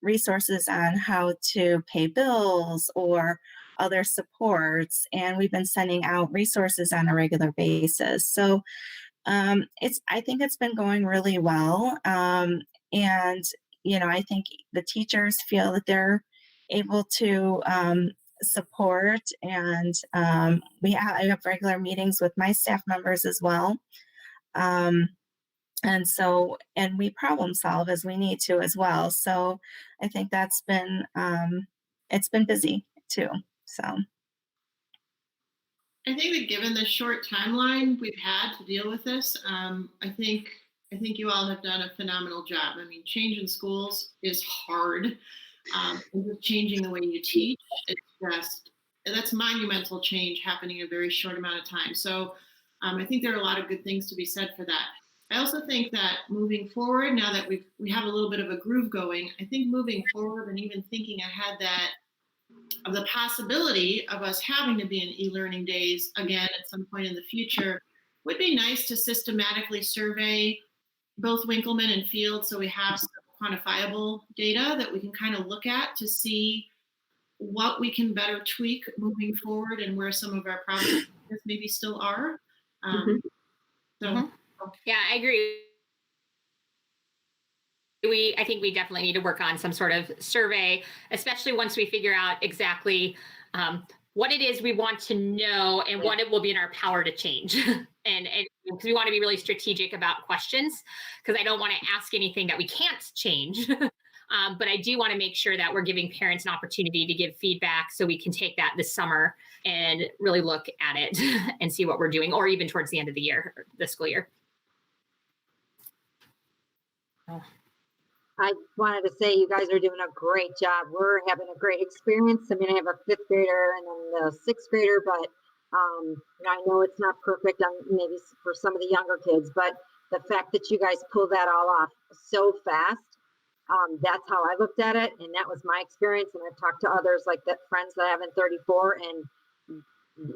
resources on how to pay bills or other supports. And we've been sending out resources on a regular basis. So I think it's been going really well. And, I think the teachers feel that they're able to support, and I have regular meetings with my staff members as well. And we problem solve as we need to as well. So I think that's been, it's been busy too. So. I think that given the short timeline we've had to deal with this, I think you all have done a phenomenal job. I mean, change in schools is hard. And just changing the way you teach, that's monumental change happening in a very short amount of time. So I think there are a lot of good things to be said for that. I also think that moving forward, now that we have a little bit of a groove going, I think moving forward and even thinking ahead of the possibility of us having to be in e-learning days again at some point in the future would be nice to systematically survey both Winkleman and Field so we have some quantifiable data that we can kind of look at to see what we can better tweak moving forward and where some of our problems maybe still are. Yeah, I agree. I think we definitely need to work on some sort of survey, especially once we figure out exactly what it is we want to know and what it will be in our power to change. and because we want to be really strategic about questions, because I don't want to ask anything that we can't change. But I do want to make sure that we're giving parents an opportunity to give feedback so we can take that this summer and really look at it and see what we're doing, or even towards the end of the year, the school year. I wanted to say you guys are doing a great job. We're having a great experience. I mean, I have a 5th grader and then the 6th grader, but I know it's not perfect on maybe for some of the younger kids, but the fact that you guys pull that all off so fast, that's how I looked at it. And that was my experience. And I've talked to others like that, friends that I have in 34, and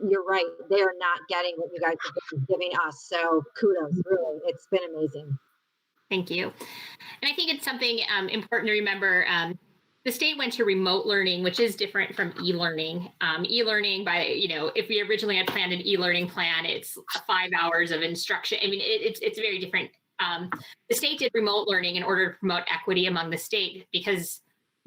you're right. They are not getting what you guys have been giving us. So kudos, really. It's been amazing. Thank you. And I think it's something important to remember. The state went to remote learning, which is different from e-learning. E-learning, by if we originally had planned an e-learning plan, it's 5 hours of instruction. I mean, it's very different. The state did remote learning in order to promote equity among the state, because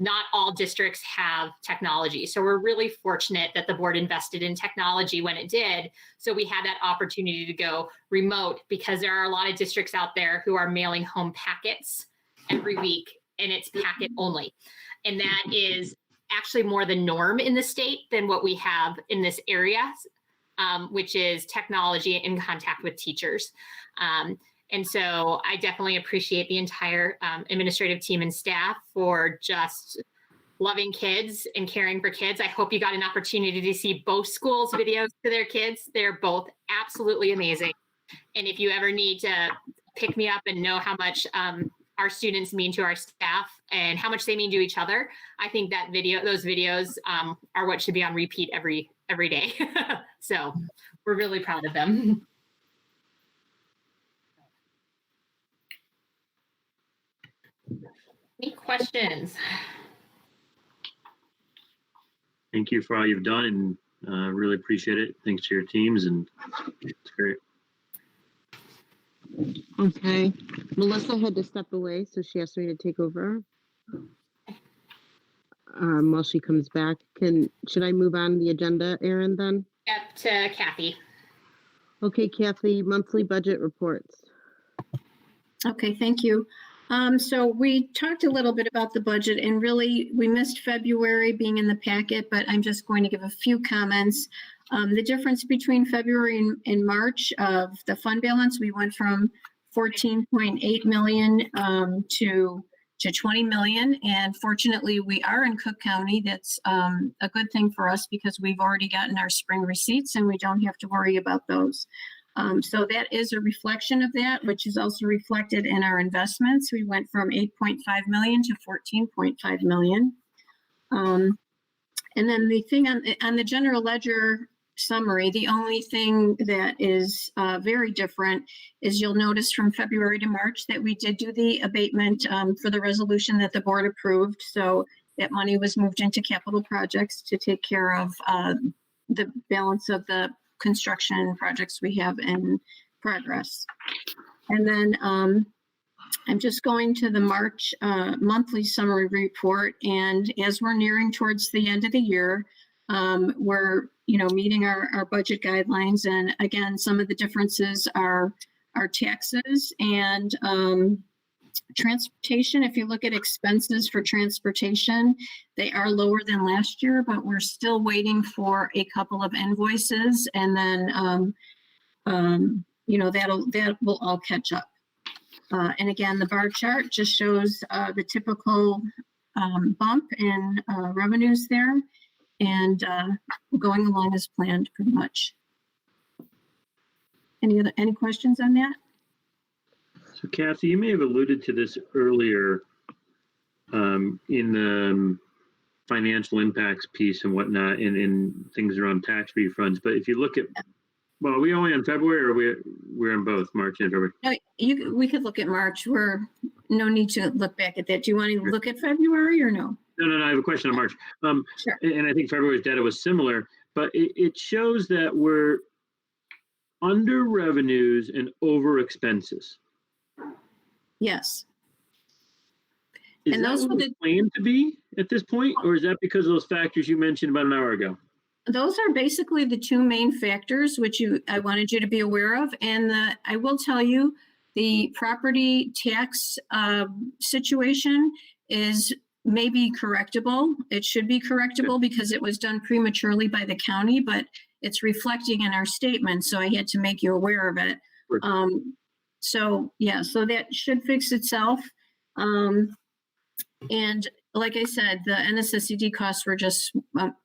not all districts have technology. So we're really fortunate that the board invested in technology when it did. So we had that opportunity to go remote, because there are a lot of districts out there who are mailing home packets every week, and it's packet only. And that is actually more the norm in the state than what we have in this area, which is technology in contact with teachers. And so I definitely appreciate the entire administrative team and staff for just loving kids and caring for kids. I hope you got an opportunity to see both schools' videos to their kids. They're both absolutely amazing. And if you ever need to pick me up and know how much our students mean to our staff and how much they mean to each other, I think that those videos are what should be on repeat every day. So we're really proud of them. Any questions? Thank you for all you've done, and really appreciate it. Thanks to your teams, and it's great. Okay. Melissa had to step away, so she asked me to take over while she comes back. Should I move on the agenda, Erin, then? Yep, to Kathy. Okay, Kathy, monthly budget reports. Okay, thank you. So we talked a little bit about the budget, and really we missed February being in the packet, but I'm just going to give a few comments. The difference between February and March of the fund balance, we went from 14.8 million to 20 million. And fortunately, we are in Cook County. That's a good thing for us because we've already gotten our spring receipts and we don't have to worry about those. So that is a reflection of that, which is also reflected in our investments. We went from 8.5 million to 14.5 million. And then the thing on the general ledger summary, the only thing that is very different is you'll notice from February to March that we did do the abatement for the resolution that the board approved. So that money was moved into capital projects to take care of the balance of the construction projects we have in progress. And then I'm just going to the March monthly summary report. And as we're nearing towards the end of the year, we're meeting our budget guidelines. And again, some of the differences are taxes and transportation. If you look at expenses for transportation, they are lower than last year, but we're still waiting for a couple of invoices, and then that will all catch up. And again, the bar chart just shows the typical bump in revenues there, and going along as planned pretty much. Any questions on that? So Kathy, you may have alluded to this earlier in the financial impacts piece and whatnot, in things around tax refunds. But if you look at, well, are we only on February, or we're in both March and February? No, we could look at March. We're no need to look back at that. Do you want to look at February or no? No. I have a question on March. Sure. And I think February's data was similar, but it shows that we're under revenues and over expenses. Yes. Is And that those what were we planned to be at this point, or is that because of those factors you mentioned about an hour ago? Those are basically the two main factors which I wanted you to be aware of. And I will tell you, the property tax situation is maybe correctable. It should be correctable because it was done prematurely by the county, but it's reflecting in our statement. So I had to make you aware of it. Right. So that should fix itself. And like I said, the NSSCD costs were just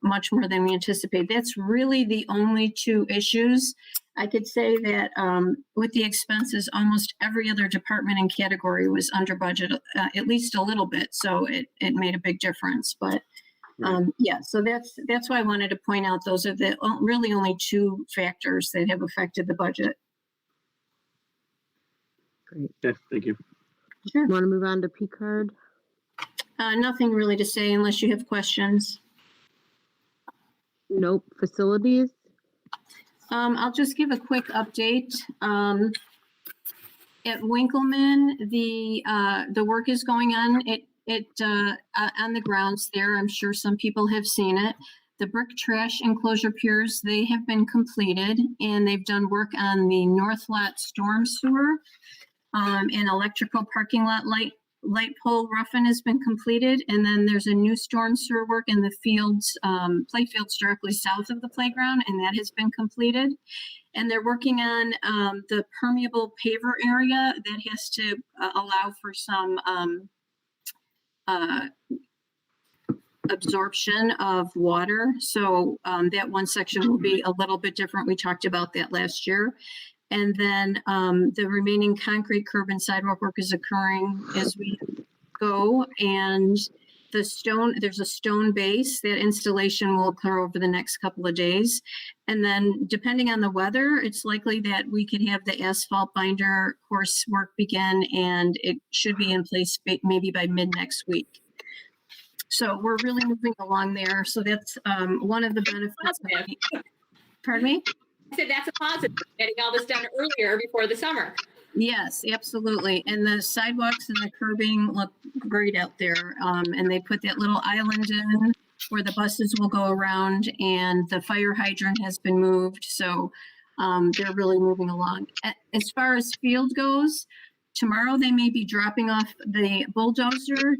much more than we anticipated. That's really the only two issues. I could say that with the expenses, almost every other department and category was under budget, at least a little bit. So it made a big difference. But so that's why I wanted to point out those are the really only two factors that have affected the budget. Great. Okay, thank you. Sure. Want to move on to P card? Nothing really to say unless you have questions. Nope. Facilities? I'll just give a quick update. At Winkleman, the work is going on. On the grounds there. I'm sure some people have seen it. The brick trash enclosure piers, they have been completed, and they've done work on the north lot storm sewer, and electrical parking lot light pole roughen has been completed. And then there's a new storm sewer work in the fields, play fields directly south of the playground, and that has been completed. And they're working on the permeable paver area that has to allow for some absorption of water. So that one section will be a little bit different. We talked about that last year. And then the remaining concrete curb and sidewalk work is occurring as we go. And there's a stone base. That installation will occur over the next couple of days. And then depending on the weather, it's likely that we could have the asphalt binder course work begin, and it should be in place maybe by mid next week. So we're really moving along there. So that's one of the benefits. Pardon me? I said that's a positive, getting all this done earlier before the summer. Yes, absolutely. And the sidewalks and the curbing look great out there. And they put that little island in where the buses will go around, and the fire hydrant has been moved. So they're really moving along. As far as field goes, tomorrow they may be dropping off the bulldozer.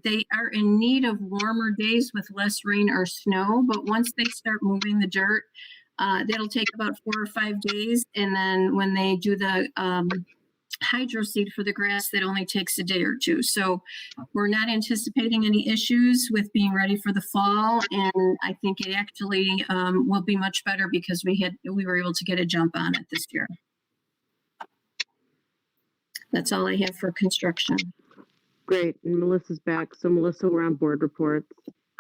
They are in need of warmer days with less rain or snow, but once they start moving the dirt, that'll take about 4 or 5 days. And then when they do the hydro seed for the grass, that only takes a day or two. So we're not anticipating any issues with being ready for the fall. And I think it actually will be much better because we were able to get a jump on it this year. That's all I have for construction. Great. And Melissa's back. So Melissa, we're on board reports.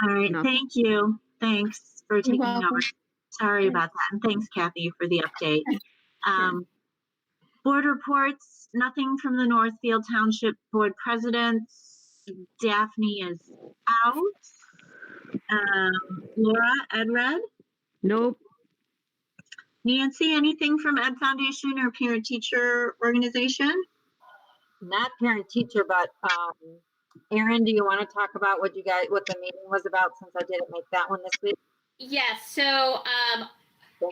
All right, Nothing. thank you. Thanks for taking welcome. over. Sorry about that. And thanks, Kathy, for the update. Board reports, nothing from the Northfield Township Board President. Daphne is out. Laura, Ed Red? Nope. Nancy, anything from Ed Foundation or parent teacher organization? Not parent teacher, but Erin, do you want to talk about what the meeting was about, since I didn't make that one this week? Yes, so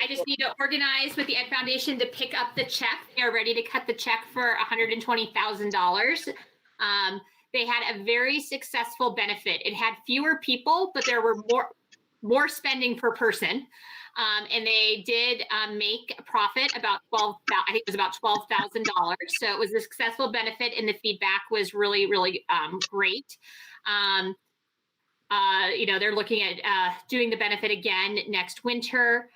I just need to organize with the Ed Foundation to pick up the check. They're ready to cut the check for $120,000. They had a very successful benefit. It had fewer people, but there were more spending per person. And they did make a profit about I think it was about $12,000. So it was a successful benefit, and the feedback was really, really great. They're looking at doing the benefit again next winter.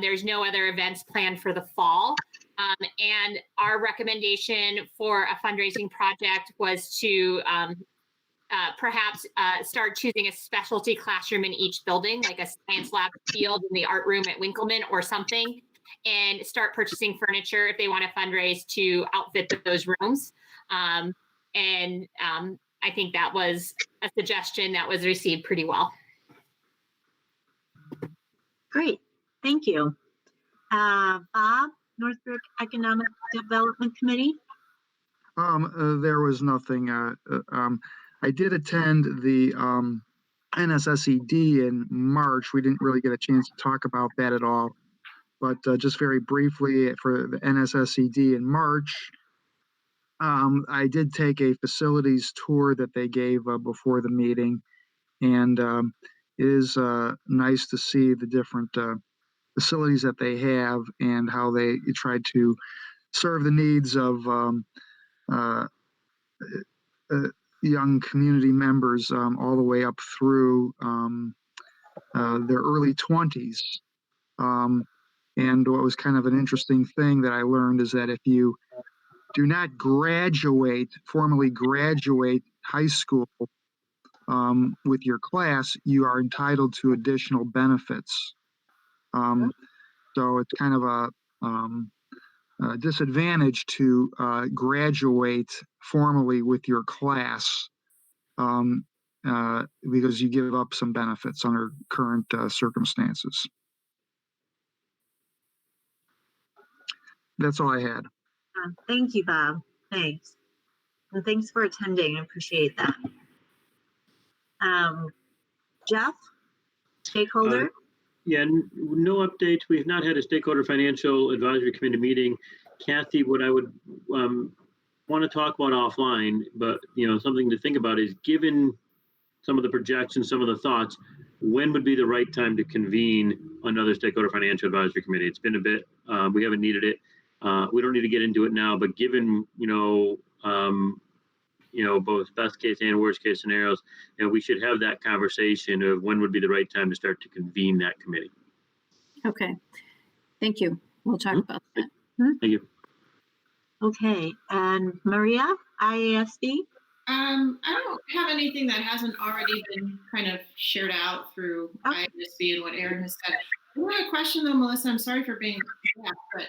There's no other events planned for the fall. And our recommendation for a fundraising project was to perhaps start choosing a specialty classroom in each building, like a science lab field in the art room at Winkleman or something, and start purchasing furniture if they want to fundraise to outfit those rooms. I think that was a suggestion that was received pretty well. Great, thank you. Bob, Northbrook Economic Development Committee? There was nothing. I did attend the NSSED in March. We didn't really get a chance to talk about that at all. But just very briefly, for the NSSED in March, I did take a facilities tour that they gave before the meeting. And it is nice to see the different facilities that they have and how they try to serve the needs of young community members all the way up through their early 20s. And what was kind of an interesting thing that I learned is that if you do not formally graduate high school with your class, you are entitled to additional benefits. So it's kind of a disadvantage to graduate formally with your class because you give up some benefits under current circumstances. That's all I had. Thank you, Bob. Thanks. And thanks for attending. I appreciate that. Jeff, stakeholder? Yeah, no updates. We've not had a stakeholder financial advisory committee meeting. Kathy, what I would want to talk about offline, but something to think about is, given some of the projections, some of the thoughts, when would be the right time to convene another stakeholder financial advisory committee? It's been a bit, we haven't needed it. We don't need to get into it now, but given, both best case and worst case scenarios, we should have that conversation of when would be the right time to start to convene that committee. Okay, thank you. We'll talk about that. Thank you. Okay, and Maria, IASB? I don't have anything that hasn't already been kind of shared out through IASB and what Erin has said. I have a question though, Melissa. I'm sorry for being back, but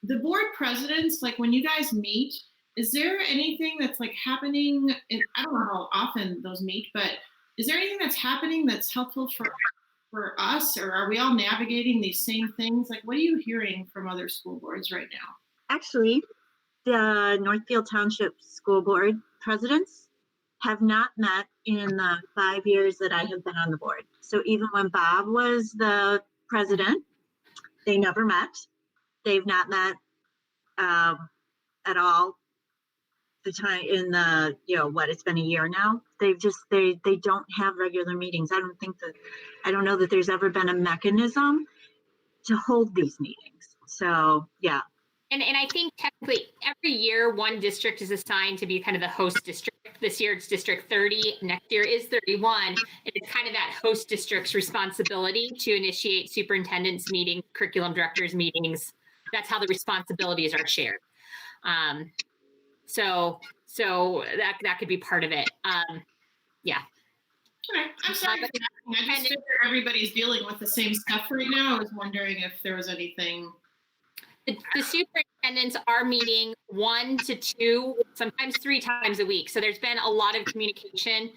the board presidents, like when you guys meet, is there anything that's like happening? I don't know how often those meet, but is there anything that's happening that's helpful for us, or are we all navigating these same things? Like, what are you hearing from other school boards right now? Actually, the Northfield Township School Board presidents have not met in the 5 years that I have been on the board. So even when Bob was the president, they never met. They've not met at all the time in the, it's been a year now. They've just, they don't have regular meetings. I don't know that there's ever been a mechanism to hold these meetings. So, yeah. And I think technically every year one district is assigned to be kind of the host district. This year it's District 30, next year is 31. And it's kind of that host district's responsibility to initiate superintendent's meetings, curriculum directors meetings. That's how the responsibilities are shared. So that could be part of it. Yeah. Okay. I'm sorry for asking. I just figure everybody's dealing with the same stuff right now. I was wondering if there was anything. The superintendents are meeting 1 to 2, sometimes 3 times a week. So there's been a lot of communication.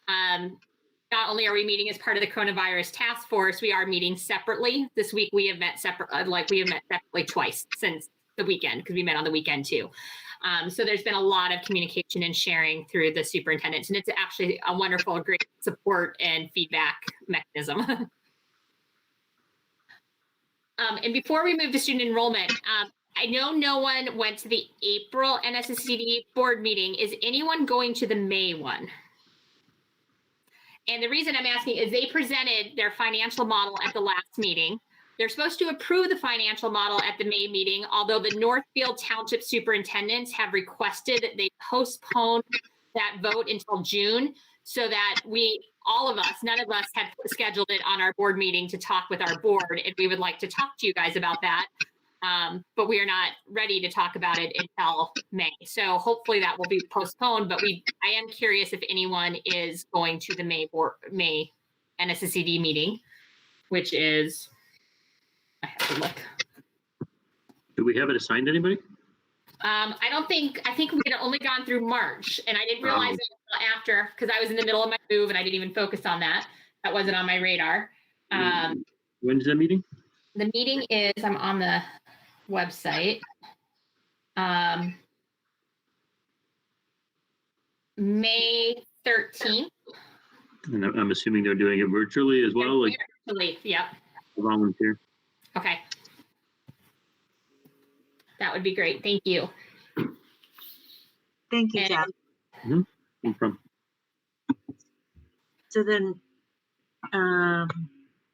Not only are we meeting as part of the coronavirus task force, we are meeting separately. This week we have met separately twice since the weekend, because we met on the weekend too. So there's been a lot of communication and sharing through the superintendents, and it's actually a wonderful, great support and feedback mechanism. And before we move to student enrollment, I know no one went to the April NSSCD board meeting. Is anyone going to the May one? And the reason I'm asking is they presented their financial model at the last meeting. They're supposed to approve the financial model at the May meeting, although the Northfield Township superintendents have requested that they postpone that vote until June, so that all of us, none of us had scheduled it on our board meeting to talk with our board, and we would like to talk to you guys about that. But we are not ready to talk about it until May. So hopefully that will be postponed, but I am curious if anyone is going to the May NSSCD meeting, which is, I have to look. Do we have it assigned to anybody? I think we had only gone through March, and I didn't realize it until after, because I was in the middle of my move and I didn't even focus on that. That wasn't on my radar. When's the meeting? The meeting is, I'm on the website. May 13th. And I'm assuming they're doing it virtually as well, like Virtually, yep. volunteer. Okay. That would be great. Thank you. Thank you, Jeff. No problem. So then,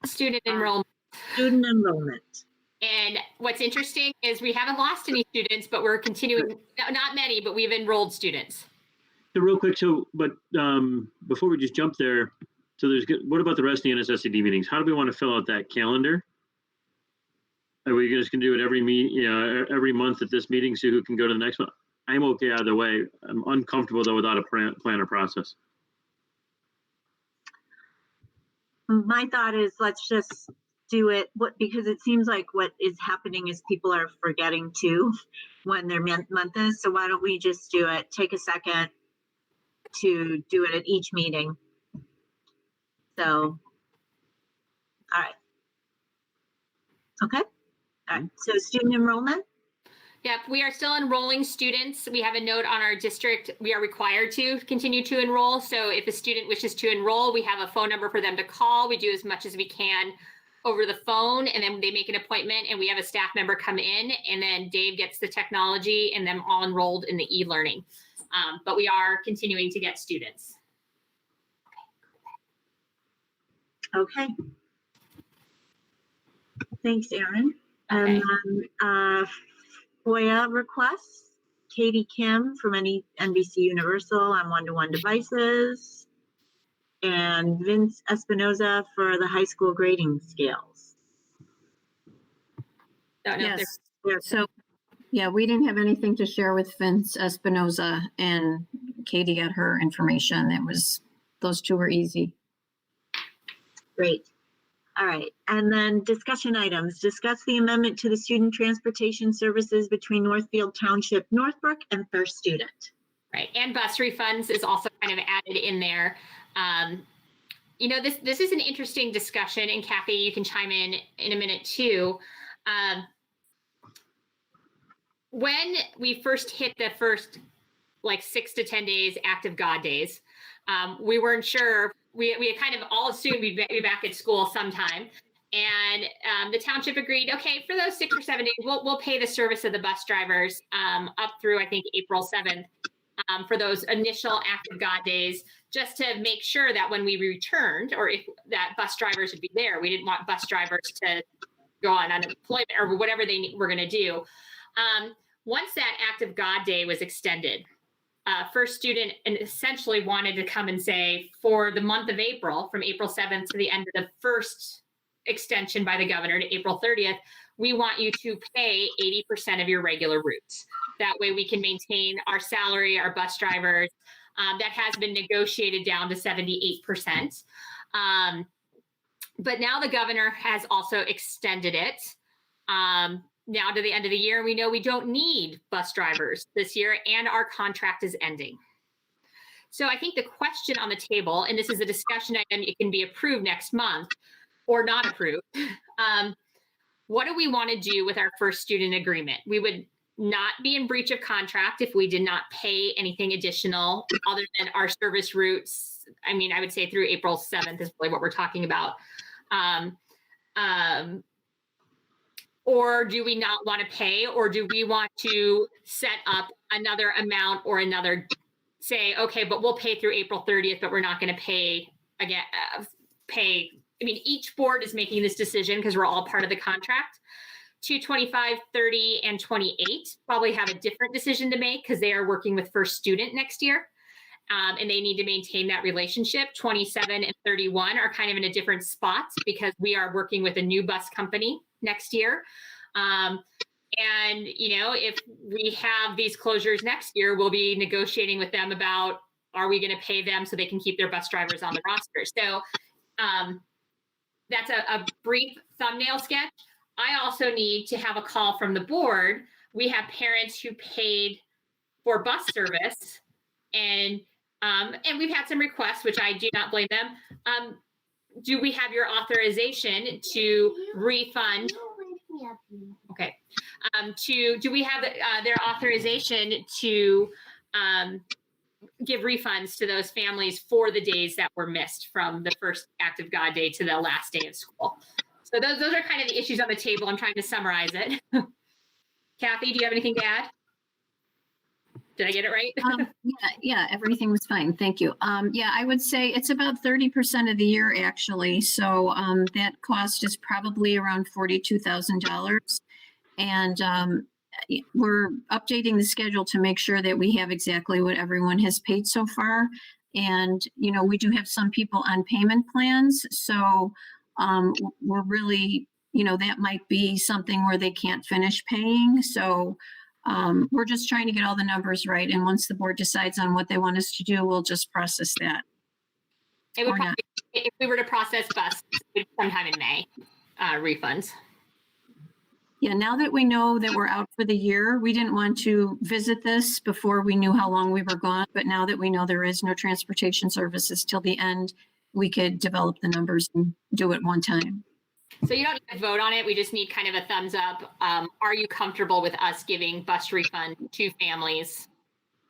Student enrollment. Student enrollment. And what's interesting is we haven't lost any students, but we're continuing, not many, but we've enrolled students. So real quick, but before we just jump there, so what about the rest of the NSSCD meetings? How do we want to fill out that calendar? Are we just going to do it every month at this meeting, see who can go to the next one? I'm okay either way. I'm uncomfortable though without a plan or process. My thought is let's just do it because it seems like what is happening is people are forgetting too when their month is. So why don't we just do it? Take a second to do it at each meeting. So, all right. Okay. All right. So student enrollment. Yep, we are still enrolling students. We have a note on our district. We are required to continue to enroll. So if a student wishes to enroll, we have a phone number for them to call. We do as much as we can over the phone, and then they make an appointment, and we have a staff member come in, and then Dave gets the technology and them all enrolled in the e-learning. But we are continuing to get students. Okay. Thanks, Erin. Okay. And then FOIA requests, Katie Kim from NBC Universal on one-to-one devices, and Vince Espinoza for the high school grading scales. Don't know if Yes. So, yeah, we didn't have anything to share with Vince Espinoza, and Katie got her information. Those two were easy. Great. All right. And then discussion items. Discuss the amendment to the student transportation services between Northfield Township, Northbrook, and First Student. Right. And bus refunds is also kind of added in there. This is an interesting discussion, and Kathy, you can chime in a minute too. When we first hit the first 6 to 10 days active God days, we weren't sure. We had kind of all assumed we'd be back at school sometime. And the township agreed, okay, for those 6 or 7 days, we'll pay the service of the bus drivers up through, I think, April 7th. for those initial active God days, just to make sure that when we returned, or if that bus drivers would be there, we didn't want bus drivers to go on unemployment or whatever they were going to do. Once that active God day was extended, first student essentially wanted to come and say, for the month of April, from April 7th to the end of the first extension by the governor to April 30th, we want you to pay 80% of your regular routes. That way we can maintain our salary, our bus drivers. That has been negotiated down to 78%. But now the governor has also extended it now to the end of the year. We know we don't need bus drivers this year, and our contract is ending. So I think the question on the table, and this is a discussion item, it can be approved next month or not approved. What do we want to do with our first student agreement? We would not be in breach of contract if we did not pay anything additional other than our service routes. I mean, I would say through April 7th is really what we're talking about. Or do we not want to pay, or do we want to set up another amount or another, say, okay, but we'll pay through April 30th, but we're not going to pay again, I mean, each board is making this decision because we're all part of the contract. 225, 30, and 28 probably have a different decision to make because they are working with first student next year. And they need to maintain that relationship. 27 and 31 are kind of in a different spot because we are working with a new bus company next year. And, you know, if we have these closures next year, we'll be negotiating with them about, are we going to pay them so they can keep their bus drivers on the roster? So that's a brief thumbnail sketch. I also need to have a call from the board. We have parents who paid for bus service, and we've had some requests, which I do not blame them. Do we have your authorization to refund? Okay. Do we have their authorization to give refunds to those families for the days that were missed from the first active God day to the last day of school? So those are kind of the issues on the table. I'm trying to summarize it. Kathy, do you have anything to add? Did I get it right? Yeah, everything was fine. Thank you. Yeah, I would say it's about 30% of the year actually. So that cost is probably around $42,000. And we're updating the schedule to make sure that we have exactly what everyone has paid so far. And, you know, we do have some people on payment plans. So we're really, you know, that might be something where they can't finish paying. So we're just trying to get all the numbers right. And once the board decides on what they want us to do, we'll just process that. It would probably, if we were to process bus sometime in May, refunds. Yeah, now that we know that we're out for the year, we didn't want to visit this before we knew how long we were gone. But now that we know there is no transportation services till the end, we could develop the numbers and do it one time. So you don't need to vote on it. We just need kind of a thumbs up. Are you comfortable with us giving bus refund to families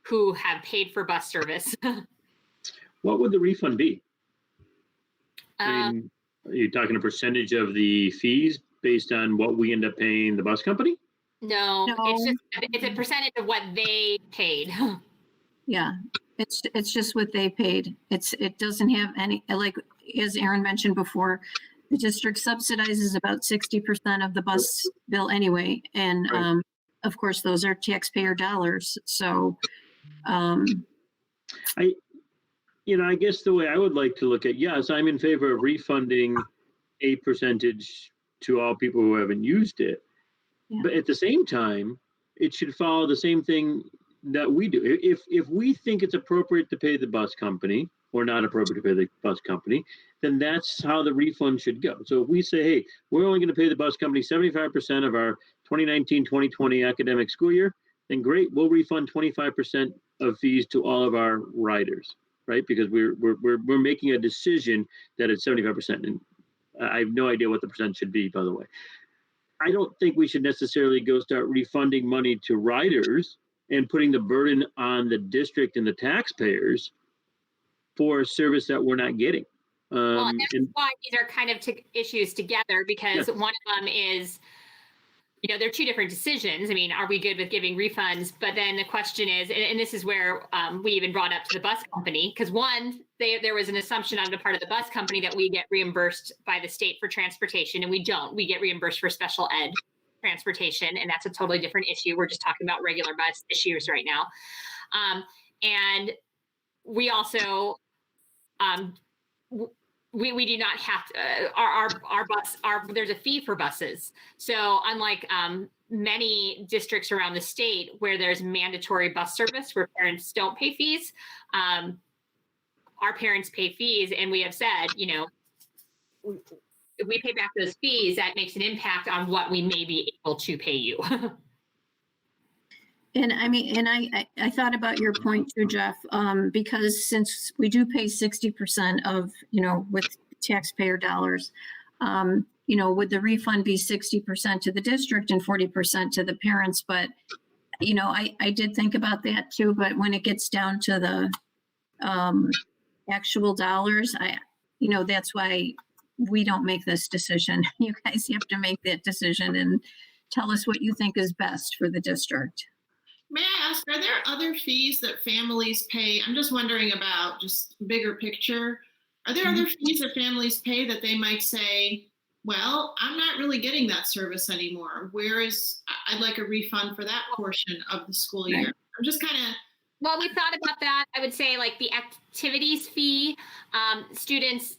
who have paid for bus service? What would the refund be? I mean, are you talking a percentage of the fees based on what we end up paying the bus company? No, it's a percentage of what they paid. Yeah, it's just what they paid. It doesn't have any, like, as Aaron mentioned before, the district subsidizes about 60% of the bus bill anyway. And Right. Of course, those are taxpayer dollars. So I guess the way I would like to look at, yes, I'm in favor of refunding a percentage to all people who haven't used it. Yeah. But at the same time, it should follow the same thing that we do. If we think it's appropriate to pay the bus company or not appropriate to pay the bus company, then that's how the refund should go. So if we say, hey, we're only going to pay the bus company 75% of our 2019-2020 academic school year, then great, we'll refund 25% of fees to all of our riders, right? Because we're making a decision that it's 75%. And I have no idea what the percent should be, by the way. I don't think we should necessarily go start refunding money to riders and putting the burden on the district and the taxpayers for a service that we're not getting. Well, and that's why these are kind of issues together, because one of them is they're two different decisions. I mean, are we good with giving refunds? But then the question is, and this is where we even brought up to the bus company, because one, there was an assumption on the part of the bus company that we get reimbursed by the state for transportation, and we don't. We get reimbursed for special ed transportation, and that's a totally different issue. We're just talking about regular bus issues right now. And we also, we do not have to, our bus, there's a fee for buses. So unlike many districts around the state where there's mandatory bus service where parents don't pay fees, our parents pay fees, and we have said, if we pay back those fees, that makes an impact on what we may be able to pay you. And I mean, and I thought about your point too, Jeff, because since we do pay 60% of, with taxpayer dollars, would the refund be 60% to the district and 40% to the parents? But, I did think about that too, but when it gets down to the actual dollars, that's why we don't make this decision. You guys have to make that decision and tell us what you think is best for the district. May I ask, are there other fees that families pay? I'm just wondering about just bigger picture. Are there other fees that families pay that they might say, well, I'm not really getting that service anymore. I'd like a refund for that portion of the school year. I'm just kind of. Well, we thought about that. I would say like the activities fee, students,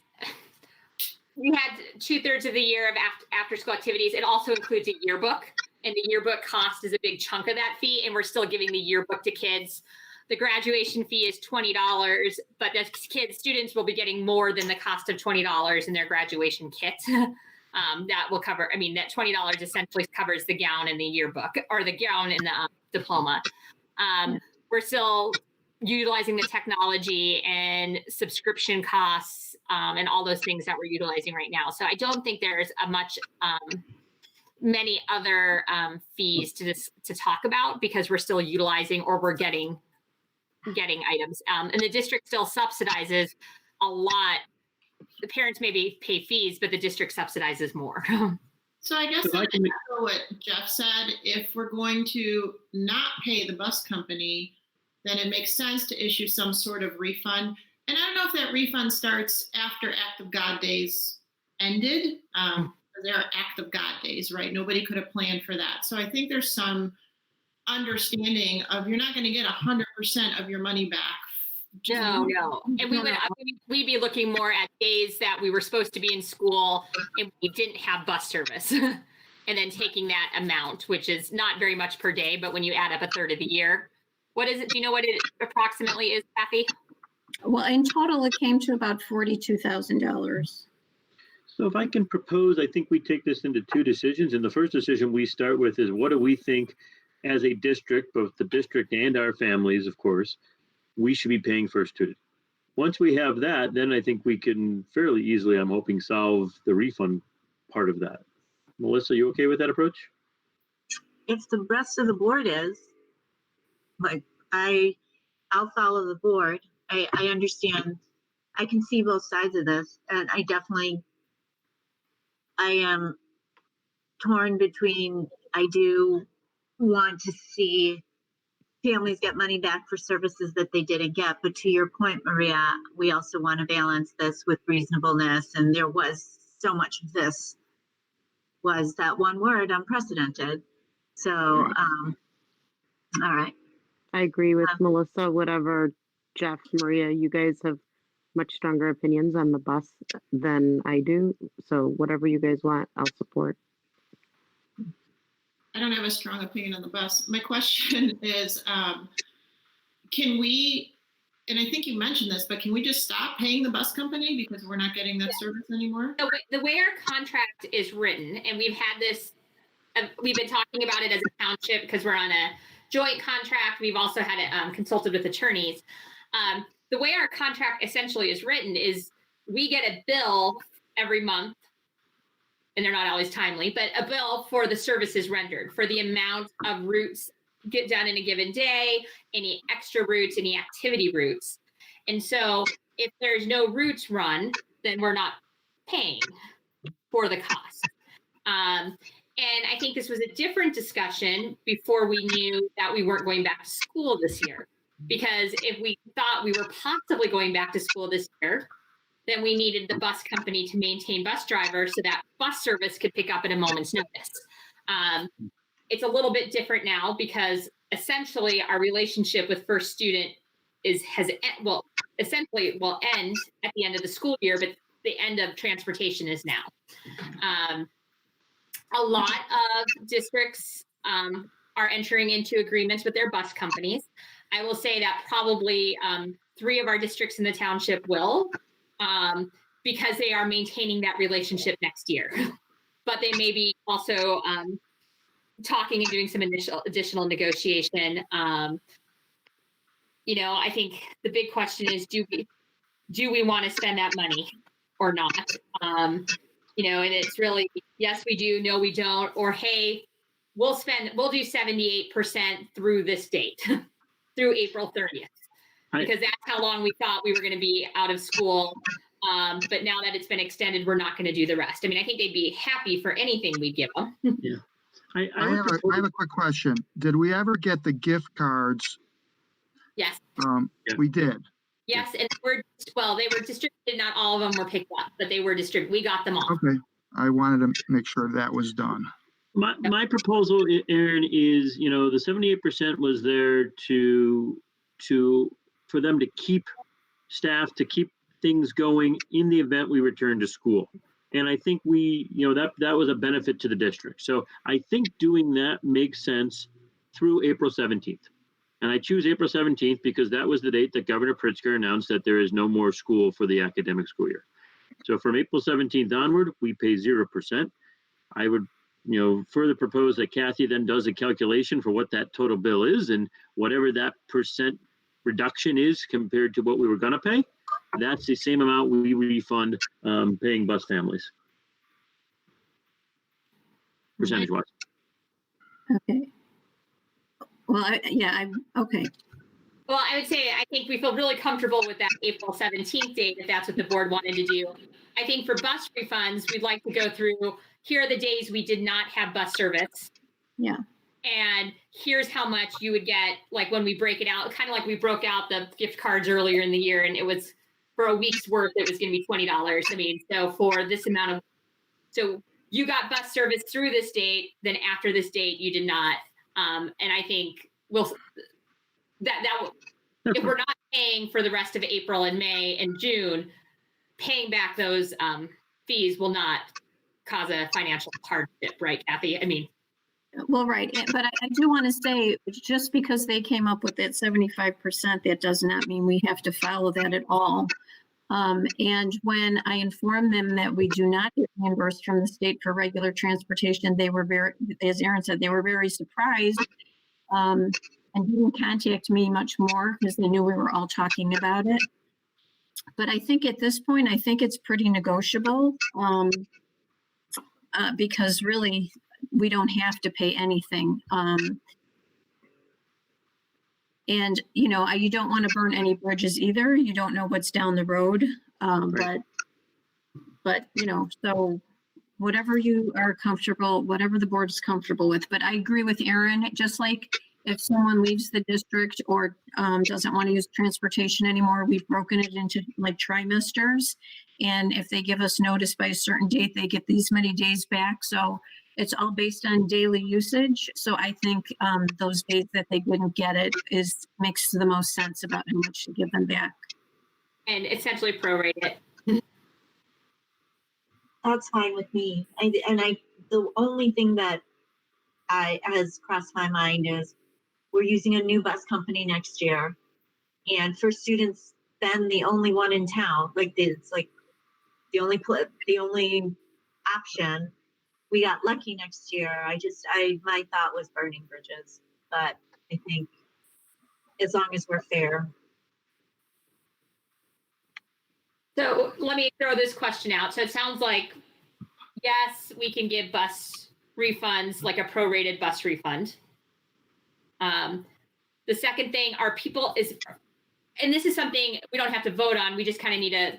we had 2/3 of the year of after school activities. It also includes a yearbook. And the yearbook cost is a big chunk of that fee, and we're still giving the yearbook to kids. The graduation fee is $20, but the students will be getting more than the cost of $20 in their graduation kit. That will cover, that $20 essentially covers the gown and the yearbook, or the gown and the diploma. We're still utilizing the technology and subscription costs and all those things that we're utilizing right now. So I don't think there's many other fees to talk about, because we're still utilizing, or we're getting items. And the district still subsidizes a lot. The parents maybe pay fees, but the district subsidizes more. So I guess I echo what Jeff said. If we're going to not pay the bus company, then it makes sense to issue some sort of refund. And I don't know if that refund starts after Act of God days ended. There are Act of God days, right? Nobody could have planned for that. So I think there's some understanding of you're not going to get 100% of your money back. No. And we'd be looking more at days that we were supposed to be in school and we didn't have bus service. And then taking that amount, which is not very much per day, but when you add up 1/3 of the year, what is it? Do you know what it approximately is, Kathy? Well, in total, it came to about $42,000. So if I can propose, I think we take this into two decisions. And the first decision we start with is, what do we think as a district, both the district and our families, of course, we should be paying for a student? Once we have that, then I think we can fairly easily, I'm hoping, solve the refund part of that. Melissa, you okay with that approach? If the rest of the board is, I'll follow the board. I understand. I can see both sides of this, and I am torn between, I do want to see families get money back for services that they didn't get. But to your point, Maria, we also want to balance this with reasonableness. And there was so much of this was that one word, unprecedented. So, all right. I agree with Melissa. Whatever, Jeff, Maria, you guys have much stronger opinions on the bus than I do. So whatever you guys want, I'll support. I don't have a strong opinion on the bus. My question is, can we, and I think you mentioned this, but can we just stop paying the bus company because we're not getting that service anymore? The way our contract is written, and we've had this, we've been talking about it as a township because we're on a joint contract. We've also had it consulted with attorneys. The way our contract essentially is written is we get a bill every month, and they're not always timely, but a bill for the services rendered, for the amount of routes get done in a given day, any extra routes, any activity routes. And so if there's no routes run, then we're not paying for the cost. And I think this was a different discussion before we knew that we weren't going back to school this year. Because if we thought we were possibly going back to school this year, then we needed the bus company to maintain bus drivers so that bus service could pick up at a moment's notice. It's a little bit different now because essentially our relationship with First Student essentially will end at the end of the school year, but the end of transportation is now. A lot of districts are entering into agreements with their bus companies. I will say that probably 3 of our districts in the township will, because they are maintaining that relationship next year. But they may be also talking and doing some additional negotiation. I think the big question is, do we want to spend that money or not? And it's really, yes, we do, no, we don't, or hey, we'll do 78% through this date, through April 30th, because that's how long we thought we were going to be out of school. But now that it's been extended, we're not going to do the rest. I mean, I think they'd be happy for anything we give them. Yeah. I have a quick question. Did we ever get the gift cards? Yes. We did. Yes, and they were distributed. Not all of them were picked up, but they were distributed. We got them all. Okay. I wanted to make sure that was done. My proposal, Aaron, is, the 78% was there for them to keep staff, to keep things going in the event we return to school. And I think that was a benefit to the district. So I think doing that makes sense through April 17th. And I choose April 17th because that was the date that Governor Pritzker announced that there is no more school for the academic school year. So from April 17th onward, we pay 0%. I would, further propose that Kathy then does a calculation for what that total bill is, and whatever that percent reduction is compared to what we were going to pay, that's the same amount we refund paying bus families, percentage-wise. Okay. Well, okay. Well, I would say I think we feel really comfortable with that April 17th date, if that's what the board wanted to do. I think for bus refunds, we'd like to go through, here are the days we did not have bus service. Yeah. And here's how much you would get, like when we break it out, kind of like we broke out the gift cards earlier in the year, and it was for a week's worth, it was going to be $20. I mean, so for this amount so you got bus service through this date, then after this date, you did not. And I think if we're not paying for the rest of April and May and June, paying back those fees will not cause a financial hardship, right, Kathy? I mean, well, right. But I do want to say, just because they came up with that 75%, that does not mean we have to follow that at all. And when I informed them that we do not get reimbursed from the state for regular transportation, they were very, as Aaron said, they were very surprised and didn't contact me much more because they knew we were all talking about it. But I think at this point, I think it's pretty negotiable because really we don't have to pay anything. And, you don't want to burn any bridges either. You don't know what's down the road. Right. But, so whatever you are comfortable, whatever the board is comfortable with. But I agree with Aaron, just like if someone leaves the district or doesn't want to use transportation anymore, we've broken it into like trimesters. And if they give us notice by a certain date, they get these many days back. So it's all based on daily usage. So I think those days that they didn't get it makes the most sense about how much to give them back. And essentially prorate it. That's fine with me. The only thing that has crossed my mind is we're using a new bus company next year, and for students, then the only one in town, it's like the only option. We got lucky next year. My thought was burning bridges, but I think as long as we're fair. So let me throw this question out. So it sounds like, yes, we can give bus refunds, like a prorated bus refund. The second thing, and this is something we don't have to vote on, we just kind of need to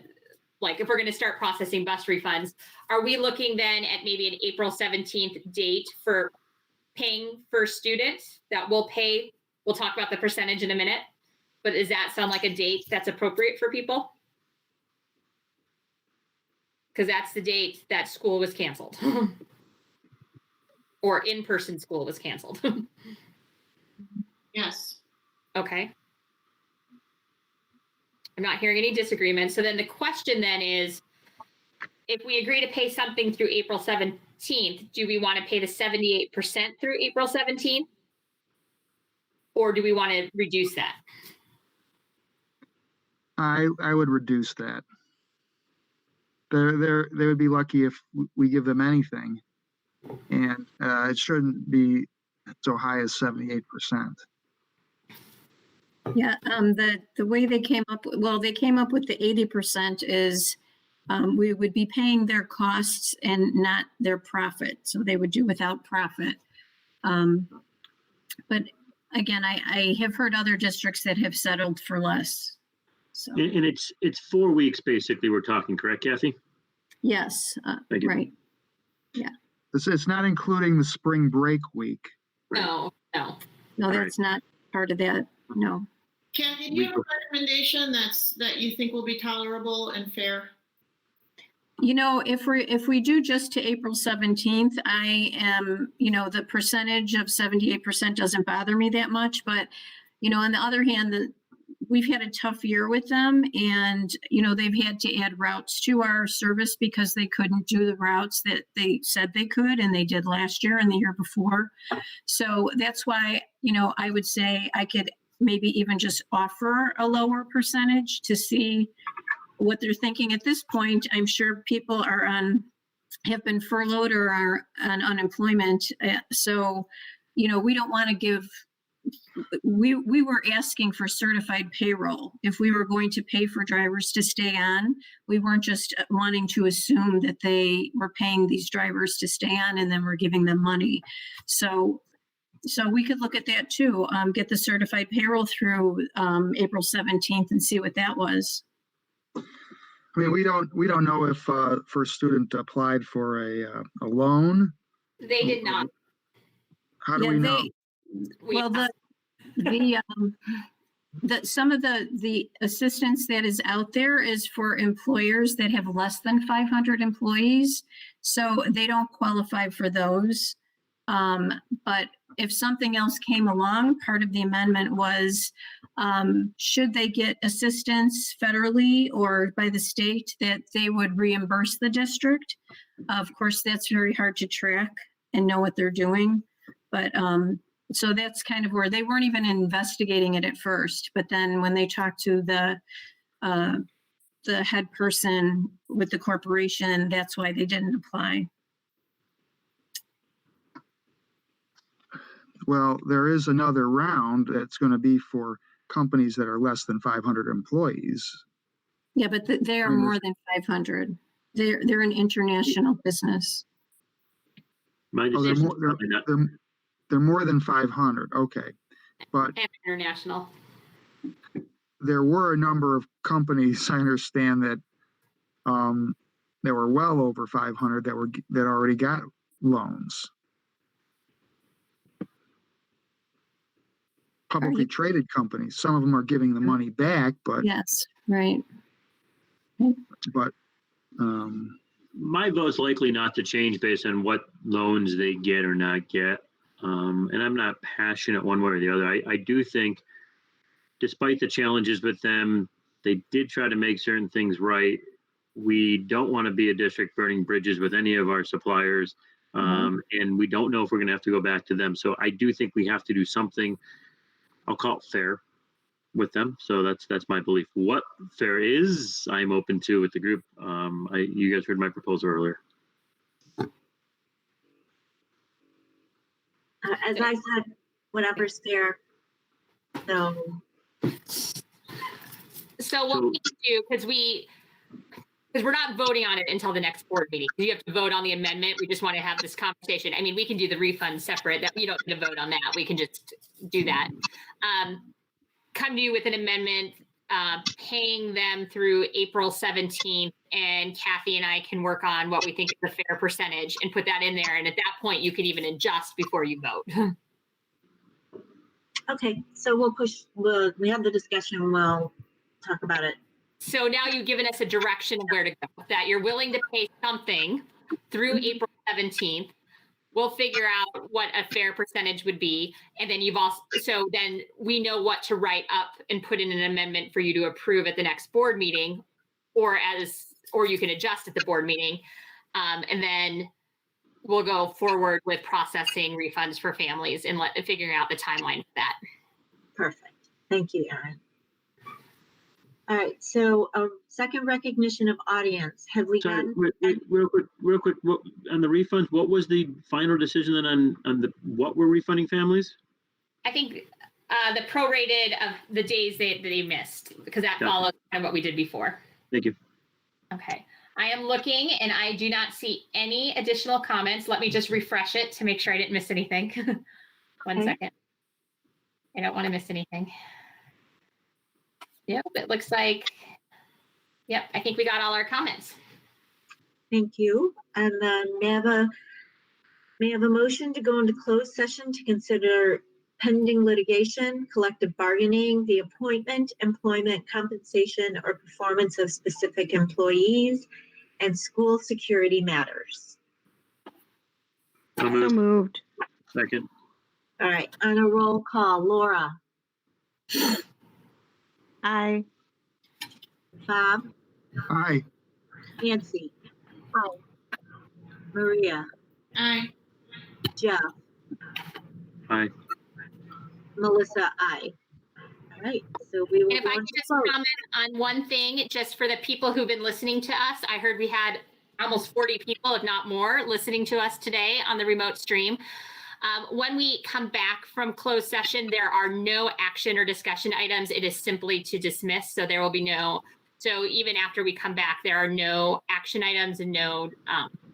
like if we're going to start processing bus refunds, are we looking then at maybe an April 17th date for paying for students that will pay? We'll talk about the percentage in a minute, but does that sound like a date that's appropriate for people? Because that's the date that school was canceled or in-person school was canceled. Yes. Okay. I'm not hearing any disagreement. So then the question then is, if we agree to pay something through April 17th, do we want to pay the 78% through April 17th? Or do we want to reduce that? I would reduce that. They would be lucky if we give them anything, and it shouldn't be so high as 78%. Yeah, the way they came up, well, they came up with the 80% is we would be paying their costs and not their profit. So they would do without profit. But again, I have heard other districts that have settled for less. So, And it's 4 weeks basically we're talking, correct, Kathy? yes, Thank you. right. Yeah, It's not including the spring break week. No. no, All that's not part of that. No. Kathy, do you have a recommendation that you think will be tolerable and fair? You know, if we do just to April 17th, I am, the percentage of 78% doesn't bother me that much. But, on the other hand, we've had a tough year with them, and, they've had to add routes to our service because they couldn't do the routes that they said they could, and they did last year and the year before. So that's why, I would say I could maybe even just offer a lower percentage to see what they're thinking at this point. I'm sure people have been furloughed or are on unemployment. So, we don't want to give, we were asking for certified payroll. If we were going to pay for drivers to stay on, we weren't just wanting to assume that they were paying these drivers to stay on and then we're giving them money. So we could look at that too, get the certified payroll through April 17th and see what that was. I mean, we don't know if first student applied for a loan. They did not. How do we know? Some of the assistance that is out there is for employers that have less than 500 employees, so they don't qualify for those. But if something else came along, part of the amendment was, should they get assistance federally or by the state, that they would reimburse the district. Of course, that's very hard to track and know what they're doing. But so that's kind of where they weren't even investigating it at first. But then when they talked to the head person with the corporation, that's why they didn't apply. Well, there is another round that's going to be for companies that are less than 500 employees. Yeah, but they are more than 500. They're an international business. They're more than 500. Okay, but And international. There were a number of companies, I understand, that that were well over 500 that already got loans. Publicly traded companies. Some of them are giving the money back, but yes, right. But my vote's likely not to change based on what loans they get or not get. And I'm not passionate one way or the other. I do think, despite the challenges with them, they did try to make certain things right. We don't want to be a district burning bridges with any of our suppliers. And we don't know if we're going to have to go back to them. So I do think we have to do something, I'll call it fair, with them. So that's my belief. What fair is, I'm open to with the group. You guys heard my proposal earlier. As I said, whatever's fair. So what we need to do, because we're not voting on it until the next board meeting. You have to vote on the amendment. We just want to have this conversation. I mean, we can do the refund separate. That you don't need to vote on that. We can just do that. Come to you with an amendment paying them through April 17th, and Kathy and I can work on what we think is a fair percentage and put that in there. And at that point, you could even adjust before you vote. Okay, so we have the discussion, we'll talk about it. So now you've given us a direction of where to go, that you're willing to pay something through April 17th. We'll figure out what a fair percentage would be. And then so then we know what to write up and put in an amendment for you to approve at the next board meeting, or you can adjust at the board meeting. And then we'll go forward with processing refunds for families and figuring out the timeline for that. Perfect. Thank you, Erin. All right, so a second recognition of audience. Have we Sorry, gotten? real quick. On the refunds, what was the final decision then on what we're refunding families? I think the prorated of the days they missed, because that follows kind of what we did before. Thank you. Okay. I am looking and I do not see any additional comments. Let me just refresh it to make sure I didn't miss anything. One second. I don't want to miss anything. Yep, it looks like, yep, I think we got all our comments. Thank you. And then may I have a motion to go into closed session to consider pending litigation, collective bargaining, the appointment, employment, compensation, or performance of specific employees, and school security matters. So moved. Second. All right, on a roll call, Laura. Aye. Bob. Aye. Nancy. Aye. Maria. Aye. Jeff. Aye. Melissa, aye. All right, so we will And if I go could into just close. comment on one thing, just for the people who've been listening to us, I heard we had almost 40 people, if not more, listening to us today on the remote stream. When we come back from closed session, there are no action or discussion items. It is simply to dismiss. So there will be so even after we come back, there are no action items and no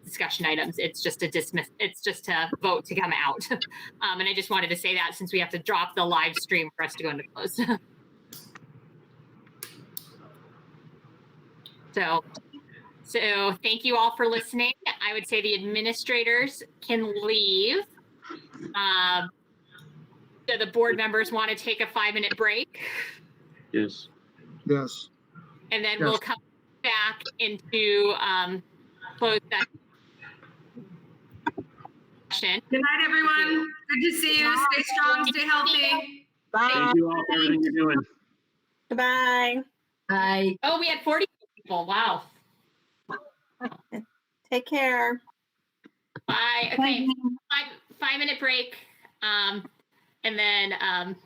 discussion items. It's just a dismiss. It's just to vote to come out. And I just wanted to say that since we have to drop the live stream for us to go into closed. So thank you all for listening. I would say the administrators can leave. So the board members want to take a 5-minute break, Yes. Yes. and then Yes. we'll come back into closed session. Good night, everyone. Good to see you. Stay strong, stay healthy. Bye. Thank you all for everything you're doing. Goodbye. Bye. Oh, we had 40 people. Wow. Take care. Bye. Okay. 5-minute break. And then